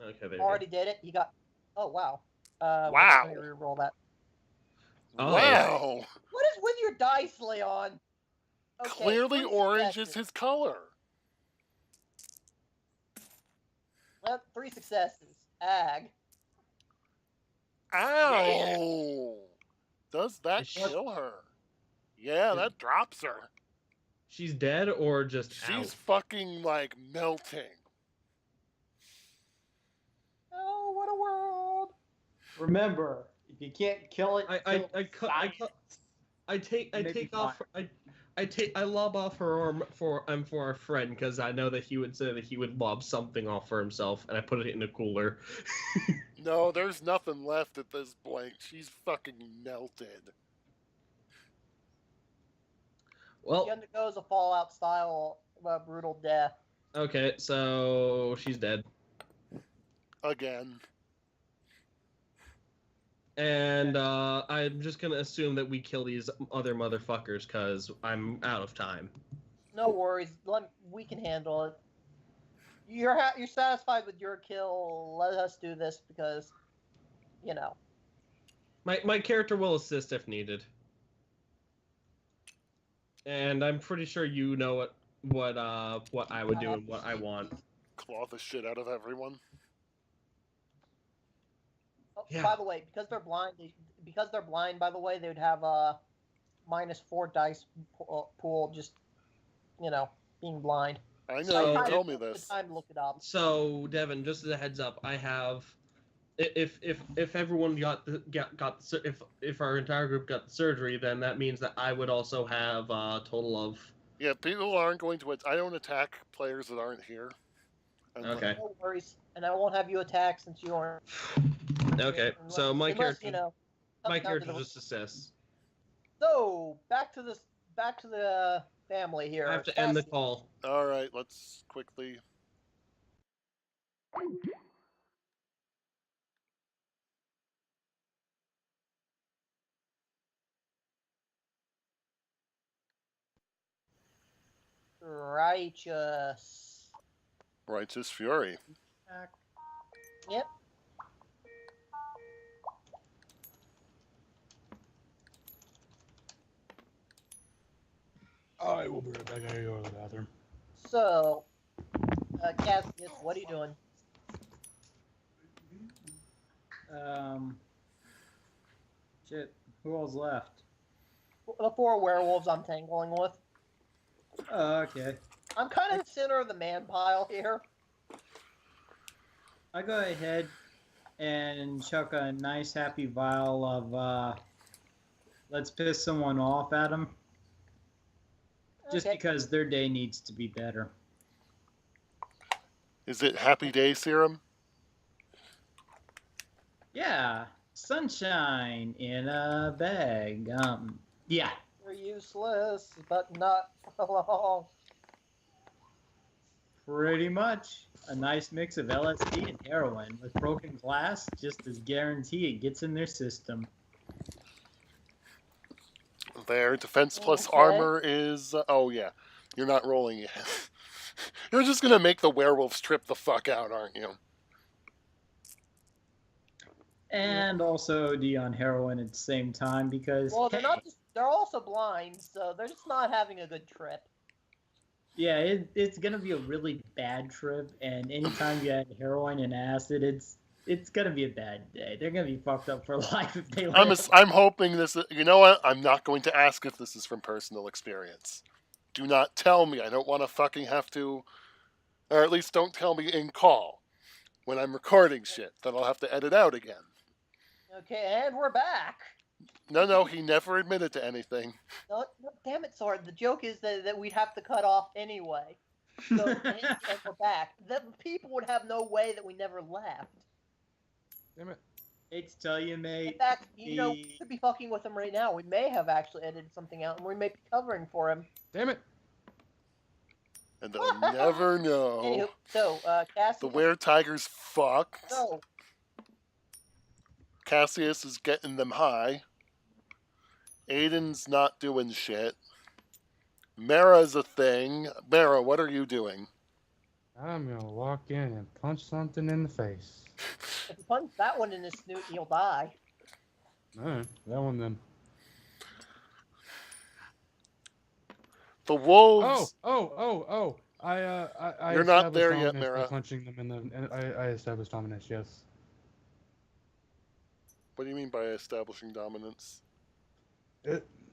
Okay, there you go. Already did it. You got. Oh wow. Wow. Let me re-roll that. Oh. Wow. What is with your dice, Leon? Okay, Clearly 3 orange is successes. his color. Well, 3 successes. Ag. Ow. Does that Is she- kill her? Yeah, that drops her. She's dead or just She's out? fucking like melting. Oh, what a world! Remember, if you can't kill it, I lob off her arm for our friend because I know that he would say that he would lob something off for himself, and I put it in a cooler. No, there's nothing left at this point. She's fucking melted. Well, She undergoes a Fallout-style brutal death. okay, so she's dead, Again. and I'm just gonna assume that we kill these other motherfuckers because I'm out of time. No worries. We can handle it. You're satisfied with your kill. Let us do this because, you know. My character will assist if needed. And I'm pretty sure you know what I would do and what I want. Claw the shit out of everyone. Oh, Yeah. by the way, because they're blind, by the way, they would have a -4 dice pool just, you know, being blind. I know, So- you told me this. Time to look it up. So Devin, just as a heads up, I have if everyone if our entire group got the surgery, then that means that I would also have a total of. Yeah, people aren't going to. I don't attack players that aren't here. Okay. No worries, and I won't have you attack since you aren't. Okay. So my unless, character, you know, my comes down to character the- just assists. So back to the family here. I have to end the Cassie. call. All right, let's quickly. Righteous. Righteous Fury. Yep. I will be right back. I gotta go to the bathroom. So, Cassius, what are you doing? Shit. Who all's left? The 4 werewolves I'm tangling with. Okay. I'm kind of the center of the man pile here. I go ahead and chuck a nice happy vial of let's piss someone off at them. Just Okay. because their day needs to be better. Is it Happy Day serum? Yeah. Sunshine in a bag. Yeah. You're useless, but not for long. Pretty much. A nice mix of LSD and heroin with broken glass, just as guarantee it gets in their system. Their defense plus Okay. armor is... oh, yeah. You're not rolling yet. You're just going to make the werewolves trip the fuck out, aren't you? And also D on heroin at the same time because Well, they're also blind, so they're just not having a good trip. yeah, it's gonna be a really bad trip, and anytime you add heroin and acid, it's gonna be a bad day. They're gonna be fucked up for life if they live. I'm hoping this... You know what? I'm not going to ask if this is from personal experience. Do not tell me. I don't want to fucking have to... Or at least don't tell me in call when I'm recording shit that I'll have to edit out again. Okay, and we're back. No, he never admitted to anything. No, damn it, Sword. The joke is that we'd have to cut off anyway. So, and we're back. The people would have no way that we never left. Damn it. Hate to tell you, In mate. fact, we could be fucking with him right now. We may have actually edited something out, and we may be covering for him. Damn it. And they'll never know. Anywho, so, Cassius... The were-tiger's fucked. So, Cassius is getting them high. Aiden's not doing shit. Mara's a thing. Mara, what are you doing? I'm gonna walk in and punch something in the face. if you punch that one in his snoot, he'll die. Alright, that one then. The wolves... Oh! I You're not established there yet, dominance by Mara. punching them in the. And I established dominance. Yes. What do you mean by establishing dominance?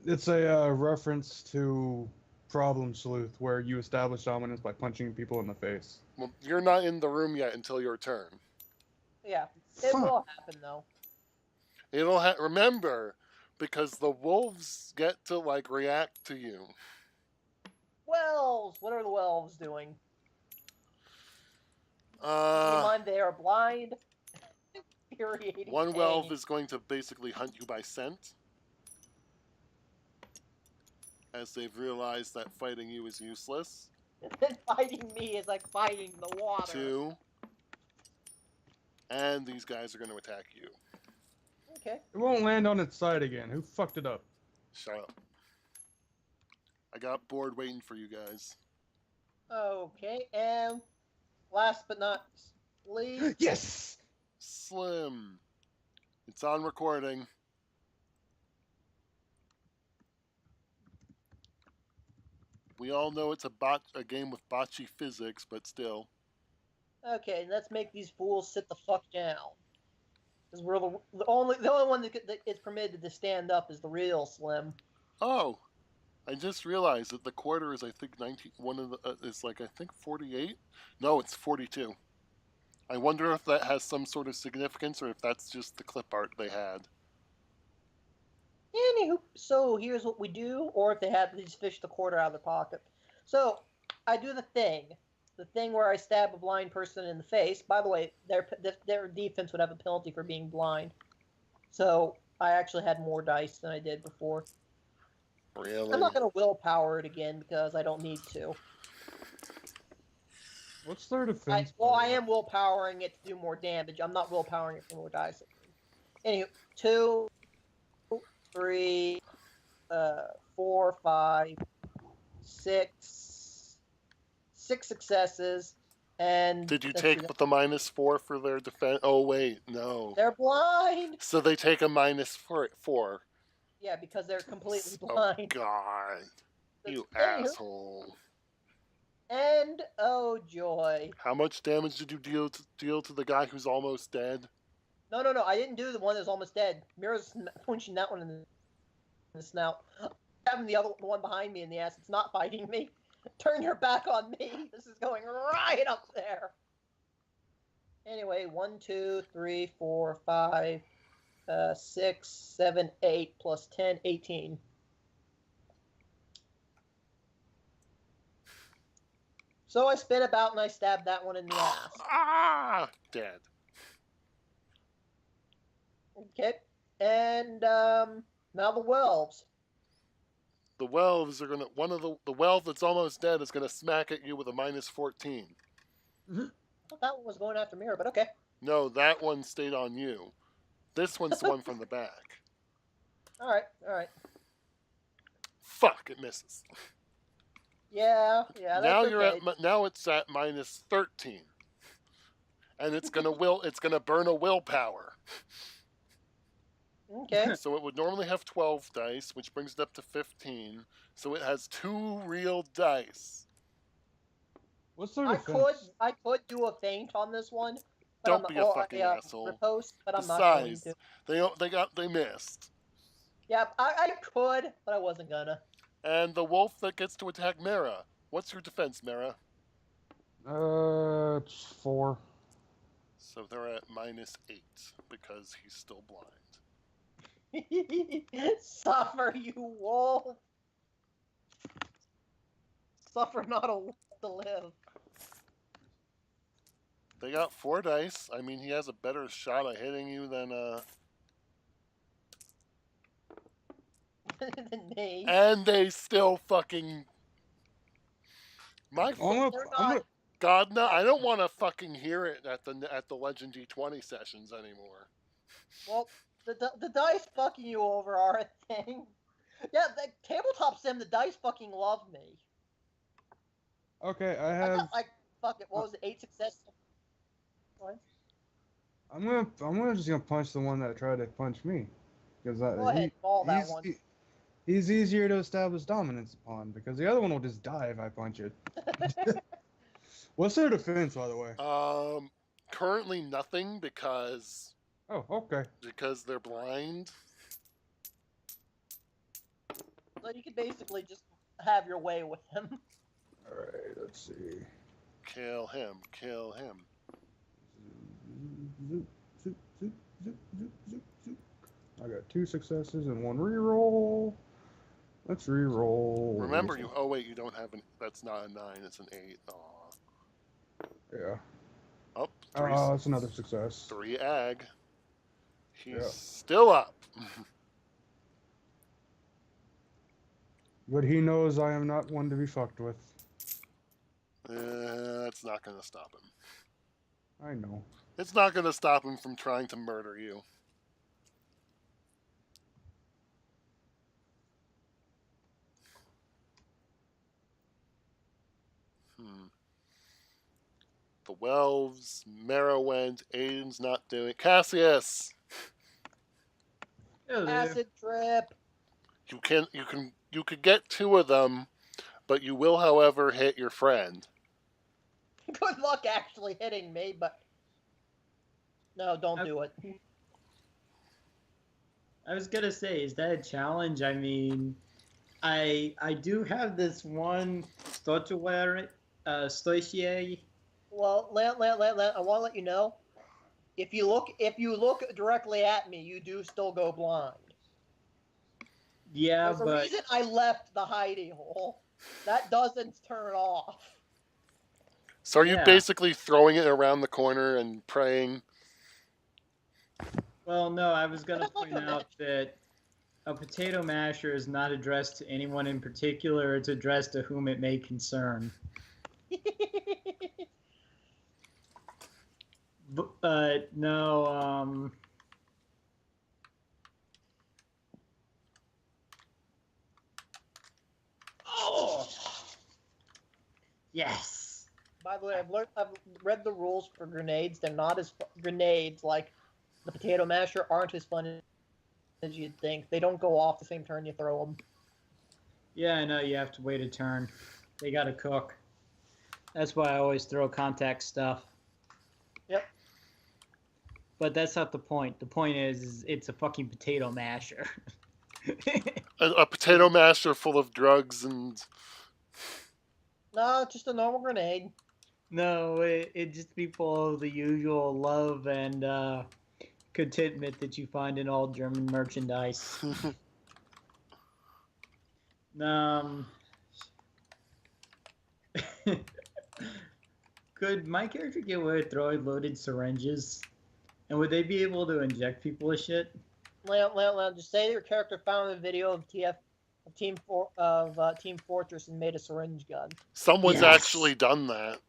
It's a reference to Problem Sleuth, where you establish dominance by punching people in the face. Well, you're not in the room yet until your turn. Yeah, it Fuck. will happen, though. Remember, because the wolves get to, react to you. Wells! What are the Wells doing? Keep in Uh, mind, they are blind. Infuriating one pain. welf is going to basically hunt you by scent, as they've realized that fighting you is useless. And fighting me is like fighting the water. 2. And these guys are going to attack you. Okay. It won't land on its side again. Who fucked it up? Shut up. I got bored waiting for you guys. Okay, and last but not least, Yes. Slim. It's on recording. We all know it's a game with bocce physics, but still. okay, let's make these fools sit the fuck down. Because we're the only one that is permitted to stand up is the real Slim. Oh, I just realized that the quarter is, I think, 19. One of the is I think 48. No, it's 42. I wonder if that has some sort of significance, or if that's just the clip art they had. Anywho, so here's what we do, or if they had to just fish the quarter out of their pocket. So I do the thing where I stab a blind person in the face. By the way, their defense would have a penalty for being blind. So I actually had more dice than I did before. Really? I'm not going to willpower it again because I don't need to. What's their defense? I am willpowering it to do more damage. I'm not willpowering it for more dice. Anyway, 2, 3, 4, 5, 6 successes, and Did you take the -4 for their defense? Oh wait, no. they're blind. So they take a -4. Yeah, because they're completely Oh blind. God, you Anywho, asshole. And oh joy. How much damage did you deal to the guy who's almost dead? No. I didn't do the one that's almost dead. Mira's punching that one in the snout. Having the other one behind me in the ass. It's not fighting me. Turn your back on me. This is going right up there. Anyway, 1, 2, 3, 4, 5, 6, 7, 8 plus 10, 18. So I spin about and I stab that one in the ass. Ah! Dead. Okay. And now the Welves. The Welves are gonna the Welve that's almost dead is gonna smack at you with a -14. I thought that one was going after Mira, but okay. No, that one stayed on you. This one's the one from the back. All right. Fuck, it misses. Yeah, that's Now okay. you're now it's at -13. And it's gonna burn a willpower. Okay. So it would normally have 12 dice, which brings it up to 15. So it has 2 real dice. What's their I defense? could do a feint on this one. But Don't be a fucking asshole. Riposte, but I'm not going Besides, to. they missed. Yeah, I could, but I wasn't gonna. And the wolf that gets to attack Mara. What's your defense, Mara? It's 4. So they're at -8 because he's still blind. Suffer, you wolf. Suffer not a wolf to live. They got 4 dice. I mean, he has a better shot at hitting you than Than me. and they still fucking my God, no! I don't want to fucking hear it at the Legend D20 sessions anymore. Well, the dice fucking you over are a thing. Yeah, the tabletop sim, the dice fucking love me. Okay, I I have. got like fuck it. What was it? 8 successes. What? I'm just gonna punch the one that tried to punch me, because Go ahead, ball that one. He's easier to establish dominance upon, because the other one will just die if I punch it. What's their defense, by the way? Currently nothing because. Oh, okay. Because they're blind. So you can basically just have your way with him. All right, let's see. Kill him. Kill him. Zoop, zoop, zoop, zoop, zoop, zoop, zoop. I got 2 successes and 1 reroll. Let's reroll. Remember, you. Oh wait, you don't have an. That's not a 9. It's an 8. Aw. Yeah. Oh, that's another success. 3 ag. He's still up. But he knows I am not one to be fucked with. That's not going to stop him. I know. It's not going to stop him from trying to murder you. The Welves, Merowend, Aiden's not doing. Cassius. Hello. Acid trip. You could get 2 of them, but you will, however, hit your friend. Good luck actually hitting me, but no, don't do it. I was gonna say, is that a challenge? I mean, I do have this one statuary, Well, I want to let you know, if you look directly at me, you do still go blind. Yeah, There's a reason I left the hidey hole. That doesn't turn off. So are you basically throwing it around the corner and praying? Well, no, I was going to point out that a potato masher is not addressed to anyone in particular. It's addressed to whom it may concern. But no, Oh! Yes! By the way, I've read the rules for grenades. They're not as grenades like the potato masher aren't as fun as you'd think. They don't go off the same turn you throw them. Yeah, I know, you have to wait a turn. They gotta cook. That's why I always throw contact stuff. Yep. But that's not the point. The point is it's a fucking potato masher. A potato masher full of drugs and... No, just a normal grenade. No, it just be full of the usual love and contentment that you find in all German merchandise. Could my character get away with throwing loaded syringes? And would they be able to inject people with shit? Leon, just say your character found a video of Team Fortress and made a syringe gun. Someone's Yes. actually done that.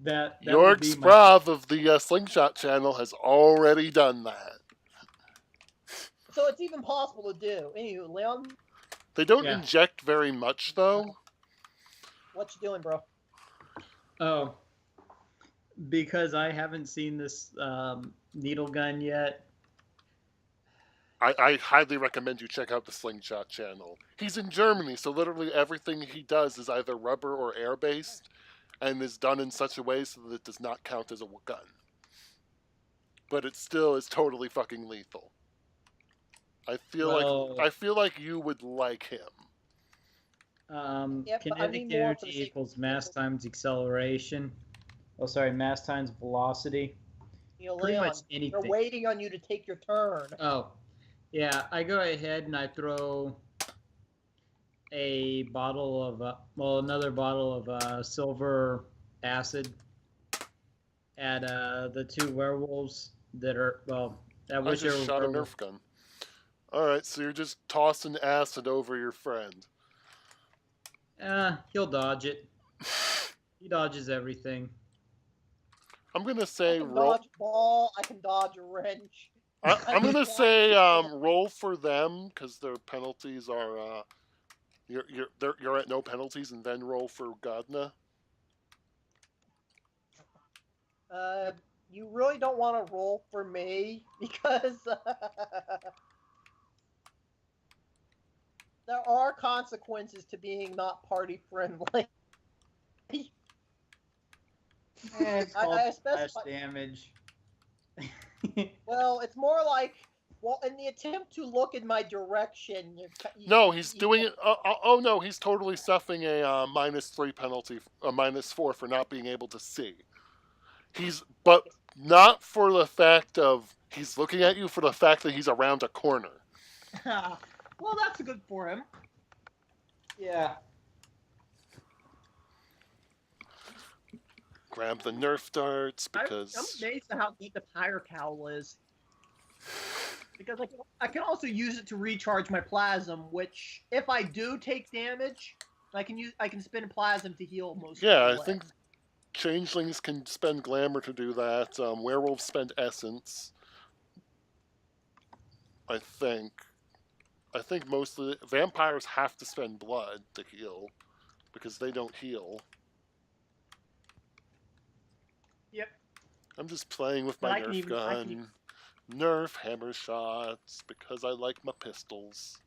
That would Jorg be Sprav of the Slingshot channel has already done that. So it's even possible to do. Anywho, Leon, They don't Yeah. inject very much, though. what you doing, bro? Oh, because I haven't seen this needle gun yet. I highly recommend you check out the Slingshot channel. He's in Germany, so literally everything he does is either rubber or air-based, and is done in such a way so that it does not count as a gun. But it still is totally fucking lethal. I feel like you would like him. Yep, but I Kinetic need more for energy the sake of equals the mass people. times acceleration. Oh, sorry, mass times velocity. Pretty Leon, much they're anything. waiting on you to take your turn. Oh, yeah. I go ahead and I throw a bottle of, another bottle of silver acid at the two werewolves that are, at I whichever just shot a werewolf. Nerf gun. Alright, so you're just tossing acid over your friend. He'll dodge it. He dodges everything. I'm gonna I say can roll. dodge a ball. I can dodge a wrench. I'm gonna say roll for them because their penalties are you're at no penalties, and then roll for Godna. You really don't want to roll for me because there are consequences to being not party friendly. It's I called specify- splash damage. Well, it's more like, well, in the attempt to look in my direction. No, he's doing it. Oh no, he's totally stuffing a -3 penalty, a -4 for not being able to see. But not for the fact of he's looking at you, for the fact that he's around a corner. Well, that's good for him. Yeah. Grab the Nerf darts I'm because amazed at how deep the tire cowl is. Because I can also use it to recharge my plasm, which if I do take damage, I can spin plasm to heal most. yeah, of I the think changelings can spend glamour to do that. Werewolves spend essence. I think mostly vampires have to spend blood to heal because they don't heal. Yep. I'm just playing with But my I can Nerf even- gun. Nerf hammer shots because I like my pistols.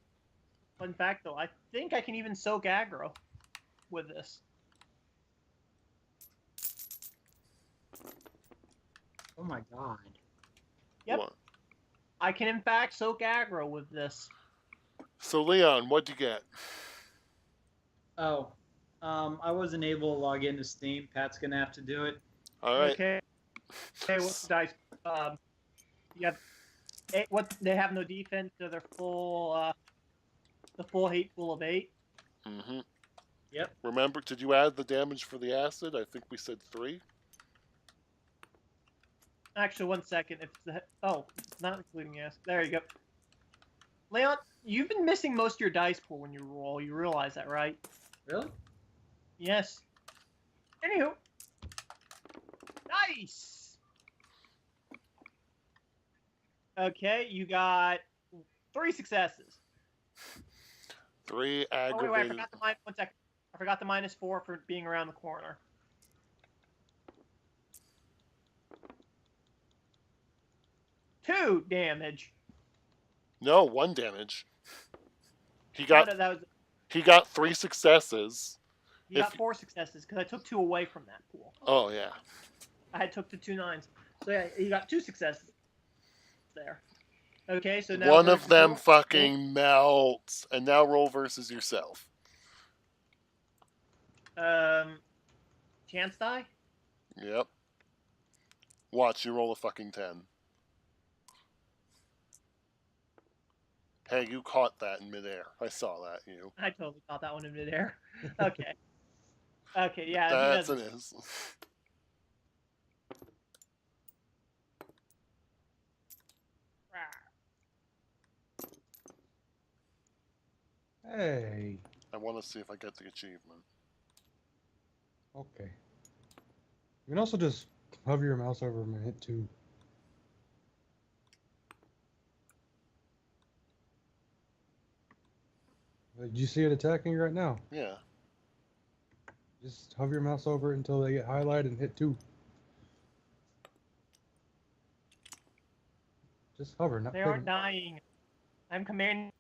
Fun fact, though, I think I can even soak aggro with this. Oh my god. Yep. What? I can, in fact, soak aggro with this. So Leon, what'd you get? Oh, I wasn't able to log into Steam. Pat's gonna have to do it. All right. Okay. Okay, what's the dice? You have what? They have no defense, so they're full. The full hateful of 8. Mm-hmm. Yep. Remember, did you add the damage for the acid? I think we said 3. Actually, 1 second. If the it's not including yes. There you go. Leon, you've been missing most of your dice pool when you roll. You realize that, right? Really? Yes. Anywho. Nice! Okay, you got 3 successes. 3 Oh, wait, I aggravated. forgot the minus. 1 second. I forgot the -4 for being around the corner. Two damage. No, 1 damage. No, that was He got 3 successes. You got 4 successes because I took 2 away from that pool. Oh yeah. I took the 2 9s. So yeah, you got 2 successes there. Okay, so now One of versus them roll. fucking melts, and now roll versus yourself. Chance die. Yep. Watch, you roll a fucking 10. Hey, you caught that in midair. I saw that, you. I totally caught that one in midair. Okay. Okay, yeah. That's an is. Hey. I want to see if I get the achievement. Okay. You can also just hover your mouse over him and hit 2. Did you see it attacking you right now? Yeah. Just hover your mouse over it until they get highlighted and hit 2. Just hover, not They pivot. aren't dying. I'm commanding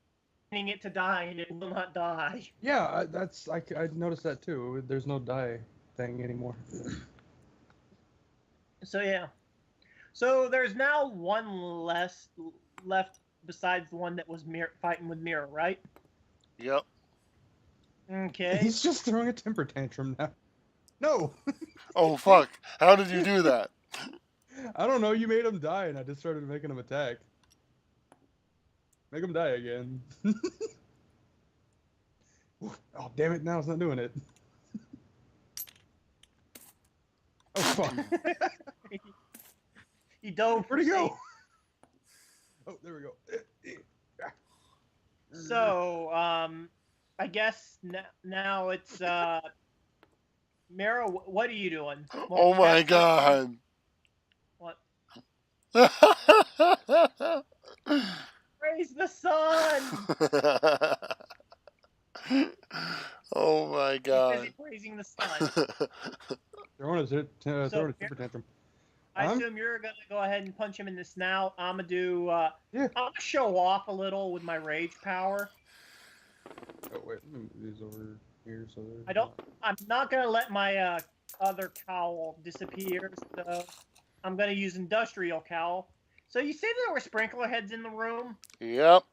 it to die, and it will not die. Yeah, I noticed that too. There's no die thing anymore. So yeah. So there's now one less left besides the one that was fighting with Mirror, right? Yep. Okay. He's just throwing a temper tantrum now. No! Oh, fuck. How did you do that? I don't know, you made him die and I just started making him attack. Make him die again. Oh, damn it, now it's not doing it. Oh, fuck. He dove. Where'd he go? Oh, there we go. So, I guess now it's, Mara, what are you doing? Oh my god. What? Praise the sun! Oh my He's god. busy praising the sun. Throwing a temper tantrum. I assume you're gonna go ahead and punch him in the snout. I'm gonna do, Yeah. I'm gonna show off a little with my rage power. Oh, wait, let me move these over here so I'm not gonna let my, other cowl disappear, so I'm gonna use industrial cowl. So you say there were sprinkler heads in the room? Yep.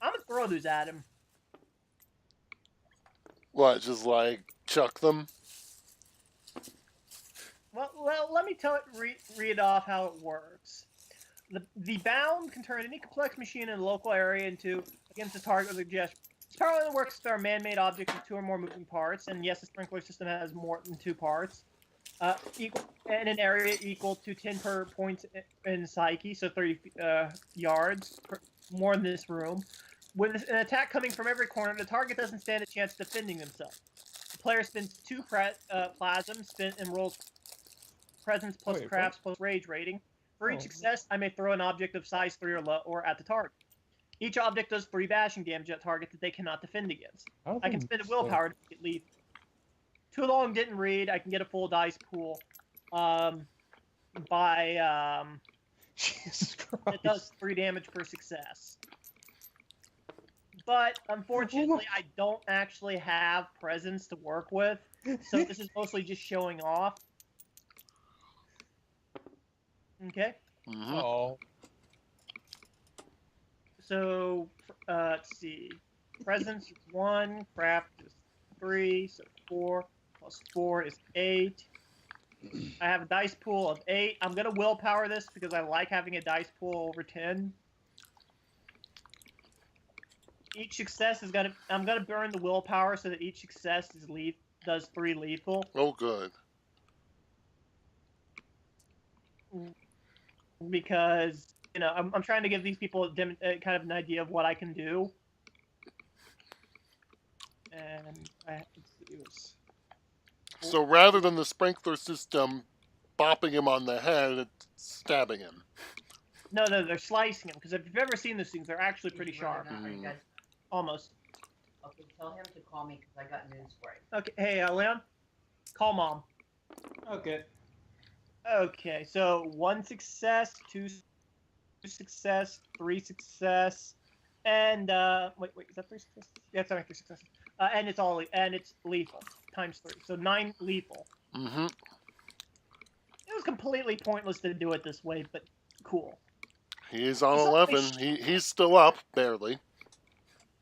I'm gonna throw those at him. What, just like chuck them? Well, let me read off how it works. The bound can turn any complex machine in a local area against the target with a gesture. This power only works if there are man-made objects with 2 or more moving parts, and yes, the sprinkler system has more than 2 parts. Equal in an area equal to 10 per point in psyche, so 30 yards, more in this room. With an attack coming from every corner, the target doesn't stand a chance defending themselves. The player spends 2 plasm, and rolls presence plus crafts plus rage rating. For each success, I may throw an object of size 3 or at the target. Each object does 3 bashing damage at target that they cannot defend against. I can spend a willpower to make it lethal. Too long didn't read. I can get a full dice pool. Jesus Christ. It does 3 damage per success. But unfortunately, I don't actually have presence to work with, so this is mostly just showing off. Okay. Mm-hmm. Oh. So let's see. Presence is 1, craft is 3, so 4 plus 4 is 8. I have a dice pool of 8. I'm gonna willpower this because I like having a dice pool over 10. Each success is I'm gonna burn the willpower so that each success does 3 lethal. Oh, good. Because I'm trying to give these people kind of an idea of what I can do. And So rather than the sprinkler system bopping him on the head, it's stabbing him. No, they're slicing him. Because if you've ever seen those things, they're actually pretty sharp. Almost. Okay, tell him to call me because I got news for him. Okay, hey, Leon, call Mom. Okay. Okay, so 1 success, 2 success, 3 success, and wait, is that 3 successes? Yeah, it's only 3 successes. And it's lethal. times 3, so 9 lethal. Mm-hmm. It was completely pointless to do it this way, but cool. He's on Suddenly 11. He's still up, barely.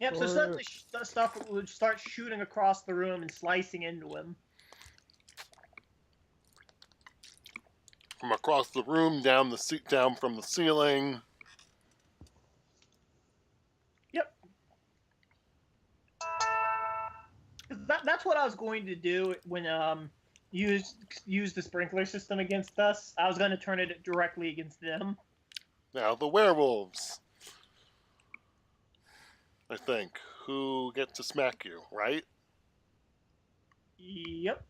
Yep, so suddenly stuff would start shooting across the room and slicing into him. From across the room, down from the ceiling. Yep. That's what I was going to do when use the sprinkler system against us. I was going to turn it directly against them. Now the werewolves. I think. Who get to smack you, right? Yep.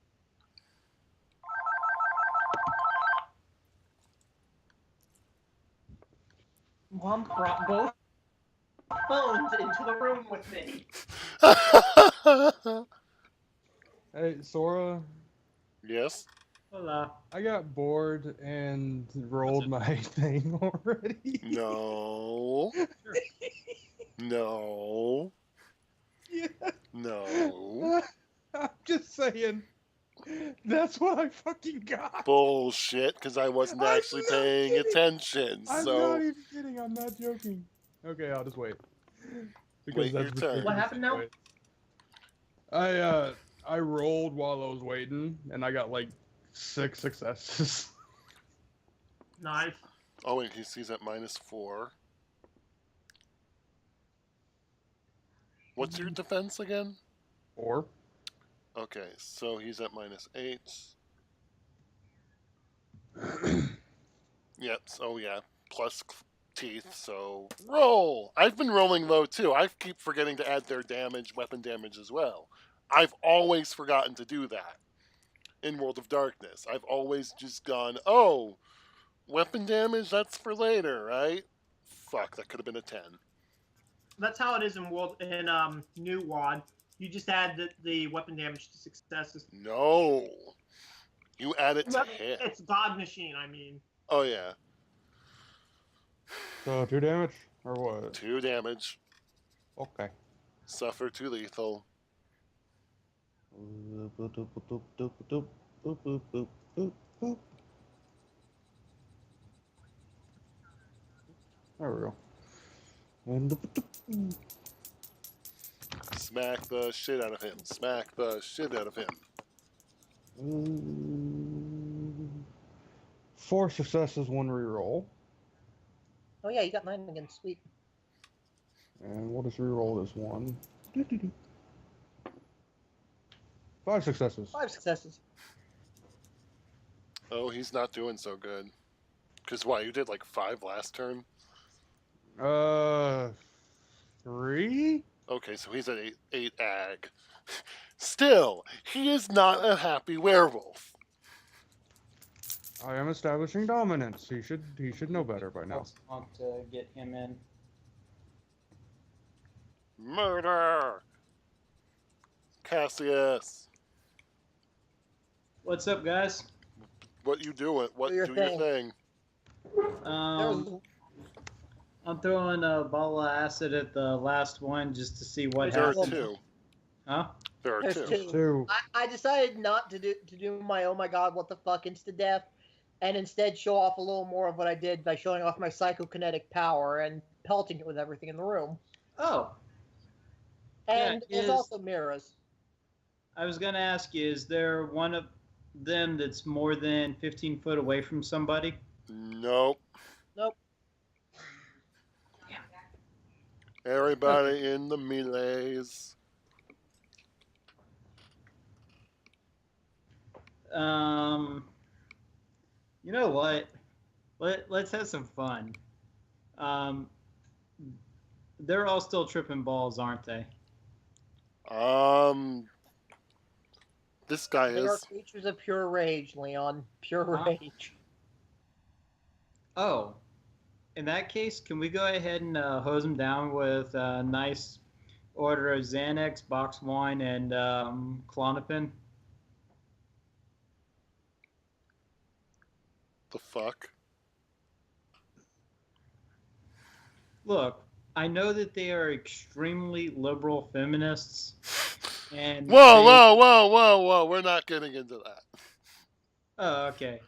Mom brought both phones into the room with me. Hey, Sora, Yes? Hola. I got bored and rolled my thing already. No. No. Yeah. No. I'm just saying. That's what I fucking got. Bullshit, because I wasn't I'm actually not paying kidding. attention, I'm so... not even kidding. I'm not joking. Okay, I'll just wait. Wait your turn. What happened now? Wait. I rolled while I was waiting, and I got like 6 successes. Nice. Oh, wait, he's at -4. What's your defense again? 4. Okay, so he's at -8. Yep, so yeah, plus teeth, so roll! I've been rolling low too. I keep forgetting to add their damage, weapon damage as well. I've always forgotten to do that in World of Darkness. I've always just gone, oh, weapon damage, that's for later, right? Fuck, that could have been a 10. That's how it is in New WoD. You just add the weapon damage to successes. No. You add it to hit. It's God Machine, I mean. Oh, yeah. So 2 damage or what? 2 damage. Okay. Suffer 2 lethal. There we go. Smack the shit out of him. Smack the shit out of him. 4 successes, 1 reroll. Oh yeah, you got 9 again. Sweet. And we'll just reroll this one. 5 successes. 5 successes. Oh, he's not doing so good. Because why, you did like 5 last turn? 3? Okay, so he's at 8 ag. Still, he is not a happy werewolf. I am establishing dominance. He should know better by now. Want to get him in. Murder! Cassius! What's up, guys? What you doing? What Do your do your thing? I'm throwing a ball of acid at the last one just to see what There are happens. 2. Huh? There are There's 2. 2. I decided not to do my oh my god what the fuck insta death, and instead show off a little more of what I did by showing off my psychokinetic power and pelting it with everything in the room. Oh, And Yeah, there's is- also mirrors. I was gonna ask you, is there one of them that's more than 15 foot away from somebody? Nope. Nope. Everybody in the melees. You know what? Let's have some fun. They're all still tripping balls, aren't they? This guy They are is. creatures of pure rage, Leon. Pure Huh? rage. Oh, in that case, can we go ahead and hose them down with a nice order of Xanax, box wine, and Klonopin? The fuck? Look, I know that they are extremely liberal feminists, And Whoa! We're not getting into that. Oh, okay.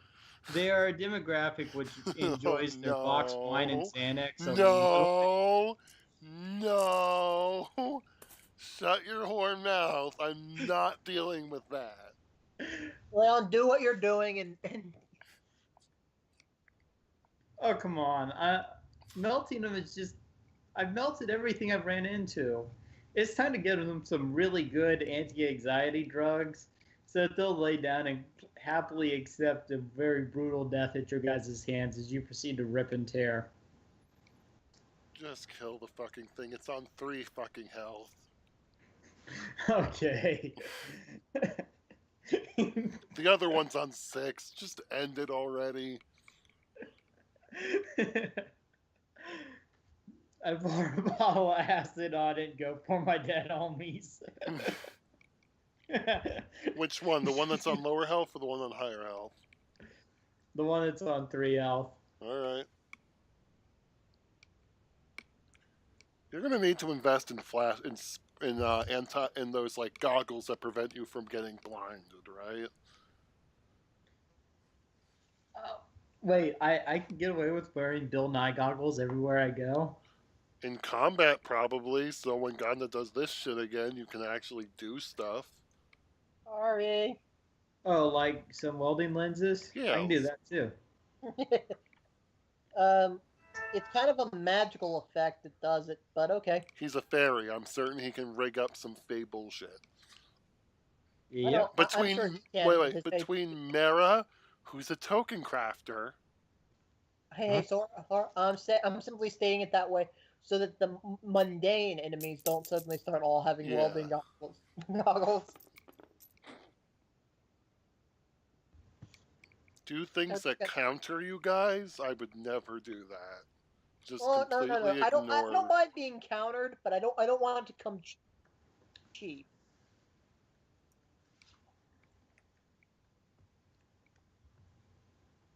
They are a demographic which enjoys their boxed wine and Xanax a little No. Shut your whore mouth. I'm not dealing with that. bit. Leon, do what you're doing and Oh, come on. Melting them is just. I've melted everything I've ran into. It's time to give them some really good anti-anxiety drugs so that they'll lay down and happily accept a very brutal death at your guys' hands as you proceed to rip and tear. Just kill the fucking thing. It's on 3 fucking health. Okay. The other one's on 6. Just end it already. I pour a bottle of acid on it and go for my dead homies. Which one? The one that's on lower health or the one on higher health? The one that's on 3 health. Alright. You're gonna need to invest in flash in those like goggles that prevent you from getting blinded, right? Wait, I can get away with wearing Bill Nye goggles everywhere I go? In combat, probably. So when Ganda does this shit again, you can actually do stuff. sorry. Oh, like some welding lenses? Yeah. I can do that too. It's kind of a magical effect that does it, but okay. He's a fairy. I'm certain he can rig up some fey bullshit. Yep. Between I'm sure he can. between Mara, who's a token crafter. Hey, so I'm simply stating it that way so that the mundane enemies don't suddenly start all having Yeah. welding goggles. Do things that counter you guys? I would never do that. Just Well, no. completely I ignore. don't mind being countered, but I don't want it to come cheap.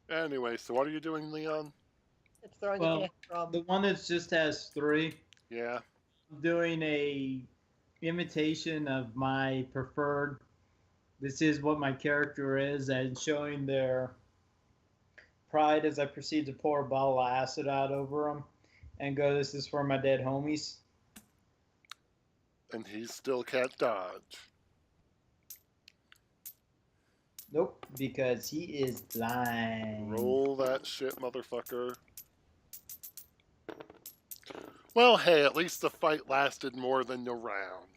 Anyway, so what are you doing, Leon? It's throwing Well, the from. The one that just has 3. Yeah. I'm doing a imitation of my preferred. This is what my character is, and showing their pride as I proceed to pour a bottle of acid out over them and go, "This is for my dead homies." And he still can't dodge. Nope, because he is blind. Roll that shit, motherfucker. Well, hey, at least the fight lasted more than a round.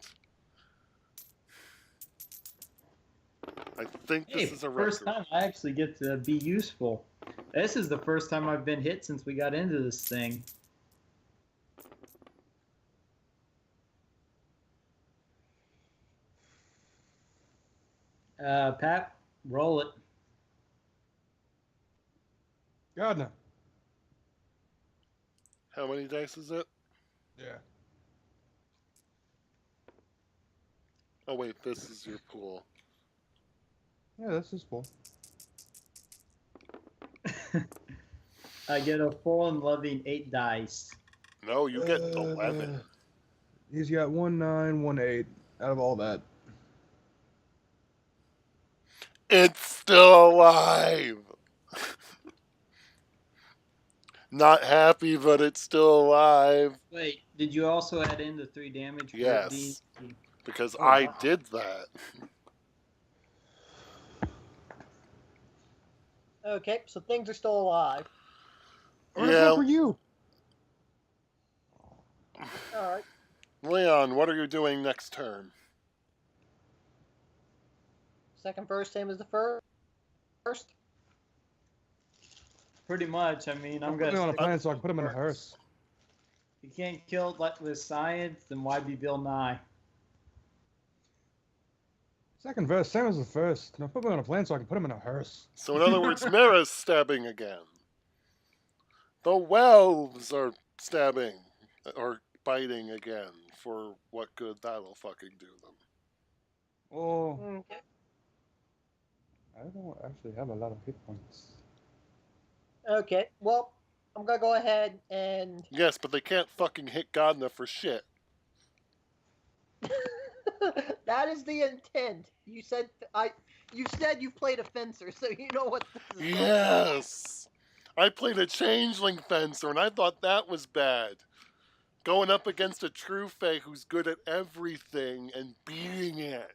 I think this is a record. First time I actually get to be useful. This is the first time I've been hit since we got into this thing. Pat, roll it. Gardner. How many dice is it? Yeah. Oh wait, this is your pool. Yeah, this is full. I get a full and loving 8 dice. No, you get 11. He's got 1, 9, 1, 8 out of all that. It's still alive! Not happy, but it's still alive. Wait, did you also add in the 3 damage? Yes. Because Oh, I wow. did that. Okay, so things are still alive. Yeah. For you. All right. Leon, what are you doing next turn? Second verse, same as the first. Pretty much. I mean, I'm Put me on a gonna. plan so I can put him in a hearse. You can't kill it with science, then why be Bill Nye? Second verse, same as the first. Now put me on a plan so I can put him in a hearse. So in other words, Mara's stabbing again. The Welves are stabbing or biting again. For what good that'll fucking do them. Oh, Okay. I don't actually have a lot of hit points. Okay. Well, I'm gonna go ahead and Yes, but they can't fucking hit Godna for shit. That is the intent. You said You said you've played a fencer, so you know what this is. Yes! I played a changeling fencer, and I thought that was bad. Going up against a true fae who's good at everything and beating it.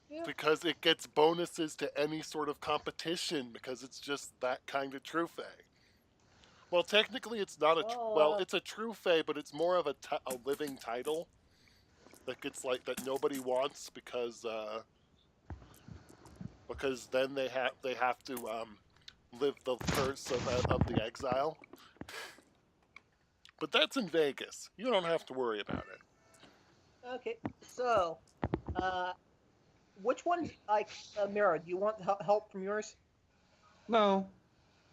Yeah. Because it gets bonuses to any sort of competition, because it's just that kind of true fae. Well, technically it's not a... it's a true fae, but it's more of a living title. That gets that nobody wants because then they have to live the curse of the exile. But that's in Vegas. You don't have to worry about it. Okay, so which one's Mira? Do you want help from yours? No,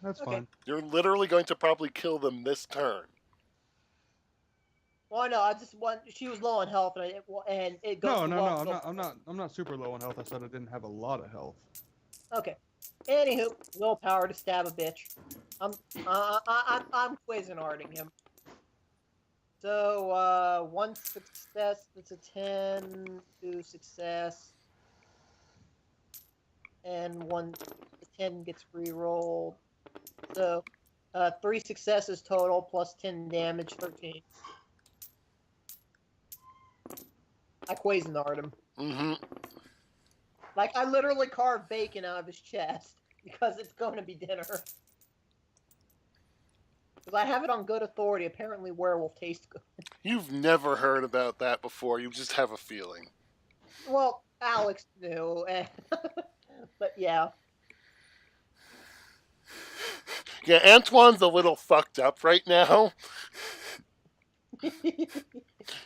that's fine. You're literally going to probably kill them this turn. Well, no, I just want. She was low on health, and it goes. No. I'm not super low on health. I said I didn't have a lot of health. Okay. Anywho, willpower to stab a bitch. I'm Cuisinarting him. So 1 success. That's a 10. 2 success. And 10 gets re-rolled. So 3 successes total plus 10 damage, 13. I Cuisinart him. Mm-hmm. Like, I literally carved bacon out of his chest because it's going to be dinner. Because I have it on good authority. Apparently, werewolf tastes good. You've never heard about that before. You just have a feeling. Well, Alex knew. But yeah. Yeah, Antoine's a little fucked up right now.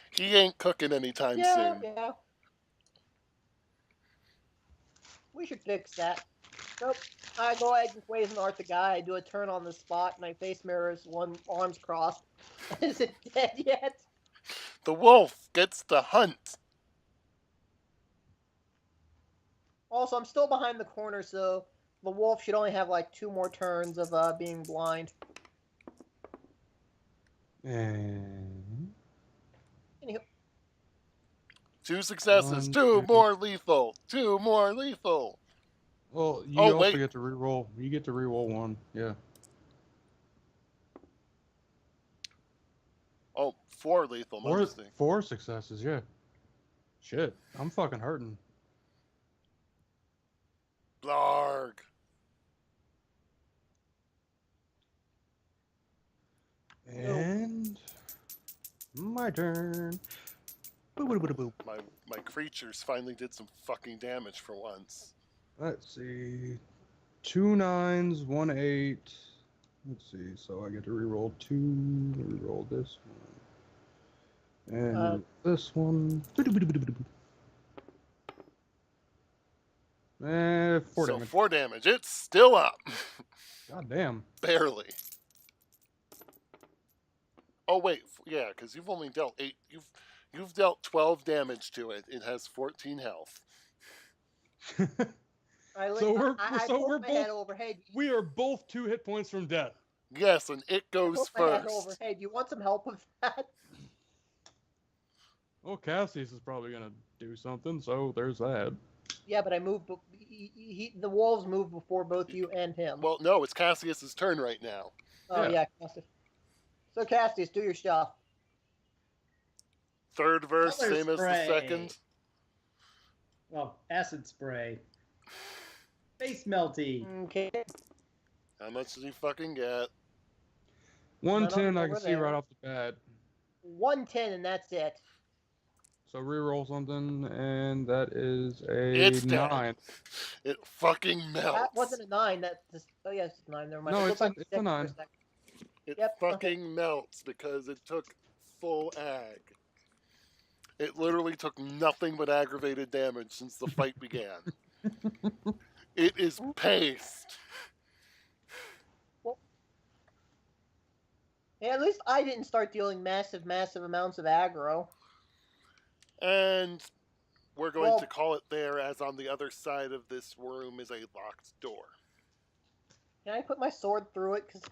He ain't cooking anytime soon. Yeah. We should fix that. Nope. I go ahead and Cuisinart the guy. I do a turn on the spot, and I face mirrors, one arms crossed. Is it dead yet? The wolf gets the hunt. Also, I'm still behind the corner, so the wolf should only have like 2 more turns of being blind. And... Anywho. 2 successes. 2 more lethal. 2 more lethal. Well, you also get to reroll. You get to reroll 1. Yeah. Oh, 4 lethal. 4 successes. Yeah. Shit, I'm fucking hurting. Blarg. And my turn. My creatures finally did some fucking damage for once. Let's see. 2 9s, 1 8. Let's see. So I get to reroll 2. Reroll this one. And this one. 4 damage. 4 damage. It's still up. God damn. Barely. Oh wait, yeah, because you've only dealt 8. You've dealt 12 damage to it. It has 14 health. We are both 2 hit points from death. Yes, and it goes first. Hey, do you want some help with that? Well, Cassius is probably gonna do something, so there's that. Yeah, but I moved. The wolves moved before both you and him. Well, no, it's Cassius's turn right now. Oh yeah, Cassius. So Cassius, do your stuff. 3rd verse, Color same spray. as the 2nd. Well, acid spray. Face melty. Okay. How much did he fucking get? 110, I can see right off the bat. 110, and that's it. So reroll something, and that is a 9. It fucking melts. That wasn't a 9. Oh yes, it's 9. Never mind. No, it's a 9. It fucking melts because it took full ag. It literally took nothing but aggravated damage since the fight began. It is paste. Well, yeah, at least I didn't start dealing massive amounts of aggro. And we're going to call it there, as on the other side of this room is a locked door. Can I put my sword through it? Cause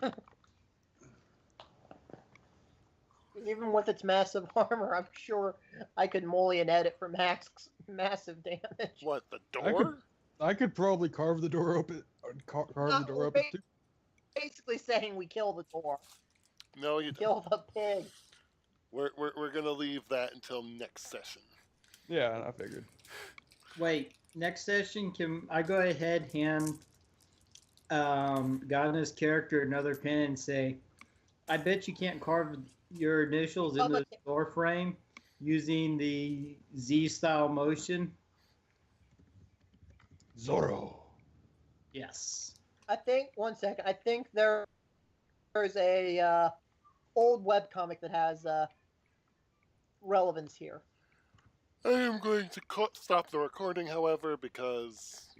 Even with its massive armor, I'm sure I could mullion edit for massive damage. What, the door? I could probably carve the door open. Carve the door we're open too. basically saying we kill the door. No, you don't. Kill the pig. We're going to leave that until next session. Yeah, I figured. Wait, next session, can I go ahead, hand Gana's character another pen and say, I bet you can't carve your initials into the door frame using the Z-style motion? Zorro. Yes. I think, one second, I think there's a old webcomic that has relevance here. I am going to stop the recording, however, because